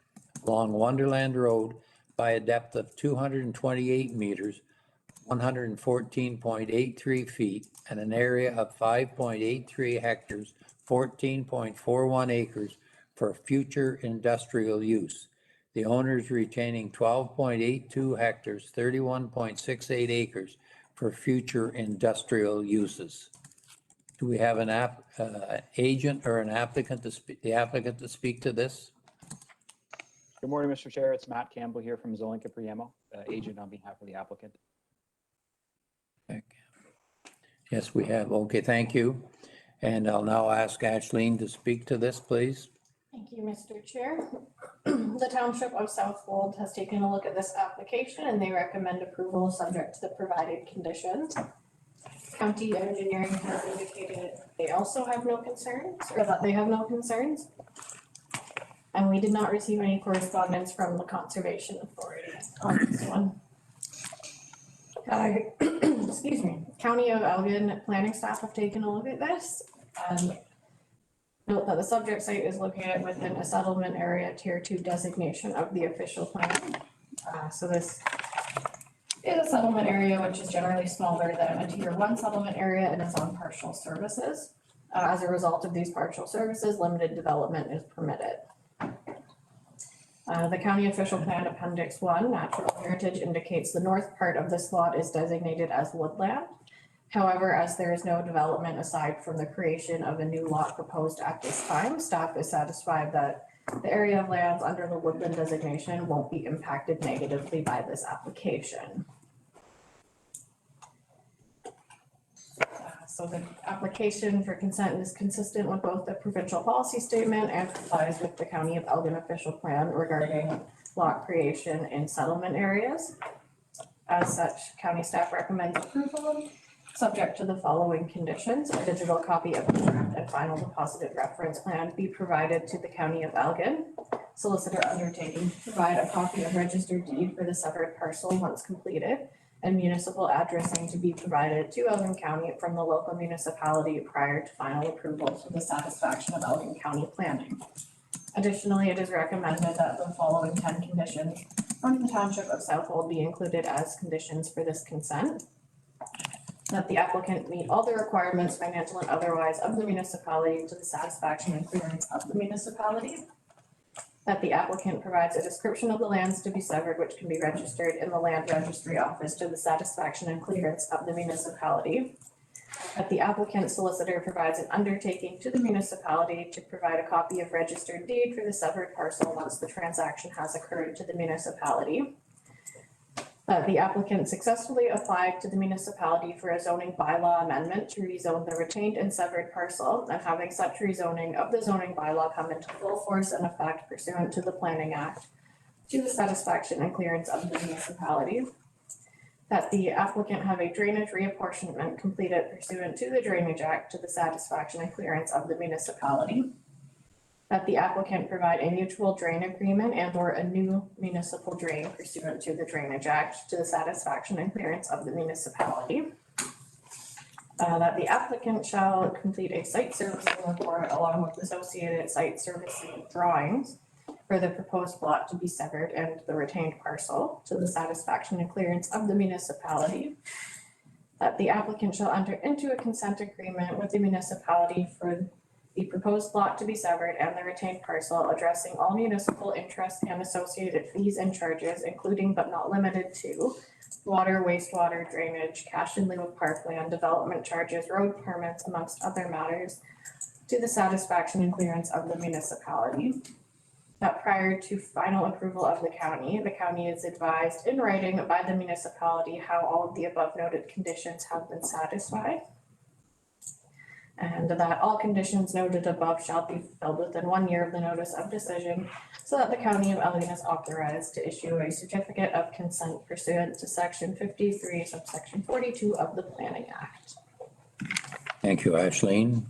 along Wonderland Road by a depth of 228 meters, 114.83 feet, and an area of 5.83 hectares, 14.41 acres for future industrial use. The owners retaining 12.82 hectares, 31.68 acres for future industrial uses. Do we have an agent or an applicant to speak, the applicant to speak to this? Good morning, Mr. Chair. It's Matt Campbell here from Zolinka Priemo, agent on behalf of the applicant. Yes, we have. Okay, thank you. And I'll now ask Ashleen to speak to this, please. Thank you, Mr. Chair. The Township of Southwold has taken a look at this application and they recommend approval subject to the provided conditions. County engineering has indicated they also have no concerns, or that they have no concerns. And we did not receive any correspondence from the Conservation Authority on this one. Excuse me, County of Elgin planning staff have taken a look at this. Note that the subject site is located within a settlement area tier 2 designation of the official plan. So this is a settlement area which is generally smaller than a tier 1 settlement area and is on partial services. As a result of these partial services, limited development is permitted. The county official plan appendix 1, natural heritage, indicates the north part of this lot is designated as woodland. However, as there is no development aside from the creation of a new lot proposed at this time, staff is satisfied that the area of lands under the woodland designation won't be impacted negatively by this application. So the application for consent is consistent with both the provincial policy statement and complies with the County of Elgin official plan regarding lot creation in settlement areas. As such, county staff recommends approval, subject to the following conditions. A digital copy of the draft and final deposited reference plan be provided to the County of Elgin. Solicitor undertaking to provide a copy of registered deed for the severed parcel once completed, and municipal addressing to be provided to Elgin County from the local municipality prior to final approval to the satisfaction of Elgin County planning. Additionally, it is recommended that the following 10 conditions from the Township of Southwold be included as conditions for this consent. That the applicant meet all the requirements, financial and otherwise, of the municipality to the satisfaction and clearance of the municipality. That the applicant provides a description of the lands to be severed, which can be registered in the land registry office to the satisfaction and clearance of the municipality. That the applicant solicitor provides an undertaking to the municipality to provide a copy of registered deed for the severed parcel once the transaction has occurred to the municipality. That the applicant successfully applied to the municipality for a zoning bylaw amendment to rezone the retained and severed parcel, and having such rezoning of the zoning bylaw come into full force and effect pursuant to the Planning Act to the satisfaction and clearance of the municipality. That the applicant have a drainage reapportionment completed pursuant to the Drainage Act to the satisfaction and clearance of the municipality. That the applicant provide a mutual drain agreement and or a new municipal drain pursuant to the Drainage Act to the satisfaction and clearance of the municipality. That the applicant shall complete a site servicing report along with associated site servicing drawings for the proposed lot to be severed and the retained parcel to the satisfaction and clearance of the municipality. That the applicant shall enter into a consent agreement with the municipality for the proposed lot to be severed and the retained parcel addressing all municipal interests and associated fees and charges, including but not limited to water, wastewater, drainage, cash in lieu of parkland, development charges, road permits, amongst other matters, to the satisfaction and clearance of the municipality. That prior to final approval of the county is advised in writing by the municipality how all of the above noted conditions have been satisfied. And that all conditions noted above shall be fulfilled within 1 year of the notice of decision, so that the county of Elgin is authorized to issue a certificate of consent pursuant to section 53, subsection 42 of the Planning Act. Thank you, Ashleen.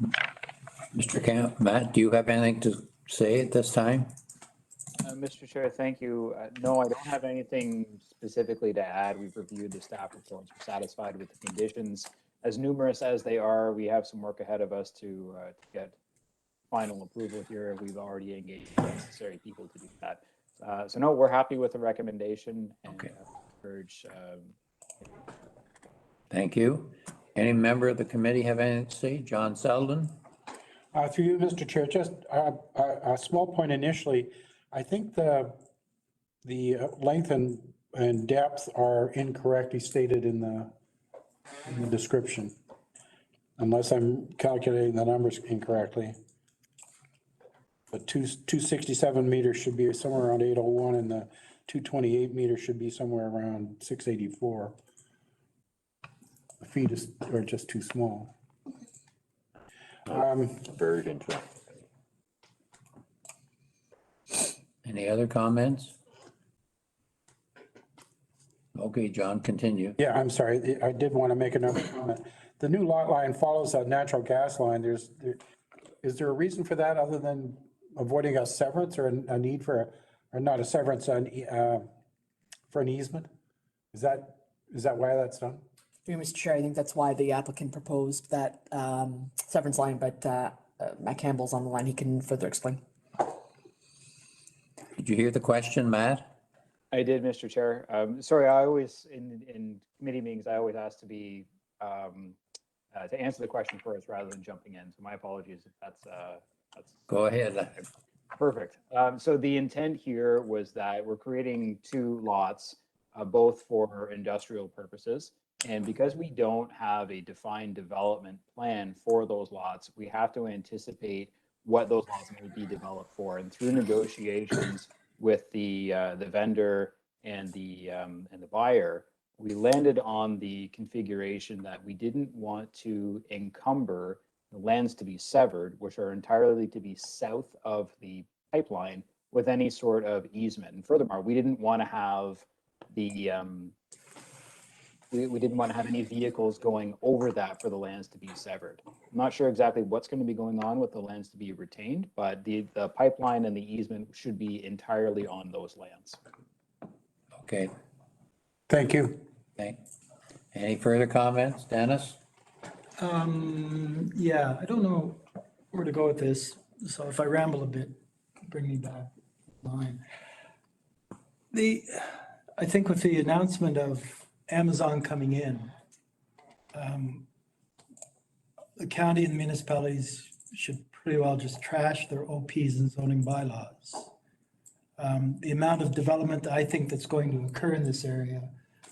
Mr. Camp, Matt, do you have anything to say at this time? Mr. Chair, thank you. No, I don't have anything specifically to add. We've reviewed the staff reports. We're satisfied with the conditions. As numerous as they are, we have some work ahead of us to get final approval here. We've already engaged the necessary people to do that. So no, we're happy with the recommendation and Okay. urge. Thank you. Any member of the committee have anything to say? John Selden? Through you, Mr. Chair, just a small point initially. I think the length and depth are incorrectly stated in the description, unless I'm calculating the numbers incorrectly. But 267 meters should be somewhere around 801, and the 228 meters should be somewhere around 684. The feet are just too small. Buried into it. Any other comments? Okay, John, continue. Yeah, I'm sorry. I did want to make another comment. The new lot line follows a natural gas line. Is there a reason for that other than avoiding a severance or a need for, or not a severance, for an easement? Is that why that's done? Mr. Chair, I think that's why the applicant proposed that severance line, but Matt Campbell's on the line. He can further explain. Did you hear the question, Matt? I did, Mr. Chair. Sorry, I always, in committee meetings, I always ask to be, to answer the question first rather than jumping in. So my apologies if that's. Go ahead. Perfect. So the intent here was that we're creating two lots, both for industrial purposes. And because we don't have a defined development plan for those lots, we have to anticipate what those lots may be developed for. And through negotiations with the vendor and the buyer, we landed on the configuration that we didn't want to encumber the lands to be severed, which are entirely to be south of the pipeline, with any sort of easement. And furthermore, we didn't want to have the we didn't want to have any vehicles going over that for the lands to be severed. I'm not sure exactly what's going to be going on with the lands to be retained, but the pipeline and the easement should be entirely on those lands. Okay, Thank you. any further comments? Dennis? Yeah, I don't know where to go with this, so if I ramble a bit, bring me back line. I think with the announcement of Amazon coming in, the county and municipalities should pretty well just trash their OPs and zoning bylaws. The amount of development I think that's going to occur in this area,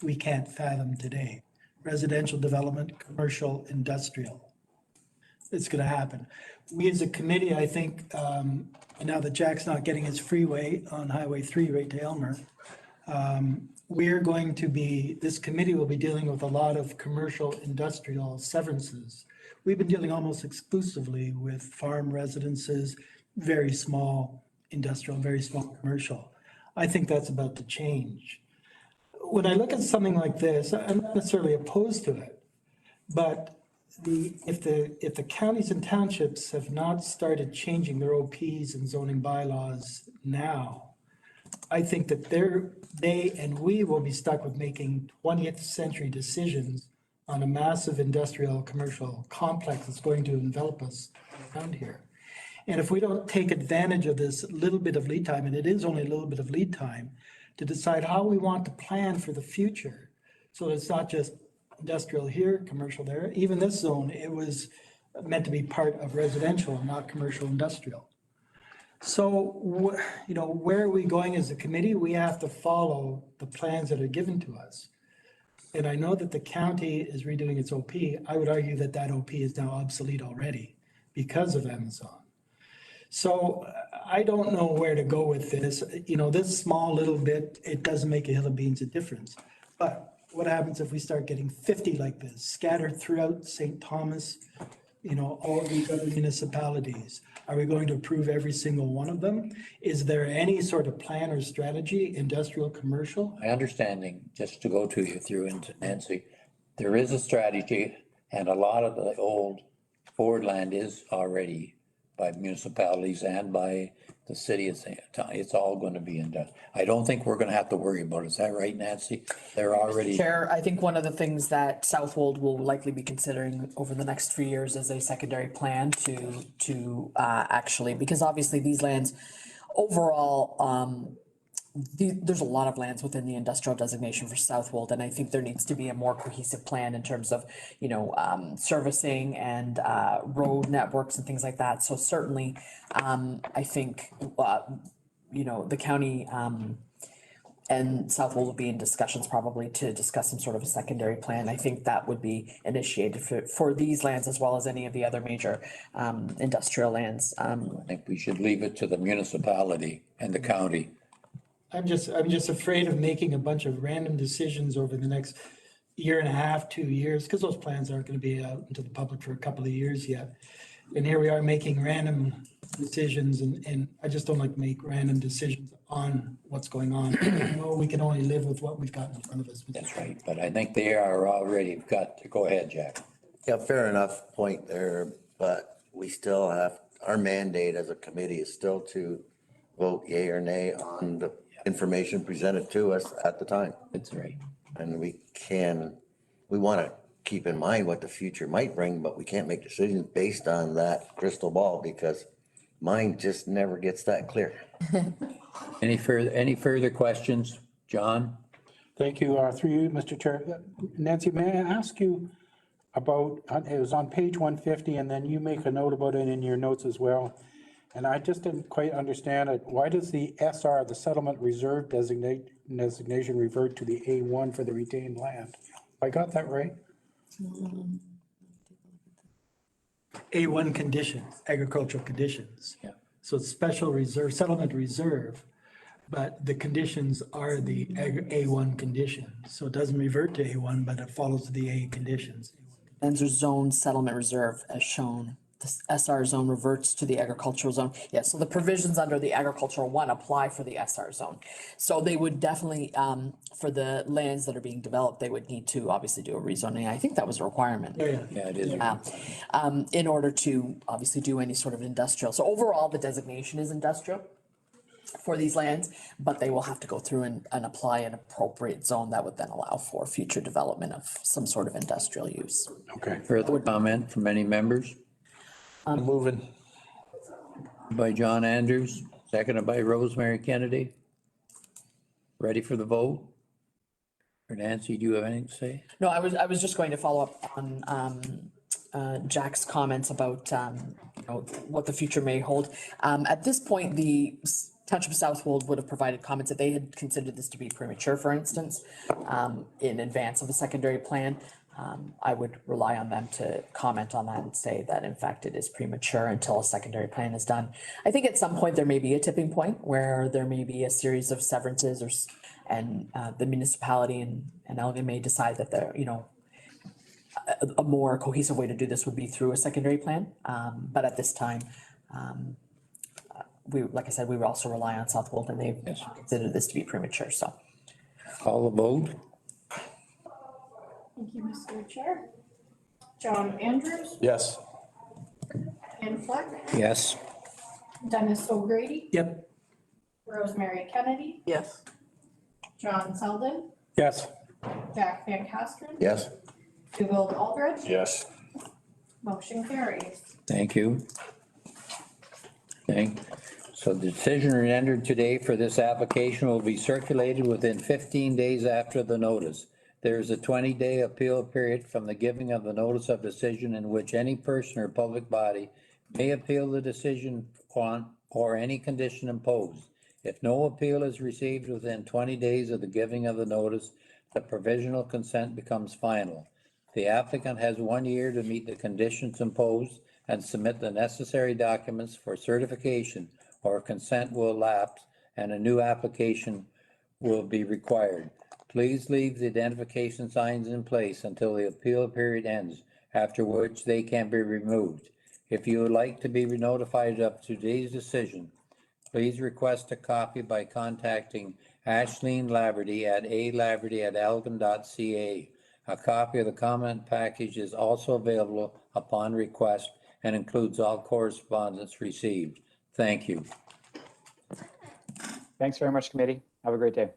we can't fathom today. Residential development, commercial, industrial. It's going to happen. We as a committee, I think, now that Jack's not getting his freeway on Highway 3 right to Elmer, we're going to be, this committee will be dealing with a lot of commercial industrial severances. We've been dealing almost exclusively with farm residences, very small industrial, very small commercial. I think that's about to change. When I look at something like this, I'm not necessarily opposed to it, but if the counties and townships have not started changing their OPs and zoning bylaws now, I think that they and we will be stuck with making 20th century decisions on a massive industrial commercial complex that's going to envelop us around here. And if we don't take advantage of this little bit of lead time, and it is only a little bit of lead time, to decide how we want to plan for the future, so it's not just industrial here, commercial there. Even this zone, it was meant to be part of residential, not commercial industrial. So, you know, where are we going as a committee? We have to follow the plans that are given to us. And I know that the county is redoing its OP. I would argue that that OP is now obsolete already because of Amazon. So I don't know where to go with this. You know, this small little bit, it doesn't make a hill of beans of difference. But what happens if we start getting 50 like this scattered throughout St. Thomas, you know, all these other municipalities? Are we going to approve every single one of them? Is there any sort of plan or strategy, industrial, commercial? My understanding, just to go to you through into Nancy, there is a strategy and a lot of the old forward land is already by municipalities and by the city. It's all going to be done. I don't think we're going to have to worry about it. Is that right, Nancy? They're already. Chair, I think one of the things that Southwold will likely be considering over the next few years is a secondary plan to actually, because obviously these lands overall, there's a lot of lands within the industrial designation for Southwold, and I think there needs to be a more cohesive plan in terms of, you know, servicing and road networks and things like that. So certainly, I think, you know, the county and Southwold will be in discussions probably to discuss some sort of a secondary plan. I think that would be initiated for these lands as well as any of the other major industrial lands. I think we should leave it to the municipality and the county. I'm just afraid of making a bunch of random decisions over the next year and a half, 2 years, because those plans aren't going to be out into the public for a couple of years yet. And here we are making random decisions, and I just don't like to make random decisions on what's going on. No, we can only live with what we've got in front of us. That's right, but I think they are already got to go ahead, Jack. Yeah, fair enough point there, but we still have, our mandate as a committee is still to vote yea or nay on the information presented to us at the time. That's right. And we want to keep in mind what the future might bring, but we can't make decisions based on that crystal ball because mine just never gets that clear. Any further questions? John? Thank you, through you, Mr. Chair. Nancy, may I ask you about, it was on page 150, and then you make a note about it in your notes as well. And I just didn't quite understand it. Why does the SR, the settlement reserve designation, revert to the A1 for the retained land? I got that right? A1 conditions, agricultural conditions. Yeah. So it's special reserve, settlement reserve, but the conditions are the A1 conditions. So it doesn't revert to A1, but it follows the A conditions. And there's zone settlement reserve as shown. The SR zone reverts to the agricultural zone. Yeah, so the provisions under the agricultural one apply for the SR zone. So they would definitely, for the lands that are being developed, they would need to obviously do a rezoning. I think that was a requirement. Yeah, it is. In order to obviously do any sort of industrial. So overall, the designation is industrial for these lands, but they will have to go through and apply an appropriate zone that would then allow for future development of some sort of industrial use. Okay. Further comment from any members? Moving. By John Andrews, seconded by Rosemary Kennedy. Ready for the vote? Or Nancy, do you have anything to say? No, I was just going to follow up on Jack's comments about you know, what the future may hold. At this point, the Township of Southwold would have provided comments that they had considered this to be premature, for instance, in advance of the secondary plan. I would rely on them to comment on that and say that in fact it is premature until a secondary plan is done. I think at some point there may be a tipping point where there may be a series of severances and the municipality and Elgin may decide that they're, you know, a more cohesive way to do this would be through a secondary plan. But at this time, like I said, we would also rely on Southwold and they've considered this to be premature, so. Call the vote. Thank you, Mr. Chair. John Andrews, Yes. Ken Fleck, Yes. Dennis O'Grady, Yep. Rosemary Kennedy, Yes. John Selden, Yes. Jack Van Castren, Yes? Dougald Aldrich. Yes. Motion carries. Thank you. Okay, so the decision rendered today for this application will be circulated within 15 days after the notice. There is a 20-day appeal period from the giving of the notice of decision in which any person or public body may appeal the decision on or any condition imposed. If no appeal is received within 20 days of the giving of the notice, the provisional consent becomes final. The applicant has 1 year to meet the conditions imposed and submit the necessary documents for certification, or consent will lapse and a new application will be required. Please leave the identification signs in place until the appeal period ends, after which they can be removed. If you would like to be notified of today's decision, please request a copy by contacting Ashleen Laverty at alaverty@elgin.ca. A copy of the comment package is also available upon request and includes all correspondence received. Thank you. Thanks very much, committee. Have a great day.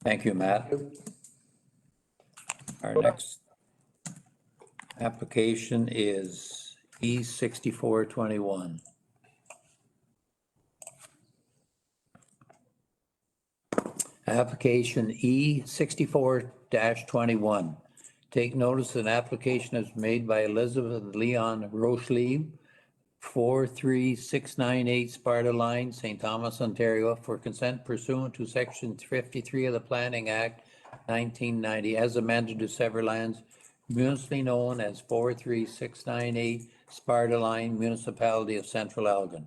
Thank you, Matt. Our next application is E6421. Application E64-21. Take notice an application is made by Elizabeth Leon Rochely, 43698 Sparta Line, St. Thomas, Ontario, for consent pursuant to Section 53 of the Planning Act 1990, as amended, to sever lands municipally known as 43698 Sparta Line, Municipality of Central Elgin.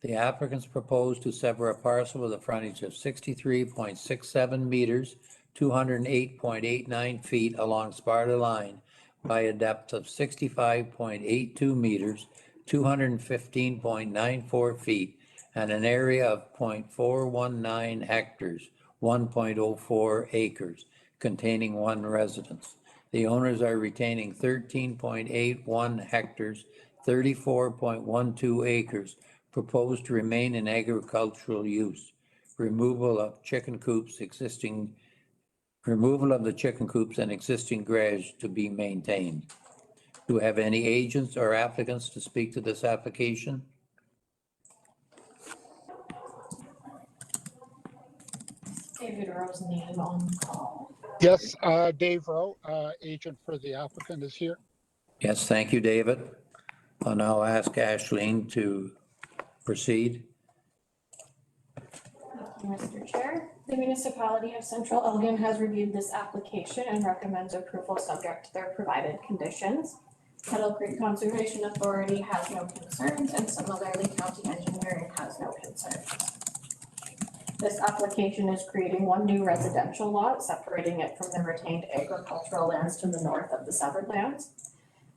The applicants propose to sever a parcel with a frontage of 63.67 meters, 208.89 feet along Sparta Line by a depth of 65.82 meters, 215.94 feet, and an area of 0.419 hectares, 1.04 acres, containing one residence. The owners are retaining 13.81 hectares, 34.12 acres, proposed to remain in agricultural use. Removal of the chicken coops and existing garage to be maintained. Do we have any agents or applicants to speak to this application? David Rowe's name on the call. Yes, Dave Rowe, agent for the applicant, is here. Yes, thank you, David. I'll now ask Ashleen to proceed. Thank you, Mr. Chair. The municipality of Central Elgin has reviewed this application and recommends approval subject to their provided conditions. Kettle Creek Conservation Authority has no concerns, and similarly, County Engineering has no concerns. This application is creating one new residential lot, separating it from the retained agricultural lands to the north of the severed lands.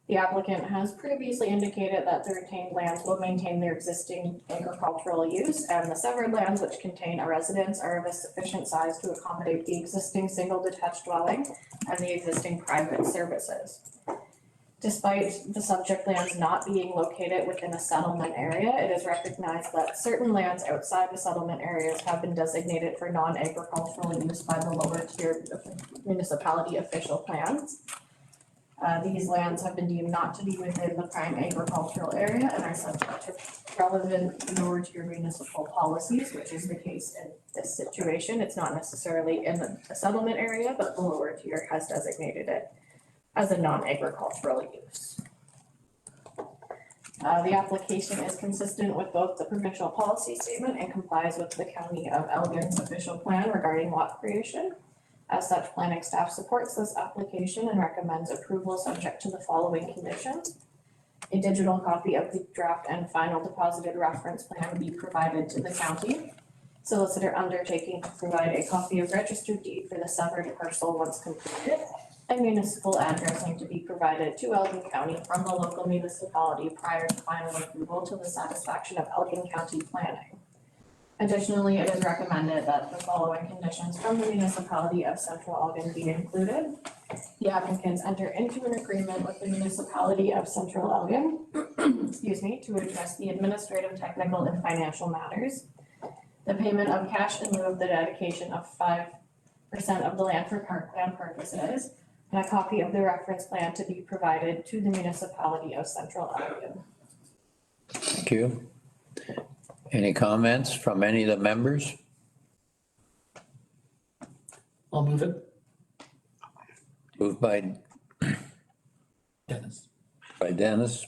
The applicant has previously indicated that the retained lands will maintain their existing agricultural use, and the severed lands, which contain a residence, are of a sufficient size to accommodate the existing single detached dwelling and the existing private services. Despite the subject lands not being located within a settlement area, it is recognized that certain lands outside the settlement areas have been designated for non-agricultural use by the lower tier municipality official plans. These lands have been deemed not to be within the prime agricultural area and are subject to relevant lower tier municipal policies, which is the case in this situation. It's not necessarily in a settlement area, but the lower tier has designated it as a non-agricultural use. The application is consistent with both the provincial policy statement and complies with the County of Elgin's official plan regarding lot creation. As such, planning staff supports this application and recommends approval subject to the following conditions. A digital copy of the draft and final deposited reference plan be provided to the county. Solicitor undertaking to provide a copy of registered deed for the severed parcel once completed, and municipal addressing to be provided to Elgin County from the local municipality prior to final approval to the satisfaction of Elgin County planning. Additionally, it is recommended that the following conditions from the municipality of Central Elgin be included. The applicants enter into an agreement with the municipality of Central Elgin, to address the administrative, technical, and financial matters. The payment of cash in lieu of the dedication of 5% of the land for parkland purposes, and a copy of the reference plan to be provided to the municipality of Central Elgin. Thank you. Any comments from any of the members? I'll move it. Moved by Dennis. Dennis.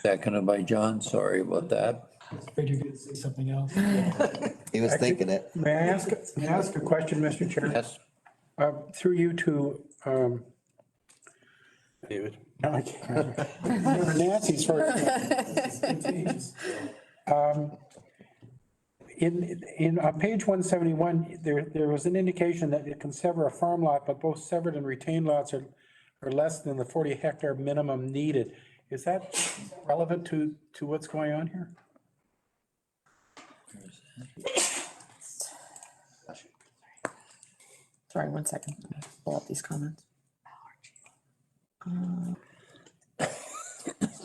Seconded by John, sorry about that. Afraid you're gonna say something else. He was thinking it. May I ask a question, Mr. Chair? Yes, Through you to, David? I can't remember Nancy's first. On page 171, there was an indication that it can sever a farm lot, but both severed and retained lots are less than the 40 hectare minimum needed. Is that relevant to what's going on here? Sorry, 1 second. Let me pull up these comments.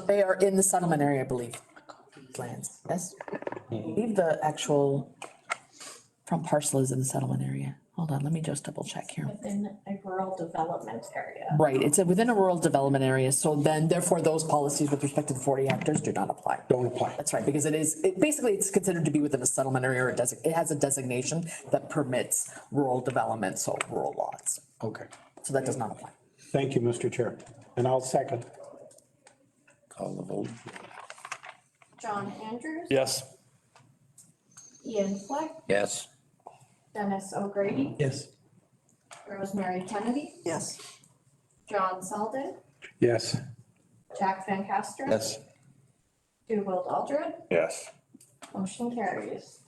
They are in the settlement area, I believe. These lands, yes? I believe the actual front parcel is in the settlement area. Hold on, let me just double check here. Within a rural development area. Right, it's within a rural development area, so then therefore those policies with respect to the 40 hectares do not apply. Don't apply. That's right, because basically it's considered to be within a settlement area, or it has a designation that permits rural development, so rural lots. Okay. So that does not apply. Thank you, Mr. Chair. And I'll second. call the vote. John Andrews. Yes. Ian Fleck, Yes, Dennis O'Grady, Yes. Rosemary Kennedy, Yes. John Selden, Yes. Jack Van Castro. Yes. Dougald Aldred, Yes. motion carries.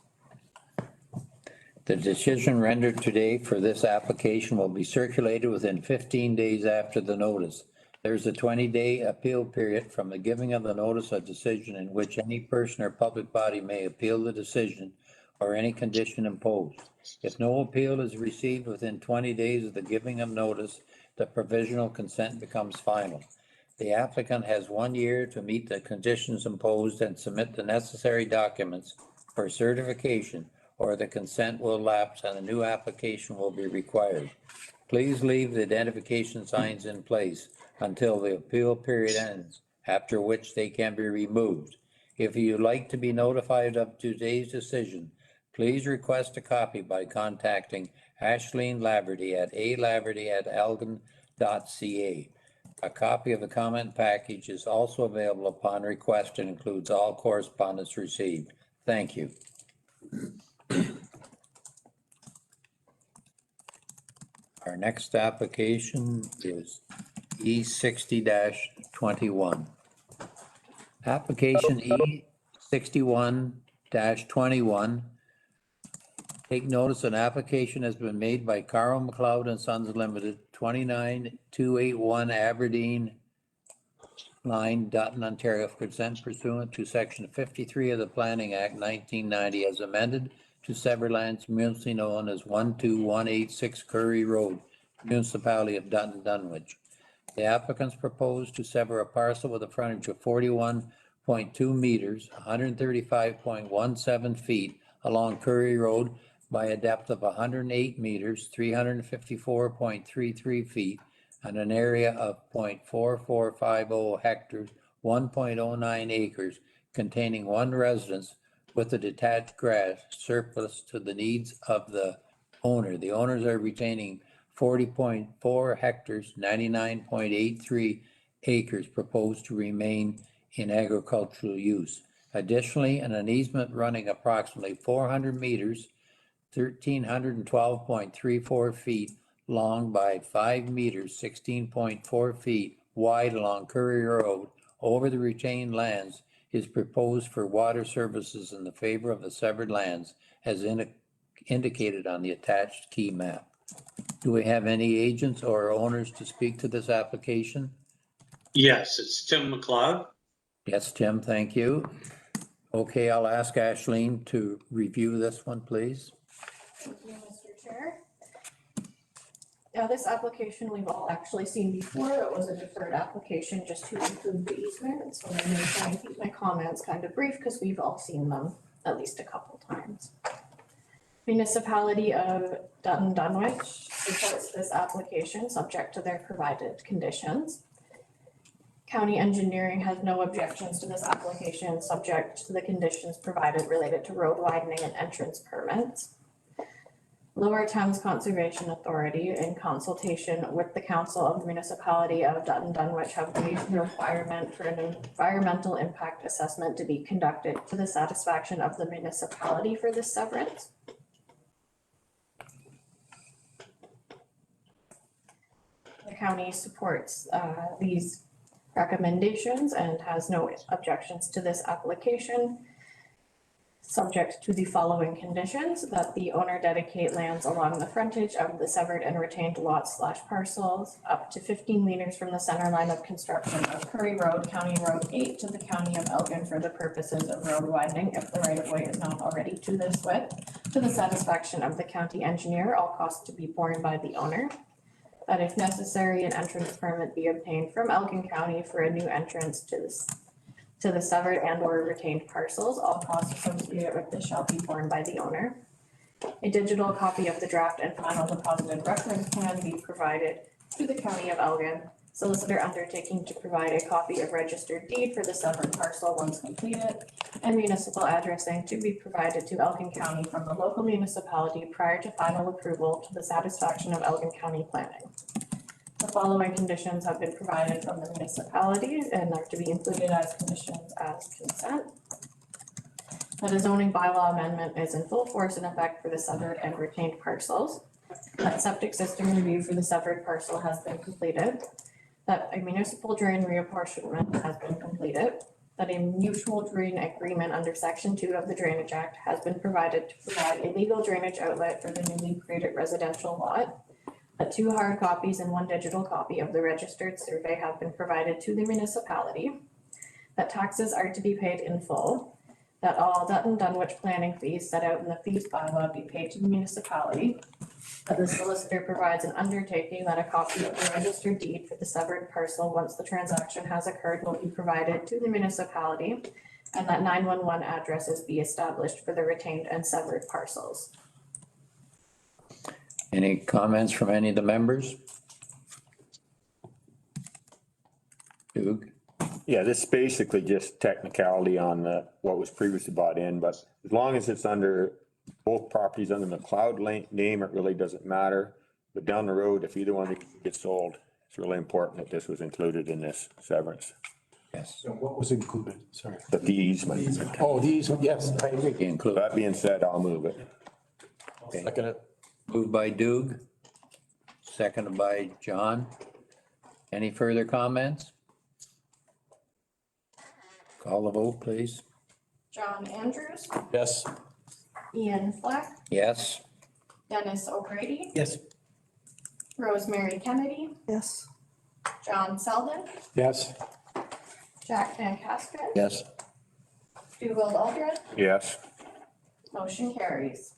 the decision rendered today for this application will be circulated within 15 days after the notice. There's a 20-day appeal period from the giving of the notice of decision in which any person or public body may appeal the decision or any condition imposed. If no appeal is received within 20 days of the giving of notice, the provisional consent becomes final. The applicant has 1 year to meet the conditions imposed and submit the necessary documents for certification, or the consent will lapse and a new application will be required. Please leave the identification signs in place until the appeal period ends, after which they can be removed. If you'd like to be notified of today's decision, please request a copy by contacting Ashleen Laverty at alaverty@elgin.ca. A copy of the comment package is also available upon request and includes all correspondence received. Thank you. Our next application is E60-21. Application E61-21. Take notice, an application has been made by Carl McLeod and Sons Limited, 29281 Aberdeen Line, Dutton, Ontario, for consent pursuant to section 53 of the Planning Act 1990 as amended to sever lands municipally known as 12186 Curry Road, municipality of Dutton, Dunwich. The applicants propose to sever a parcel with a frontage of 41.2 meters, 135.17 feet along Curry Road by a depth of 108 meters, 354.33 feet, and an area of 0.4450 hectares, 1.09 acres, containing one residence with a detached garage surplus to the needs of the owner. The owners are retaining 40.4 hectares, 99.83 acres proposed to remain in agricultural use. Additionally, an easement running approximately 400 meters, 1,312.34 feet long by 5 meters, 16.4 feet wide along Curry Road over the retained lands is proposed for water services in the favor of the severed lands as indicated on the attached key map. Do we have any agents or owners to speak to this application? Yes, it's Tim McLeod. Yes, Tim, thank you. Okay, I'll ask Ashleen to review this one, please. Thank you, Mr. Chair. Now, this application we've all actually seen before. It was a deferred application just to include the easement. So I'm going to try and keep my comments kind of brief because we've all seen them at least a couple times. Municipality of Dutton Dunwich supports this application subject to their provided conditions. County engineering has no objections to this application subject to the conditions provided related to road widening and entrance permits. Lower Thames Conservation Authority, in consultation with the Council of the Municipality of Dutton Dunwich, have waived the requirement for an environmental impact assessment to be conducted to the satisfaction of the municipality for this severance. The county supports these recommendations and has no objections to this application, subject to the following conditions: that the owner dedicate lands along the frontage of the severed and retained lots / parcels up to 15 meters from the center line of construction of Curry Road, County Road 8 to the County of Elgin for the purposes of road widening if the right of way is not already to this width, to the satisfaction of the county engineer, all costs to be borne by the owner. That if necessary, an entrance permit be obtained from Elgin County for a new entrance to the severed and or retained parcels. All costs associated with this shall be borne by the owner. A digital copy of the draft and final deposited reference plan be provided to the County of Elgin. Solicitor undertaking to provide a copy of registered deed for the severed parcel once completed, and municipal addressing to be provided to Elgin County from the local municipality prior to final approval to the satisfaction of Elgin County planning. The following conditions have been provided from the municipality and are to be included as conditions as consent. That a zoning bylaw amendment is in full force and effect for the severed and retained parcels. That septic system review for the severed parcel has been completed. That a municipal drain reapportionment has been completed. That a mutual drain agreement under section 2 of the Drainage Act has been provided to provide a legal drainage outlet for the newly created residential lot. That 2 hard copies and 1 digital copy of the registered survey have been provided to the municipality. That taxes are to be paid in full. That all Dutton Dunwich planning fees set out in the fees bylaw be paid to the municipality. That the solicitor provides an undertaking that a copy of the registered deed for the severed parcel, once the transaction has occurred, will be provided to the municipality. And that 911 addresses be established for the retained and severed parcels. Any comments from any of the members? Doug? Yeah, this is basically just technicality on what was previously bought in, but as long as it's under both properties under the McLeod name, it really doesn't matter. But down the road, if either one gets sold, it's really important that this was included in this severance. Yes. So what was included? Sorry. The easement. Oh, these, yes, I agree. Include. That being said, I'll move it. Second it. Moved by Doug, seconded by John. Any further comments? Call the vote, please. John Andrews, Yes. Ian Fleck, Yes. Dennis O'Grady, Yes. Rosemary Kennedy, Yes. John Selden, Yes. Jack Van Casket, Yes. Dougald Aldred, Yes. motion carries.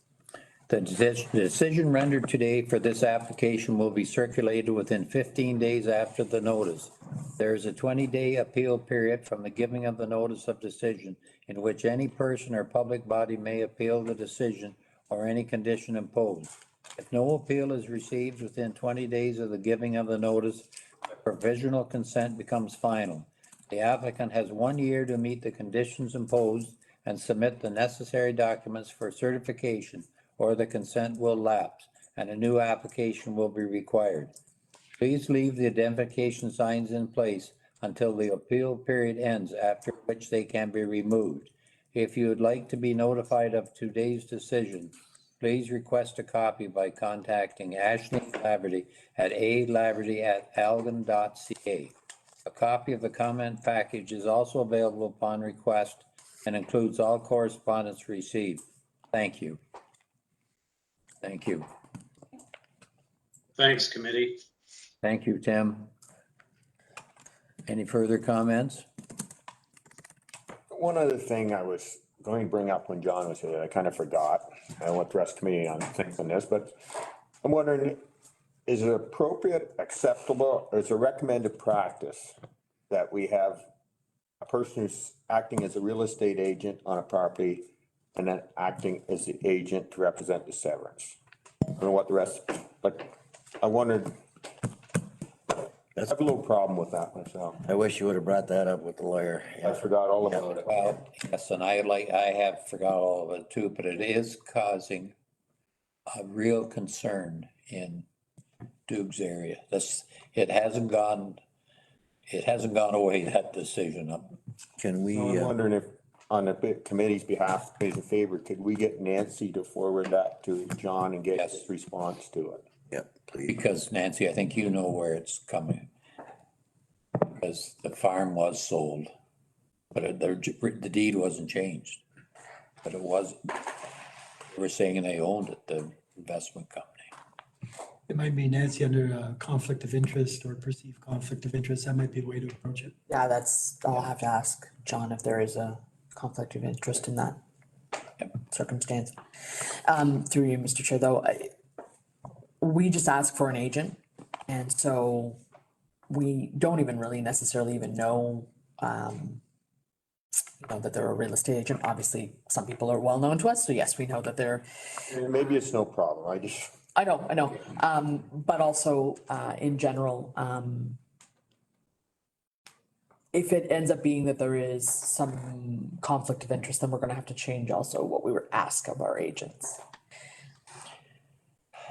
The decision rendered today for this application will be circulated within 15 days after the notice. There is a 20-day appeal period from the giving of the notice of decision in which any person or public body may appeal the decision or any condition imposed. If no appeal is received within 20 days of the giving of the notice, the provisional consent becomes final. The applicant has 1 year to meet the conditions imposed and submit the necessary documents for certification, or the consent will lapse and a new application will be required. Please leave the identification signs in place until the appeal period ends, after which they can be removed. If you would like to be notified of today's decision, please request a copy by contacting Ashley Laverty at alaverty@algan.ca. A copy of the comment package is also available upon request and includes all correspondence received. Thank you. Thank you. Thanks, committee. Thank you, Tim. Any further comments? One other thing I was going to bring up when John was here, I kind of forgot. I don't want the rest committee on things on this, but I'm wondering, is it appropriate, acceptable, or is it recommended practice that we have a person who's acting as a real estate agent on a property and then acting as the agent to represent the severance? I don't know what the rest, but I wondered, I have a little problem with that myself. I wish you would have brought that up with the lawyer. I forgot all about it. Well, yes, and I have forgot all of it too, but it is causing a real concern in Duke's area. It hasn't gone away, that decision. Can we, I'm wondering if, on the committee's behalf, as a favor, could we get Nancy to forward that to John and get Yes. his response to it? yeah, please. Because Nancy, I think you know where it's coming. Because the farm was sold, but the deed wasn't changed. But it was, they were saying they owned it, the investment company. It might be Nancy under a conflict of interest or perceived conflict of interest. That might be a way to approach it. Yeah, I'll have to ask John if there is a conflict of interest in that circumstance. Through you, Mr. Chair, though, we just ask for an agent, and so we don't even really necessarily even know, that they're a real estate agent. Obviously, some people are well known to us, so yes, we know that they're. And maybe it's no problem, I know, but also, in general, if it ends up being that there is some conflict of interest, then we're gonna have to change also what we were asked of our agents.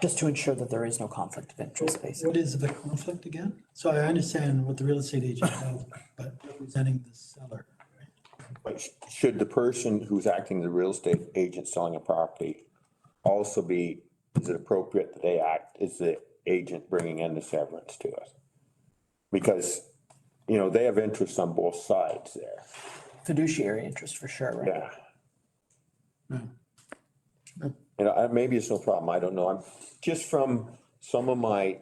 Just to ensure that there is no conflict of interest, basically. What is the conflict again? So I understand what the real estate agent does, but representing the seller. but should the person who's acting as a real estate agent selling a property also be, is it appropriate that they act as the agent bringing in the severance to us? Because, they have interests on both sides there. Fiduciary interest for sure, right? Yeah. Maybe it's no problem, I don't know. I'm just from some of my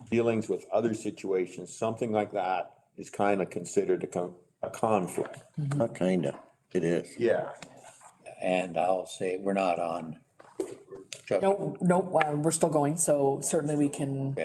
dealings with other situations, something like that is kind of considered a conflict. Not kinda, it is. Yeah. And I'll say, we're not on. No, we're still going, so certainly we can